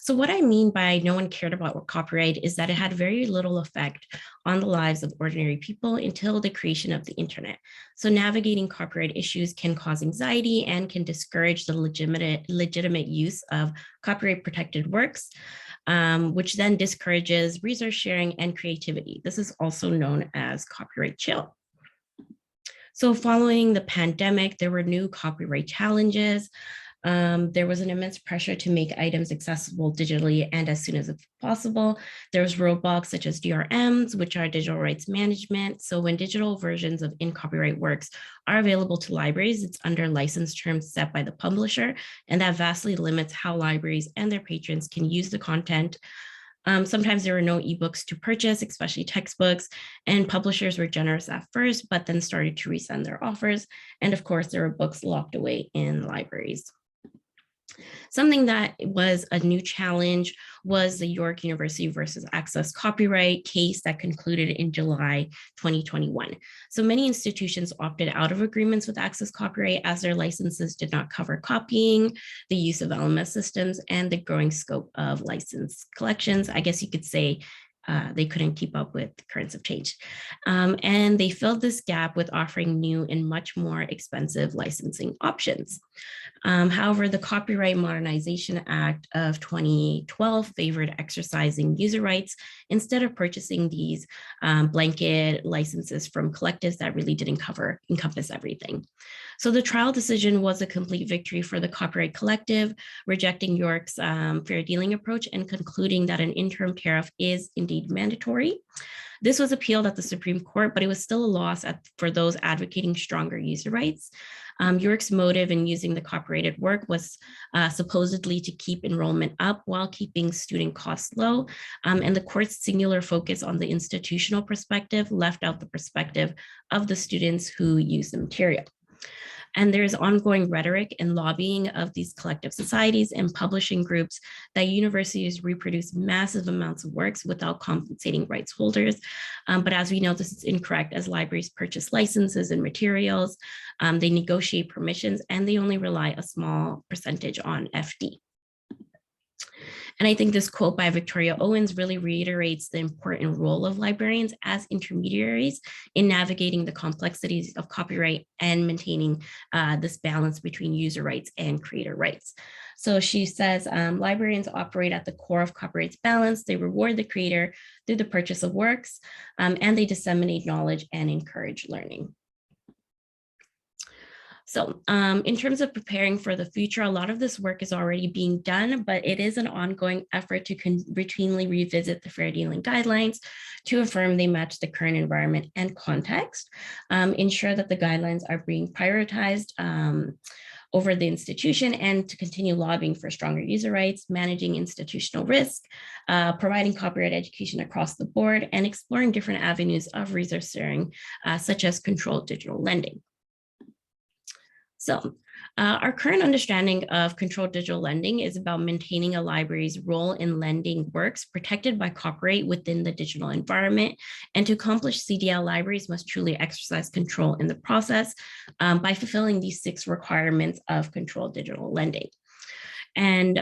So what I mean by no one cared about copyright is that it had very little effect on the lives of ordinary people until the creation of the internet. So navigating copyright issues can cause anxiety and can discourage the legitimate use of copyright protected works, which then discourages resource sharing and creativity. This is also known as copyright chill. So following the pandemic, there were new copyright challenges. There was an immense pressure to make items accessible digitally and as soon as possible. There was roadblocks such as DRMs, which are digital rights management. So when digital versions of in-copyright works are available to libraries, it's under license terms set by the publisher, and that vastly limits how libraries and their patrons can use the content. Sometimes there were no ebooks to purchase, especially textbooks, and publishers were generous at first, but then started to resend their offers. And of course, there were books locked away in libraries. Something that was a new challenge was the York University versus Access copyright case that concluded in July 2021. So many institutions opted out of agreements with Access copyright as their licenses did not cover copying, the use of LMS systems, and the growing scope of license collections. I guess you could say they couldn't keep up with the currents of change. And they filled this gap with offering new and much more expensive licensing options. However, the Copyright Modernization Act of 2012 favored exercising user rights instead of purchasing these blanket licenses from collectives that really didn't encompass everything. So the trial decision was a complete victory for the Copyright Collective, rejecting York's fair dealing approach and concluding that an interim tariff is indeed mandatory. This was appealed at the Supreme Court, but it was still a loss for those advocating stronger user rights. York's motive in using the copyrighted work was supposedly to keep enrollment up while keeping student costs low. And the court's singular focus on the institutional perspective left out the perspective of the students who use the material. And there's ongoing rhetoric and lobbying of these collective societies and publishing groups that universities reproduce massive amounts of works without compensating rights holders. But as we know, this is incorrect, as libraries purchase licenses and materials, they negotiate permissions, and they only rely a small percentage on FD. And I think this quote by Victoria Owens really reiterates the important role of librarians as intermediaries in navigating the complexities of copyright and maintaining this balance between user rights and creator rights. So she says, librarians operate at the core of copyright's balance. They reward the creator through the purchase of works, and they disseminate knowledge and encourage learning. So in terms of preparing for the future, a lot of this work is already being done, but it is an ongoing effort to routinely revisit the fair dealing guidelines to affirm they match the current environment and context, ensure that the guidelines are being prioritized over the institution, and to continue lobbying for stronger user rights, managing institutional risk, providing copyright education across the board, and exploring different avenues of resource sharing, such as controlled digital lending. So our current understanding of controlled digital lending is about maintaining a library's role in lending works protected by copyright within the digital environment. And to accomplish CDL, libraries must truly exercise control in the process by fulfilling these 6 requirements of controlled digital lending. And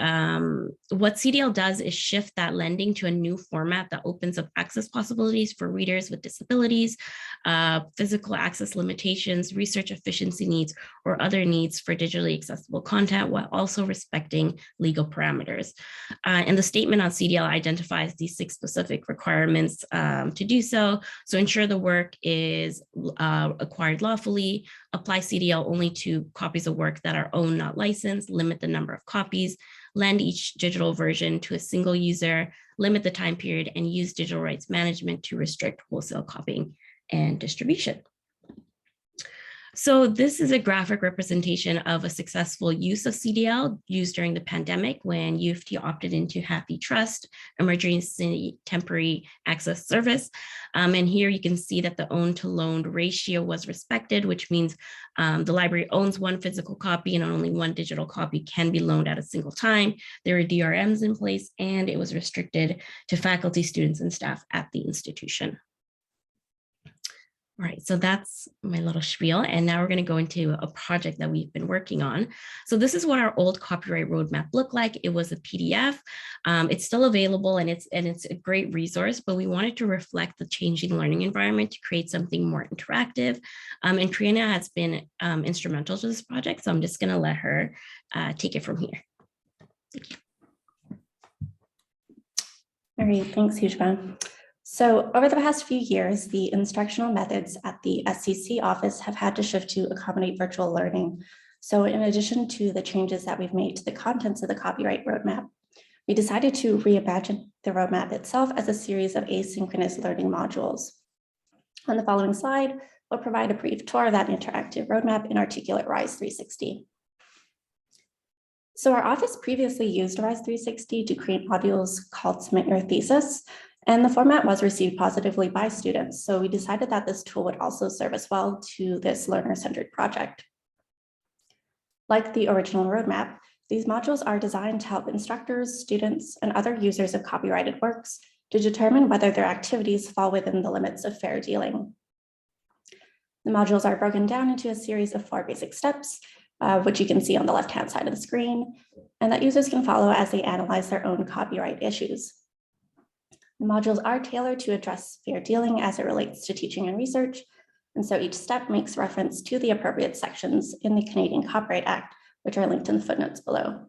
what CDL does is shift that lending to a new format that opens up access possibilities for readers with disabilities, physical access limitations, research efficiency needs, or other needs for digitally accessible content, while also respecting legal parameters. And the statement on CDL identifies these 6 specific requirements to do so. So ensure the work is acquired lawfully, apply CDL only to copies of work that are owned, not licensed, limit the number of copies, lend each digital version to a single user, limit the time period, and use digital rights management to restrict wholesale copying and distribution. So this is a graphic representation of a successful use of CDL used during the pandemic when U of T opted into HathiTrust, emergency temporary access service. And here you can see that the owned to loaned ratio was respected, which means the library owns 1 physical copy and only 1 digital copy can be loaned at a single time. There were DRMs in place, and it was restricted to faculty, students, and staff at the institution. All right, so that's my little spiel. And now we're going to go into a project that we've been working on. So this is what our old copyright roadmap looked like. It was a PDF. It's still available and it's a great resource, but we wanted to reflect the changing learning environment to create something more interactive. And Trina has been instrumental to this project. So I'm just going to let her take it from here. Thank you. All right, thanks, Hushba. So over the past few years, the instructional methods at the SCC office have had to shift to accommodate virtual learning. So in addition to the changes that we've made to the contents of the copyright roadmap, we decided to reimagine the roadmap itself as a series of asynchronous learning modules. On the following slide, we'll provide a brief tour of that interactive roadmap in Articulate RISE 360. So our office previously used RISE 360 to create modules called Submit Your Thesis, and the format was received positively by students. So we decided that this tool would also serve as well to this learner-centered project. Like the original roadmap, these modules are designed to help instructors, students, and other users of copyrighted works to determine whether their activities fall within the limits of fair dealing. The modules are broken down into a series of 4 basic steps, which you can see on the left-hand side of the screen, and that users can follow as they analyze their own copyright issues. The modules are tailored to address fair dealing as it relates to teaching and research, and so each step makes reference to the appropriate sections in the Canadian Copyright Act, which are linked in the footnotes below.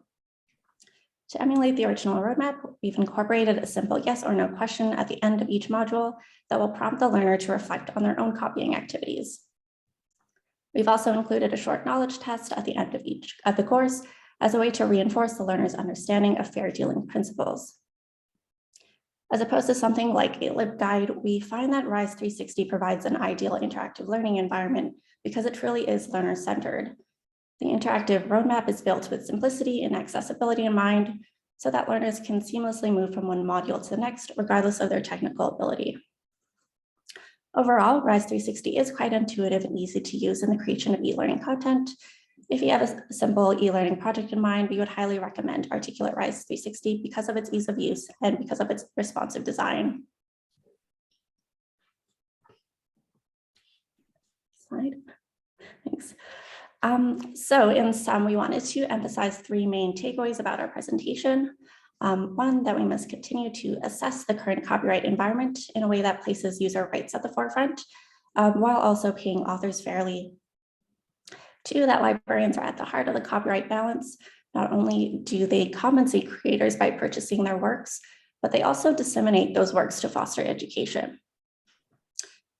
To emulate the original roadmap, we've incorporated a simple yes or no question at the end of each module that will prompt the learner to reflect on their own copying activities. We've also included a short knowledge test at the end of the course as a way to reinforce the learner's understanding of fair dealing principles. As opposed to something like a LibGuide, we find that RISE 360 provides an ideal interactive learning environment because it truly is learner-centered. The interactive roadmap is built with simplicity and accessibility in mind so that learners can seamlessly move from one module to the next, regardless of their technical ability. Overall, RISE 360 is quite intuitive and easy to use in the creation of e-learning content. If you have a simple e-learning project in mind, we would highly recommend Articulate RISE 360 because of its ease of use and because of its responsive design. Slide. Thanks. So in sum, we wanted to emphasize 3 main takeaways about our presentation. One, that we must continue to assess the current copyright environment in a way that places user rights at the forefront, while also paying authors fairly. 2, that librarians are at the heart of the copyright balance. Not only do they compensate creators by purchasing their works, but they also disseminate those works to foster education.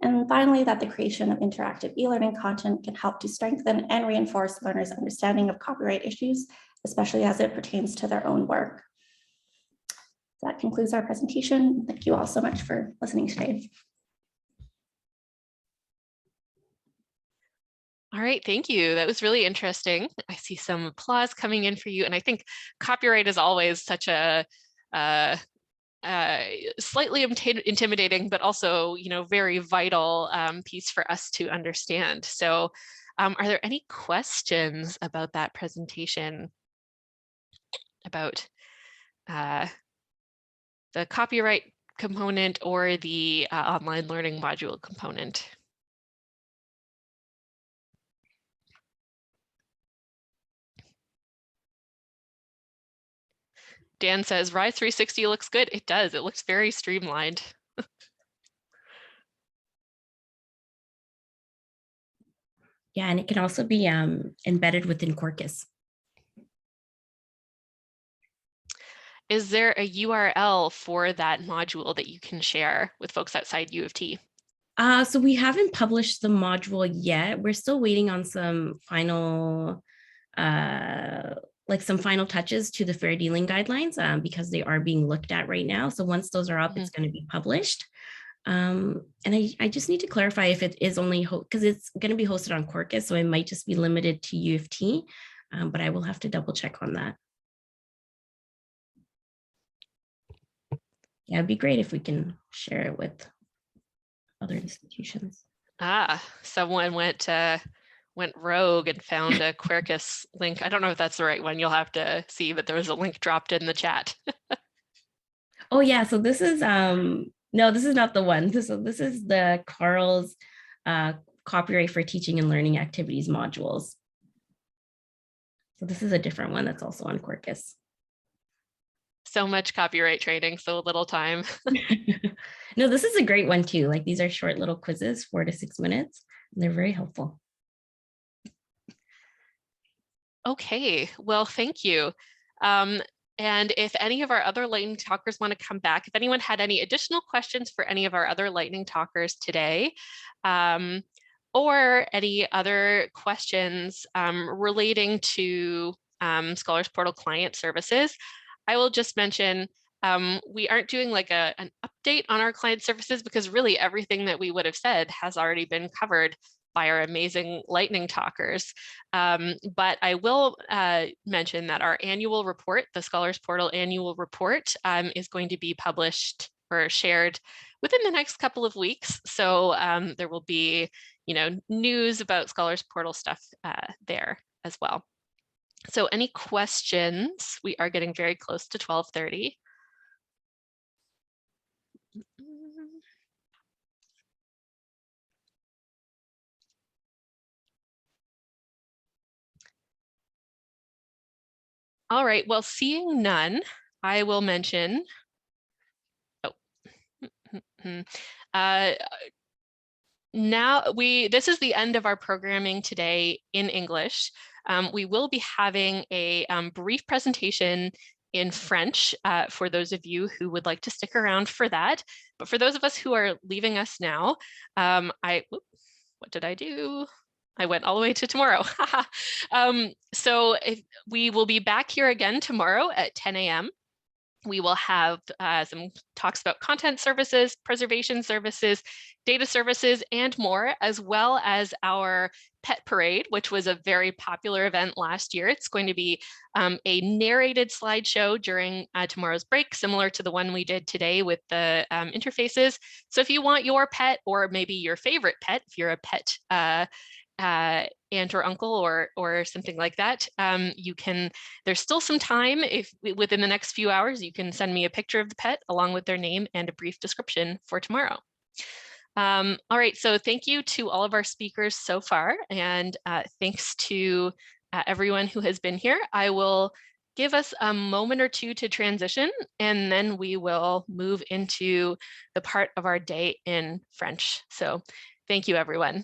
And finally, that the creation of interactive e-learning content can help to strengthen and reinforce learners' understanding of copyright issues, especially as it pertains to their own work. So that concludes our presentation. Thank you all so much for listening today. All right, thank you. That was really interesting. I see some applause coming in for you. And I think copyright is always such a slightly intimidating, but also, very vital piece for us to understand. So are there any questions about that presentation, about the copyright component or the online learning module component? Dan says, RISE 360 looks good. It does. It looks very streamlined. Yeah, and it can also be embedded within Quarkus. Is there a URL for that module that you can share with folks outside U of T? So we haven't published the module yet. We're still waiting on some final some final touches to the fair dealing guidelines because they are being looked at right now. So once those are up, it's going to be published. And I just need to clarify if it is only because it's going to be hosted on Quarkus, so it might just be limited to U of T, but I will have to double check on that. Yeah, it'd be great if we can share it with other institutions. Someone went rogue and found a Quarkus link. I don't know if that's the right one. You'll have to see, but there was a link dropped in the chat. Oh yeah, so this is no, this is not the one. This is the Carl's copyright for teaching and learning activities modules. So this is a different one that's also on Quarkus. So much copyright training, so little time. No, this is a great one too. Like these are short little quizzes, 4 to 6 minutes. And they're very helpful. Okay, well, thank you. And if any of our other lightning talkers want to come back, if anyone had any additional questions for any of our other lightning talkers today, or any other questions relating to Scholars Portal client services, I will just mention we aren't doing like an update on our client services because really everything that we would have said has already been covered by our amazing lightning talkers. But I will mention that our annual report, the Scholars Portal annual report, is going to be published or shared within the next couple of weeks. So there will be, news about Scholars Portal stuff there as well. So any questions? We are getting very close to 12:30. All right, well, seeing none, I will mention, this is the end of our programming today in English. We will be having a brief presentation in French for those of you who would like to stick around for that. But for those of us who are leaving us now, what did I do? I went all the way to tomorrow. So we will be back here again tomorrow at 10 a.m. We will have some talks about content services, preservation services, data services, and more, as well as our pet parade, which was a very popular event last year. It's going to be a narrated slideshow during tomorrow's break, similar to the one we did today with the interfaces. So if you want your pet, or maybe your favorite pet, if you're a pet aunt or uncle or something like that, you can, there's still some time. If within the next few hours, you can send me a picture of the pet along with their name and a brief description for tomorrow. All right, so thank you to all of our speakers so far, and thanks to everyone who has been here. I will give us a moment or two to transition, and then we will move into the part of our day in French. So thank you, everyone.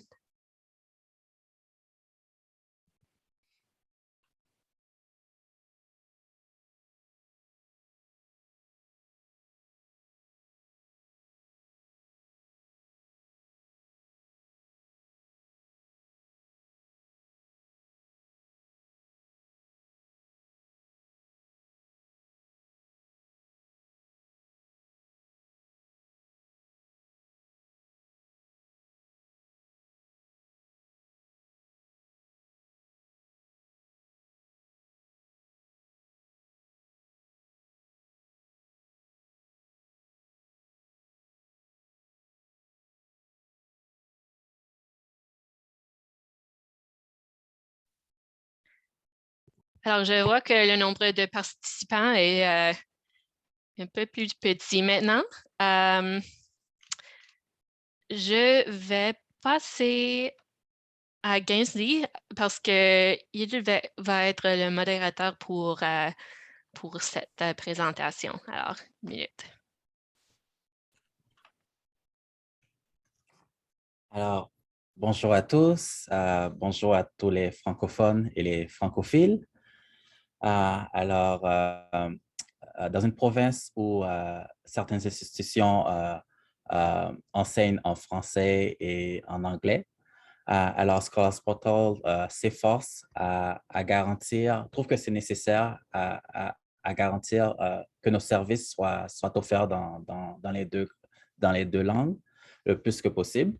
Alors, je vois que le nombre de participants est un peu plus petit maintenant. Je vais passer à Gainsly parce qu'il va être le modérateur pour cette présentation. Alors, une minute. Alors, bonjour à tous, bonjour à tous les francophones et les francophiles. Dans une province où certaines institutions enseignent en français et en anglais, alors Scholars Portal s'efforce à garantir, trouve que c'est nécessaire à garantir que nos services soient offerts dans les deux langues le plus que possible.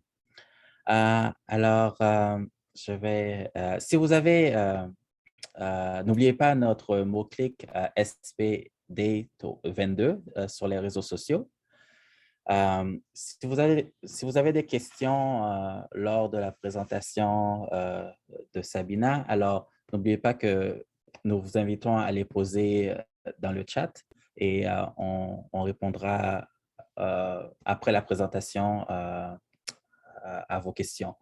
Je vais, si vous avez, n'oubliez pas notre mot-clic SPD22 sur les réseaux sociaux. Si vous avez des questions lors de la présentation de Sabina, alors n'oubliez pas que nous vous invitons à les poser dans le chat et on répondra après la présentation à vos questions.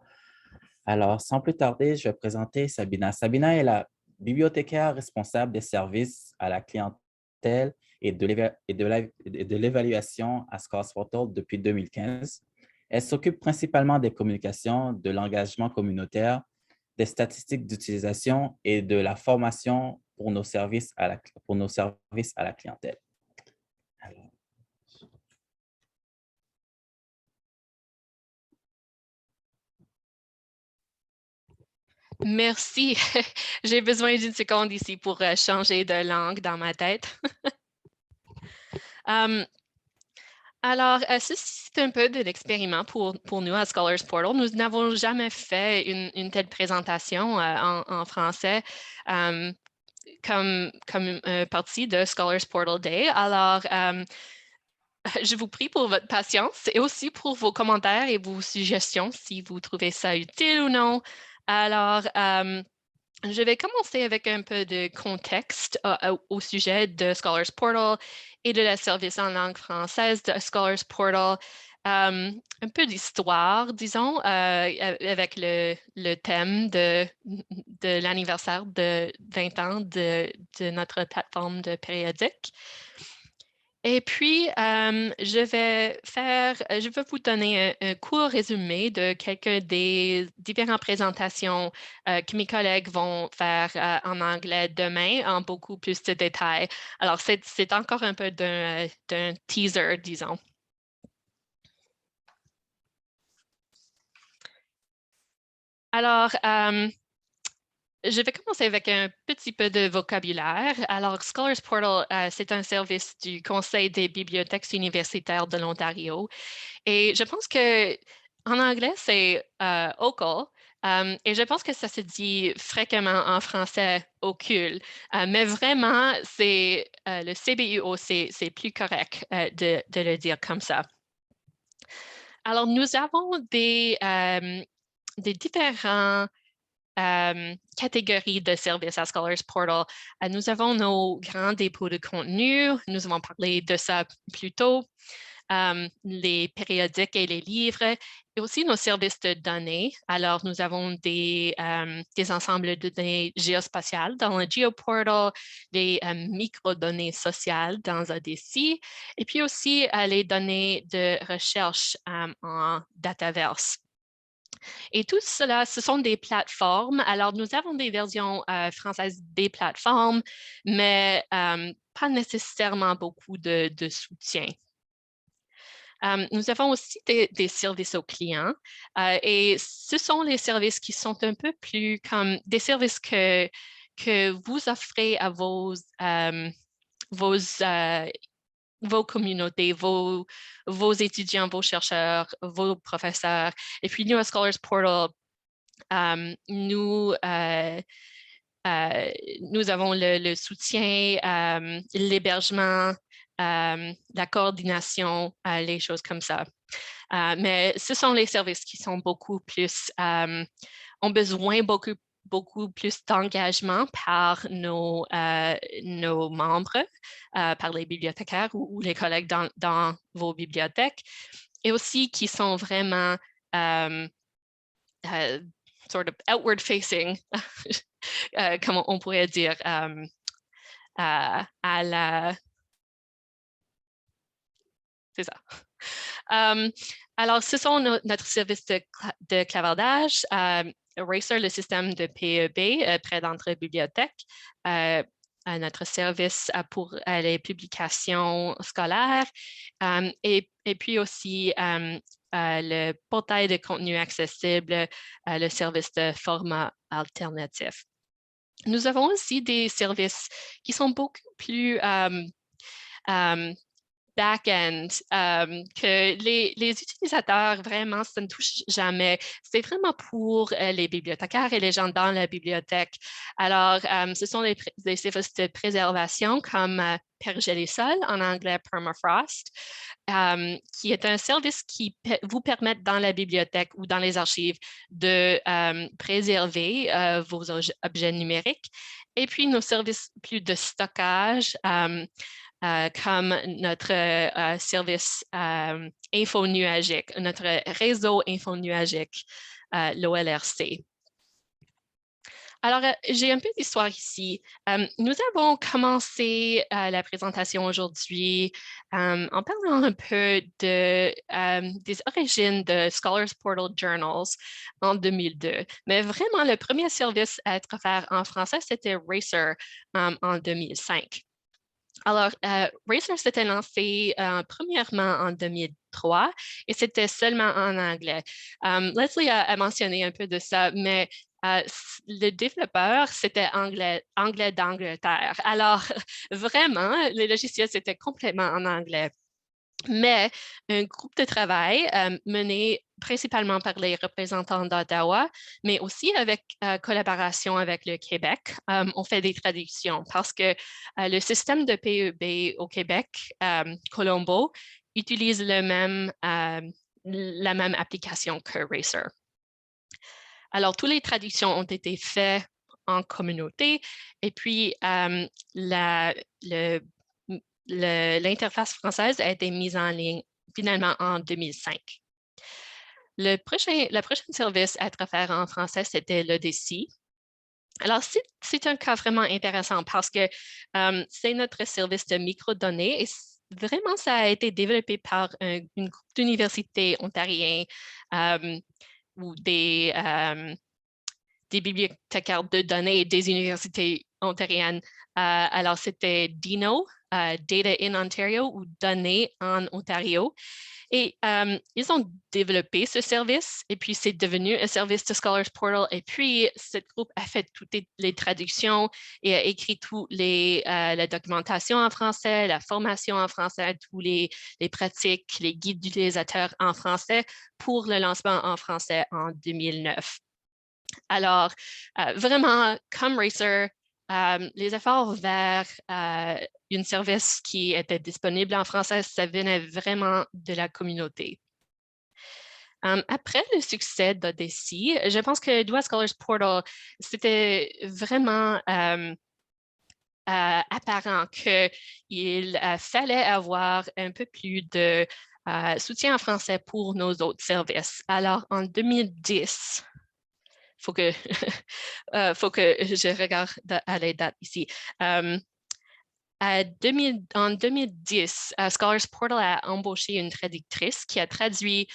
Alors, sans plus tarder, je vais présenter Sabina. Sabina est la bibliothécaire responsable des services à la clientèle et de l'évaluation à Scholars Portal depuis 2015. Elle s'occupe principalement des communications, de l'engagement communautaire, des statistiques d'utilisation et de la formation pour nos services à la clientèle. Alors, Merci. J'ai besoin d'une seconde ici pour changer de langue dans ma tête. Alors, ceci, c'est un peu de l'expériment pour nous à Scholars Portal. Nous n'avons jamais fait une telle présentation en français comme partie de Scholars Portal Day. Alors, je vous prie pour votre patience et aussi pour vos commentaires et vos suggestions si vous trouvez ça utile ou non. Alors, je vais commencer avec un peu de contexte au sujet de Scholars Portal et de la service en langue française de Scholars Portal. Un peu d'histoire, disons, avec le thème de l'anniversaire de 20 ans de notre plateforme de périodique. Et puis, je vais vous donner un court résumé de quelques des différentes présentations que mes collègues vont faire en anglais demain en beaucoup plus de détails. Alors, c'est encore un peu d'un teaser, disons. Alors, je vais commencer avec un petit peu de vocabulaire. Alors, Scholars Portal, c'est un service du Conseil des bibliothèques universitaires de l'Ontario. Et je pense que en anglais, c'est OCUL. Et je pense que ça se dit fréquemment en français OCUL. Mais vraiment, c'est le CBUO, c'est plus correct de le dire comme ça. Alors, nous avons des différents catégories de services à Scholars Portal. Nous avons nos grands dépôts de contenu. Nous avons parlé de ça plus tôt. Les périodiques et les livres, et aussi nos services de données. Alors, nous avons des ensembles de données géospatiales dans le GeoPortal, les microdonnées sociales dans ADC, et puis aussi les données de recherche en Dataverse. Et tout cela, ce sont des plateformes. Alors, nous avons des versions françaises des plateformes, mais pas nécessairement beaucoup de soutien. Nous avons aussi des services aux clients et ce sont les services qui sont un peu plus comme des services que vous offrez à vos communautés, vos étudiants, vos chercheurs, vos professeurs. Et puis nous, à Scholars Portal, nous avons le soutien, l'hébergement, la coordination, les choses comme ça. Mais ce sont les services qui sont beaucoup plus, ont besoin beaucoup plus d'engagement par nos membres, par les bibliothécaires ou les collègues dans vos bibliothèques, et aussi qui sont vraiment sort of outward facing, comme on pourrait dire, à la... C'est ça. Alors, ce sont notre service de clavardage, Eraser, le système de PEB près d'entre bibliothèques, notre service pour les publications scolaires et puis aussi le portail de contenu accessible, le service de format alternatif. Nous avons aussi des services qui sont beaucoup plus back-end, que les utilisateurs, vraiment, ça ne touche jamais. C'est vraiment pour les bibliothécaires et les gens dans la bibliothèque. Alors, ce sont des services de préservation comme Pergeler sol, en anglais permafrost, qui est un service qui vous permet dans la bibliothèque ou dans les archives de préserver vos objets numériques. Et puis, nos services plus de stockage, comme notre service infonuagique, notre réseau infonuagique, l'OLRC. Alors, j'ai un peu d'histoire ici. Nous avons commencé la présentation aujourd'hui en parlant un peu des origines de Scholars Portal Journals en 2002. Mais vraiment, le premier service à être offert en français, c'était Racer en 2005. Alors, Racer s'était lancé premièrement en 2003 et c'était seulement en anglais. Leslie a mentionné un peu de ça, mais le développeur, c'était anglais d'Angleterre. Alors, vraiment, le logiciel, c'était complètement en anglais. Mais un groupe de travail mené principalement par les représentants d'Ottawa, mais aussi avec collaboration avec le Québec, on fait des traductions parce que le système de PEB au Québec, Colombo, utilise la même application que Racer. Alors, toutes les traductions ont été faites en communauté et puis l'interface française a été mise en ligne finalement en 2005. Le prochain service à être offert en français, c'était l'Odyssey. Alors, c'est un cas vraiment intéressant parce que c'est notre service de microdonnées et vraiment, ça a été développé par une groupe d'universités ontariennes ou des bibliothécaires de données des universités ontariennes. Alors, c'était DINO, Data in Ontario ou Données en Ontario. Et ils ont développé ce service et puis c'est devenu un service de Scholars Portal. Et puis, ce groupe a fait toutes les traductions et a écrit toute la documentation en français, la formation en français, tous les pratiques, les guides d'utilisateurs en français pour le lancement en français en 2009. Alors, vraiment, comme Racer, les efforts vers un service qui était disponible en français, ça venait vraiment de la communauté. Après le succès d'Odyssey, je pense que Dual Scholars Portal, c'était vraiment apparent qu'il fallait avoir un peu plus de soutien en français pour nos autres services. Alors, en 2010, faut que je regarde à les dates ici. En 2010, Scholars Portal a embauché une traductrice qui a traduit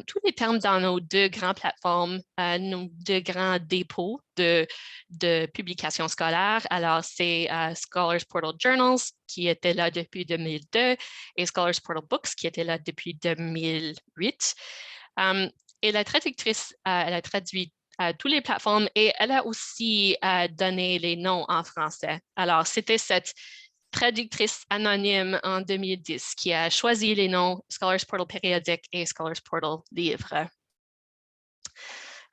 tous les termes dans nos deux grandes plateformes, nos deux grands dépôts de publications scolaires. Alors, c'est Scholars Portal Journals qui était là depuis 2002 et Scholars Portal Books qui était là depuis 2008. Et la traductrice, elle a traduit toutes les plateformes et elle a aussi donné les noms en français. Alors, c'était cette traductrice anonyme en 2010 qui a choisi les noms Scholars Portal périodique et Scholars Portal livre.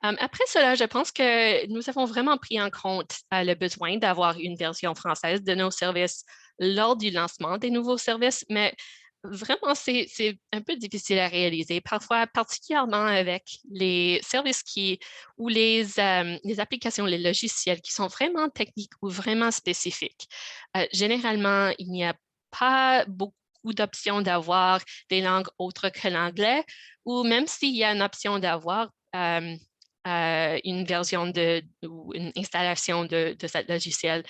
Après cela, je pense que nous avons vraiment pris en compte le besoin d'avoir une version française de nos services lors du lancement des nouveaux services, mais vraiment, c'est un peu difficile à réaliser, parfois particulièrement avec les services ou les applications, les logiciels qui sont vraiment techniques ou vraiment spécifiques. Généralement, il n'y a pas beaucoup d'options d'avoir des langues autres que l'anglais, ou même s'il y a une option d'avoir une version ou une installation de ce logiciel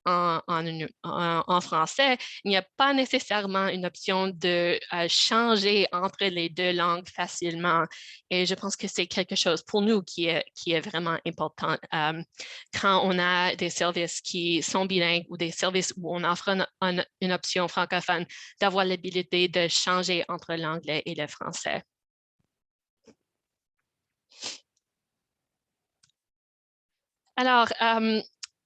en français, il n'y a pas nécessairement une option de changer entre les deux langues facilement. Et je pense que c'est quelque chose pour nous qui est vraiment important quand on a des services qui sont bilingues ou des services où on offre une option francophone, d'avoir l'habilité de changer entre l'anglais et le français. Alors,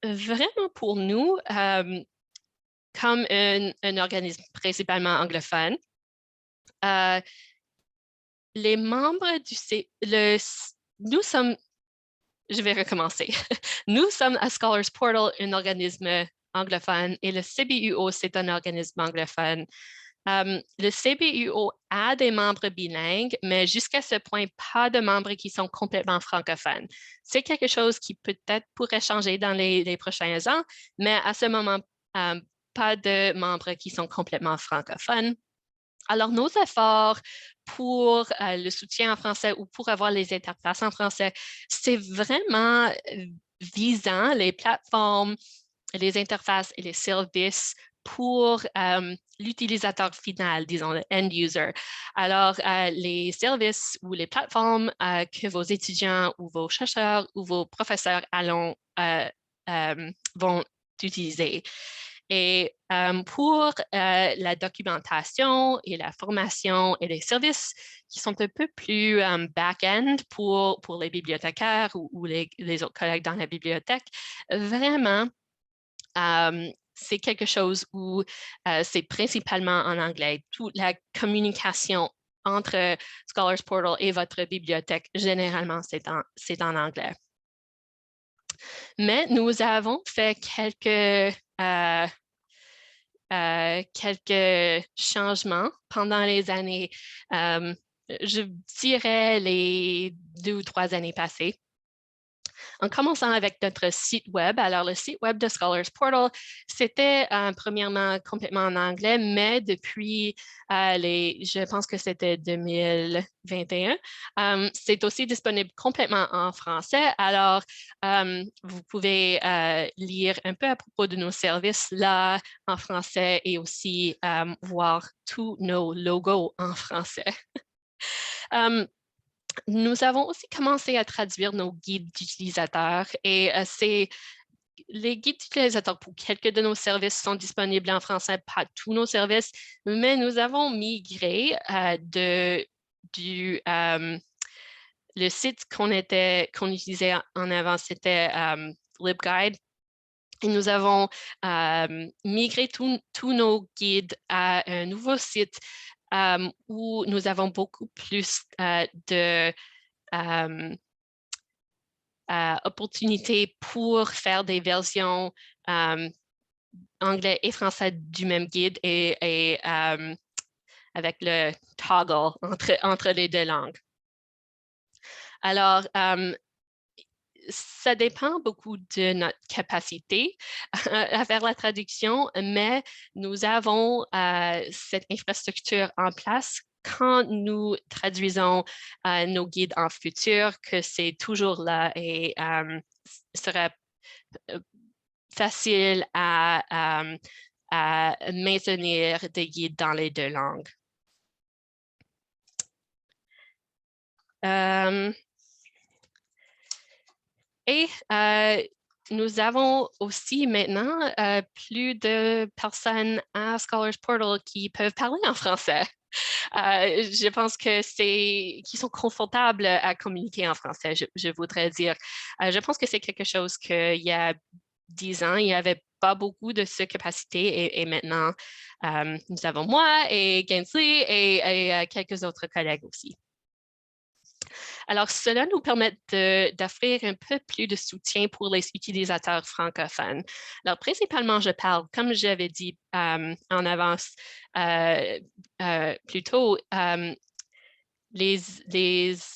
vraiment pour nous, comme un organisme principalement anglophone, les membres nous sommes, je vais recommencer, nous sommes à Scholars Portal un organisme anglophone et le CBUO, c'est un organisme anglophone. Le CBUO a des membres bilingues, mais jusqu'à ce point, pas de membres qui sont complètement francophones. C'est quelque chose qui peut-être pourrait changer dans les prochains ans, mais à ce moment, pas de membres qui sont complètement francophones. Alors, nos efforts pour le soutien en français ou pour avoir les interfaces en français, c'est vraiment visant les plateformes, les interfaces et les services pour l'utilisateur final, disons le end user. Alors, les services ou les plateformes que vos étudiants ou vos chercheurs ou vos professeurs vont utiliser. Et pour la documentation et la formation et les services qui sont un peu plus back-end pour les bibliothécaires ou les autres collègues dans la bibliothèque, vraiment, c'est quelque chose où c'est principalement en anglais. Toute la communication entre Scholars Portal et votre bibliothèque, généralement, c'est en anglais. Mais nous avons fait quelques changements pendant les années, je dirais les 2 ou 3 années passées. En commençant avec notre site web, alors le site web de Scholars Portal, c'était premièrement complètement en anglais, mais depuis je pense que c'était 2021, c'est aussi disponible complètement en français. Alors, vous pouvez lire un peu à propos de nos services là en français et aussi voir tous nos logos en français. Nous avons aussi commencé à traduire nos guides d'utilisateurs et les guides d'utilisateurs pour quelques de nos services sont disponibles en français, pas tous nos services, mais nous avons migré le site qu'on utilisait en avant, c'était LibGuide. Et nous avons migré tous nos guides à un nouveau site où nous avons beaucoup plus d'opportunités pour faire des versions anglais et français du même guide et avec le toggle entre les 2 langues. Alors, ça dépend beaucoup de notre capacité à faire la traduction, mais nous avons cette infrastructure en place quand nous traduisons nos guides en futur, que c'est toujours là et sera facile à maintenir des guides dans les 2 langues. Et nous avons aussi maintenant plus de personnes à Scholars Portal qui peuvent parler en français. Je pense que qui sont confortables à communiquer en français, je voudrais dire. Je pense que c'est quelque chose qu'il y a 10 ans, il n'y avait pas beaucoup de cette capacité et maintenant, nous avons moi et Gensley et quelques autres collègues aussi. Alors, cela nous permet d'offrir un peu plus de soutien pour les utilisateurs francophones. Alors, principalement, je parle, comme j'avais dit en avance plus tôt, les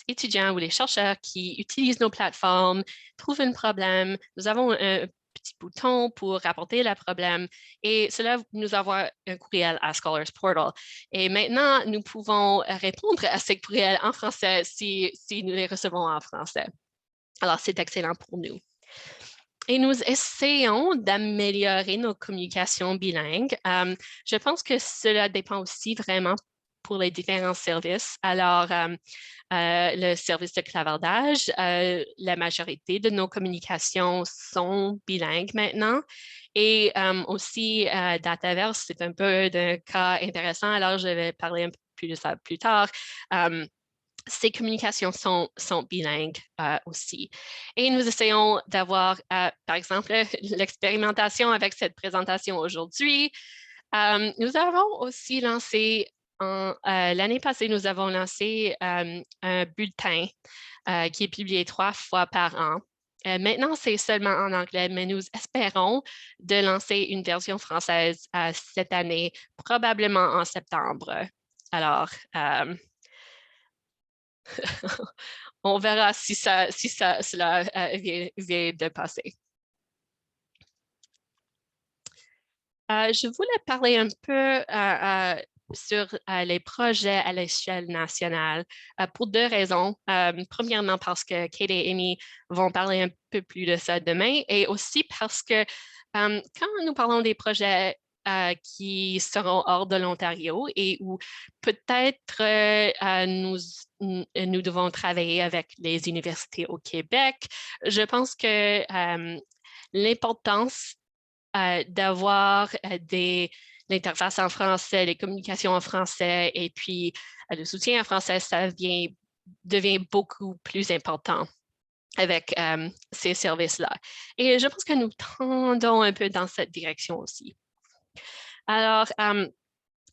étudiants ou les chercheurs qui utilisent nos plateformes trouvent un problème. Nous avons un petit bouton pour rapporter le problème et cela nous envoie un courriel à Scholars Portal. Et maintenant, nous pouvons répondre à ces courriels en français si nous les recevons en français. Alors, c'est excellent pour nous. Et nous essayons d'améliorer nos communications bilingues. Je pense que cela dépend aussi vraiment pour les différents services. Alors, le service de clavardage, la majorité de nos communications sont bilingues maintenant. Et aussi, Dataverse, c'est un peu d'un cas intéressant. Alors, je vais parler un peu plus de ça plus tard. Ces communications sont bilingues aussi. Et nous essayons d'avoir, par exemple, l'expérimentation avec cette présentation aujourd'hui. Nous avons aussi lancé, l'année passée, nous avons lancé un bulletin qui est publié 3 fois par an. Maintenant, c'est seulement en anglais, mais nous espérons de lancer une version française cette année, probablement en septembre. Alors, on verra si cela vient de passer. Je voulais parler un peu sur les projets à l'échelle nationale pour deux raisons. Premièrement, parce que Kate et Amy vont parler un peu plus de ça demain, et aussi parce que quand nous parlons des projets qui seront hors de l'Ontario et où peut-être nous devons travailler avec les universités au Québec, je pense que l'importance d'avoir l'interface en français, les communications en français et puis le soutien en français, ça devient beaucoup plus important avec ces services-là. Et je pense que nous tendons un peu dans cette direction aussi. Alors,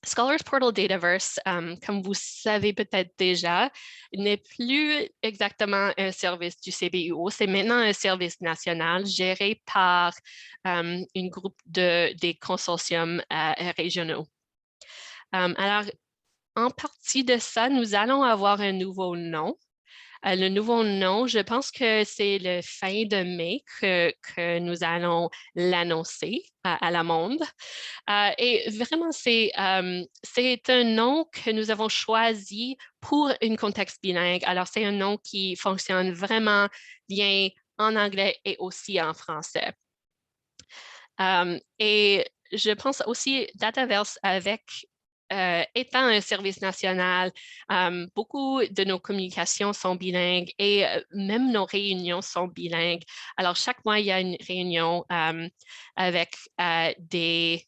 Scholars Portal Dataverse, comme vous savez peut-être déjà, n'est plus exactement un service du CBUO, c'est maintenant un service national géré par un groupe des consortiums régionaux. Alors, en partie de ça, nous allons avoir un nouveau nom. Le nouveau nom, je pense que c'est le fin de mai que nous allons l'annoncer à la monde. Et vraiment, c'est un nom que nous avons choisi pour un contexte bilingue. Alors, c'est un nom qui fonctionne vraiment bien en anglais et aussi en français. Et je pense aussi Dataverse étant un service national, beaucoup de nos communications sont bilingues et même nos réunions sont bilingues. Alors, chaque mois, il y a une réunion avec des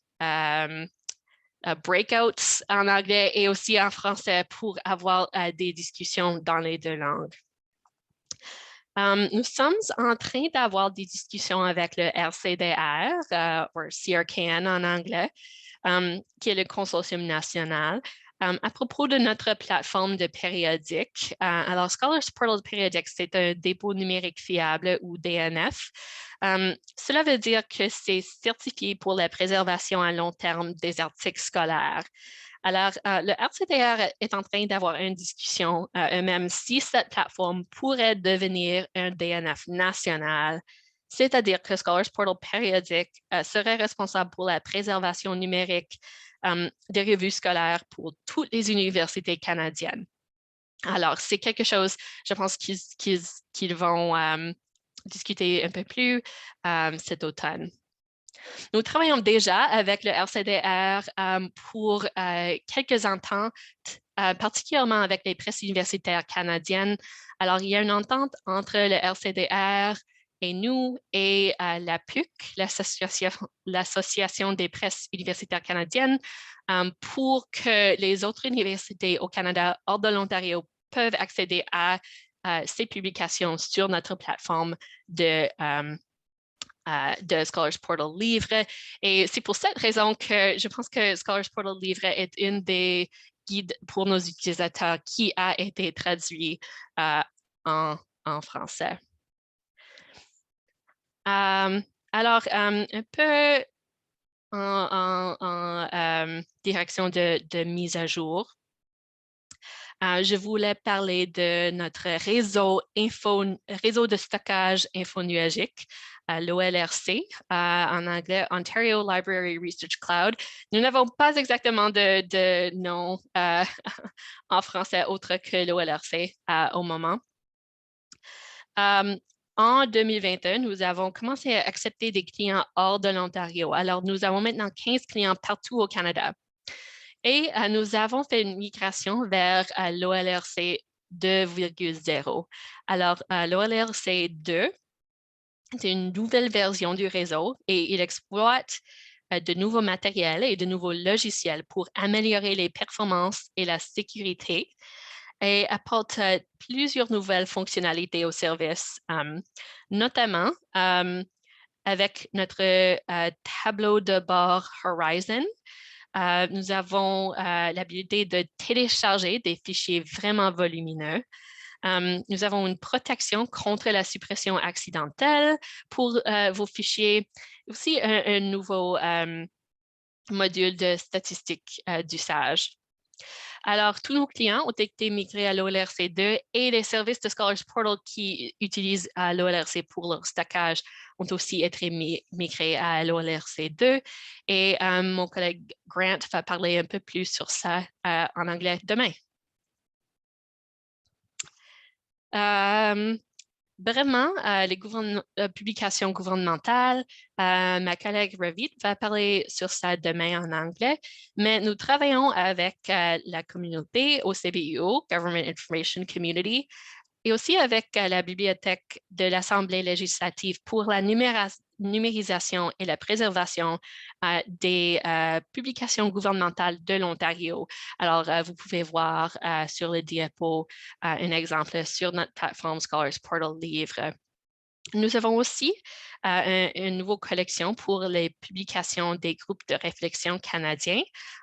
breakouts en anglais et aussi en français pour avoir des discussions dans les deux langues. Nous sommes en train d'avoir des discussions avec le RCDR, ou CRKN en anglais, qui est le consortium national, à propos de notre plateforme de périodique. Alors, Scholars Portal Périodique, c'est un dépôt numérique fiable ou DNF. Cela veut dire que c'est certifié pour la préservation à long terme des articles scolaires. Alors, le RCDR est en train d'avoir une discussion eux-mêmes si cette plateforme pourrait devenir un DNF national, c'est-à-dire que Scholars Portal Périodique serait responsable pour la préservation numérique des revues scolaires pour toutes les universités canadiennes. Alors, c'est quelque chose, je pense qu'ils vont discuter un peu plus cet automne. Nous travaillons déjà avec le RCDR pour quelques ententes, particulièrement avec les presses universitaires canadiennes. Alors, il y a une entente entre le RCDR et nous et la PUC, l'Association des presses universitaires canadiennes, pour que les autres universités au Canada hors de l'Ontario peuvent accéder à ces publications sur notre plateforme de Scholars Portal Livre. Et c'est pour cette raison que je pense que Scholars Portal Livre est une des guides pour nos utilisateurs qui a été traduit en français. Alors, un peu en direction de mise à jour. Je voulais parler de notre réseau de stockage infonuagique, l'OLRC, en anglais Ontario Library Research Cloud. Nous n'avons pas exactement de nom en français autre que l'OLRC au moment. En 2021, nous avons commencé à accepter des clients hors de l'Ontario. Alors, nous avons maintenant 15 clients partout au Canada. Et nous avons fait une migration vers l'OLRC 2.0. Alors, l'OLRC 2, c'est une nouvelle version du réseau et il exploite de nouveaux matériels et de nouveaux logiciels pour améliorer les performances et la sécurité et apporte plusieurs nouvelles fonctionnalités au service, notamment avec notre tableau de bord Horizon. Nous avons l'habilité de télécharger des fichiers vraiment volumineux. Nous avons une protection contre la suppression accidentelle pour vos fichiers. Aussi, un nouveau module de statistiques d'usage. Alors, tous nos clients ont été migrés à l'OLRC 2 et les services de Scholars Portal qui utilisent l'OLRC pour leur stockage ont aussi été migrés à l'OLRC 2. Et mon collègue Grant va parler un peu plus sur ça en anglais demain. Brièvement, les publications gouvernementales, ma collègue Ravit va parler sur ça demain en anglais, mais nous travaillons avec la communauté au CBUO, Government Information Community, et aussi avec la bibliothèque de l'Assemblée législative pour la numérisation et la préservation des publications gouvernementales de l'Ontario. Alors, vous pouvez voir sur le diapo un exemple sur notre plateforme Scholars Portal Livre. Nous avons aussi une nouvelle collection pour les publications des groupes de réflexion canadiens,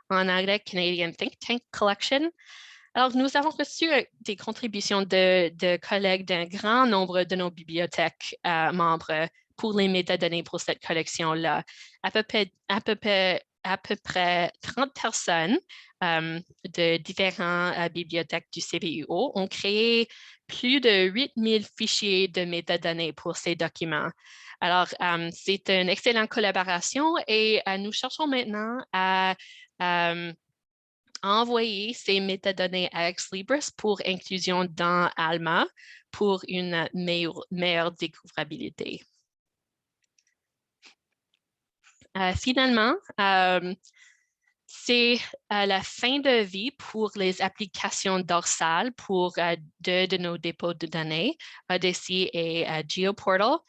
en anglais Canadian Think Tank Collection. Alors, nous avons reçu des contributions de collègues d'un grand nombre de nos bibliothèques membres pour les métadonnées pour cette collection-là. À peu près 30 personnes de différentes bibliothèques du CBUO ont créé plus de 8000 fichiers de métadonnées pour ces documents. Alors, c'est une excellente collaboration et nous cherchons maintenant à envoyer ces métadonnées à Ex Libris pour inclusion dans Alma pour une meilleure découvrabilité. Finalement, c'est la fin de vie pour les applications dorsales pour deux de nos dépôts de données, Odyssey et GeoPortal.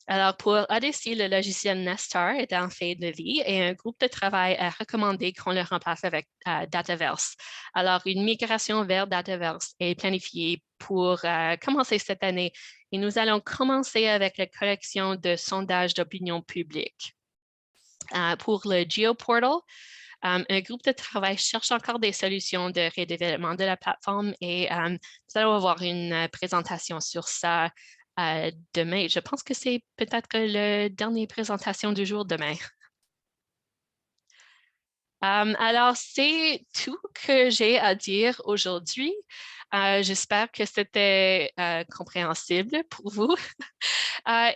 Alors, pour Odyssey, le logiciel Nestar est en fin de vie et un groupe de travail a recommandé qu'on le remplace avec Dataverse. Alors, une migration vers Dataverse est planifiée pour commencer cette année et nous allons commencer avec la collection de sondages d'opinion publique. Pour le GeoPortal, un groupe de travail cherche encore des solutions de redéveloppement de la plateforme et nous allons avoir une présentation sur ça demain. Je pense que c'est peut-être la dernière présentation du jour demain. Alors, c'est tout que j'ai à dire aujourd'hui. J'espère que c'était compréhensible pour vous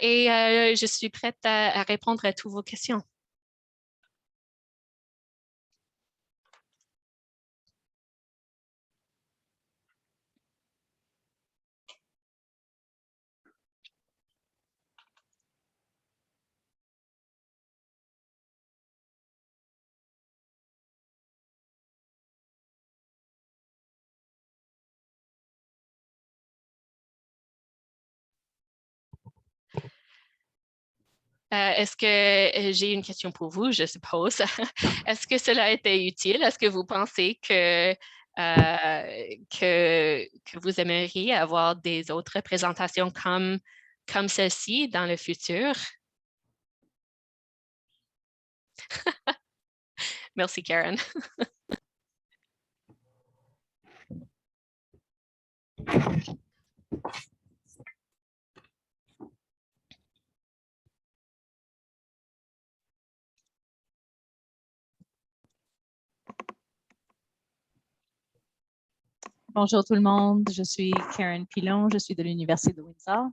et je suis prête à répondre à toutes vos questions. Est-ce que j'ai une question pour vous, je suppose. Est-ce que cela a été utile? Est-ce que vous pensez que vous aimeriez avoir des autres présentations comme celle-ci dans le futur? Merci, Karen. Bonjour tout le monde, je suis Karen Pilon, je suis de l'Université de Windsor.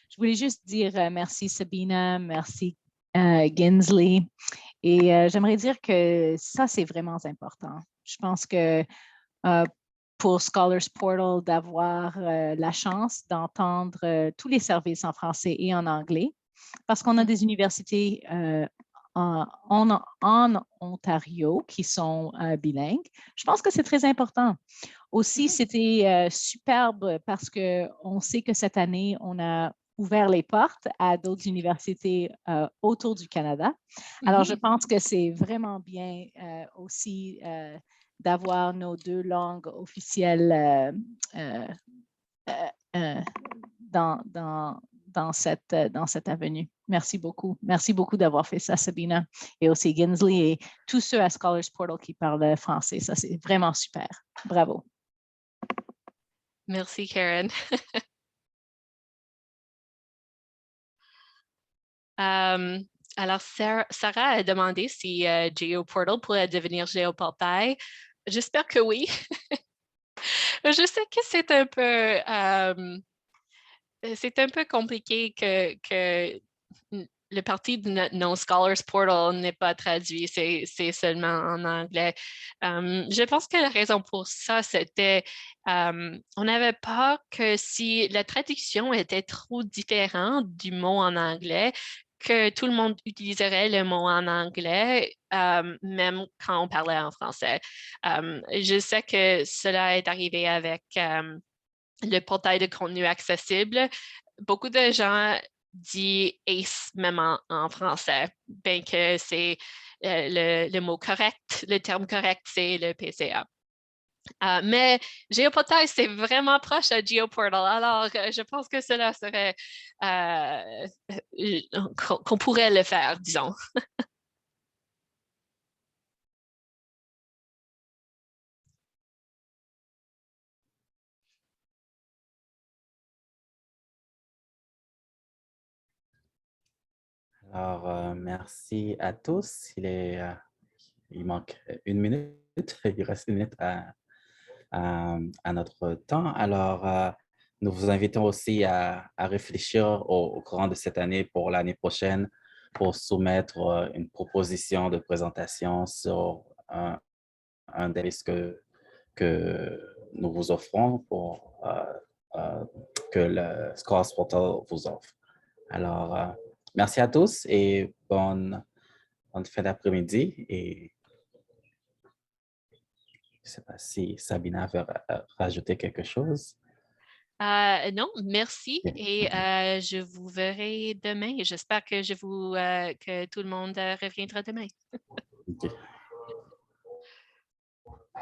Je voulais juste dire merci Sabina, merci Ginsley et j'aimerais dire que ça c'est vraiment important. Je pense que pour Scholars Portal d'avoir la chance d'entendre tous les services en français et en anglais parce qu'on a des universités en Ontario qui sont bilingues. Je pense que c'est très important. Aussi, c'était superbe parce qu'on sait que cette année, on a ouvert les portes à d'autres universités autour du Canada. Alors, je pense que c'est vraiment bien aussi d'avoir nos deux langues officielles dans cette avenue. Merci beaucoup. Merci beaucoup d'avoir fait ça, Sabina, et aussi Ginsley et tous ceux à Scholars Portal qui parlent français. Ça, c'est vraiment super. Bravo. Merci, Karen. Alors, Sarah a demandé si GeoPortal pourrait devenir GeoPortail. J'espère que oui. Je sais que c'est un peu compliqué que le partie de notre non-Scholars Portal n'est pas traduit, c'est seulement en anglais. Je pense que la raison pour ça, c'était on avait peur que si la traduction était trop différente du mot en anglais, que tout le monde utiliserait le mot en anglais, même quand on parlait en français. Je sais que cela est arrivé avec le portail de contenu accessible. Beaucoup de gens disent ACE même en français, bien que c'est le mot correct, le terme correct, c'est le PCA. Mais GeoPortal, c'est vraiment proche à GeoPortal. Alors, je pense que cela serait qu'on pourrait le faire, disons. Alors, merci à tous. Il manque une minute. Il reste une minute à notre temps. Alors, nous vous invitons aussi à réfléchir au courant de cette année pour l'année prochaine pour soumettre une proposition de présentation sur un des risques que nous vous offrons pour que le Scholars Portal vous offre. Alors, merci à tous et bonne fin d'après-midi. Et je ne sais pas si Sabina veut rajouter quelque chose. Non, merci et je vous verrai demain. J'espère que tout le monde reviendra demain. Okay.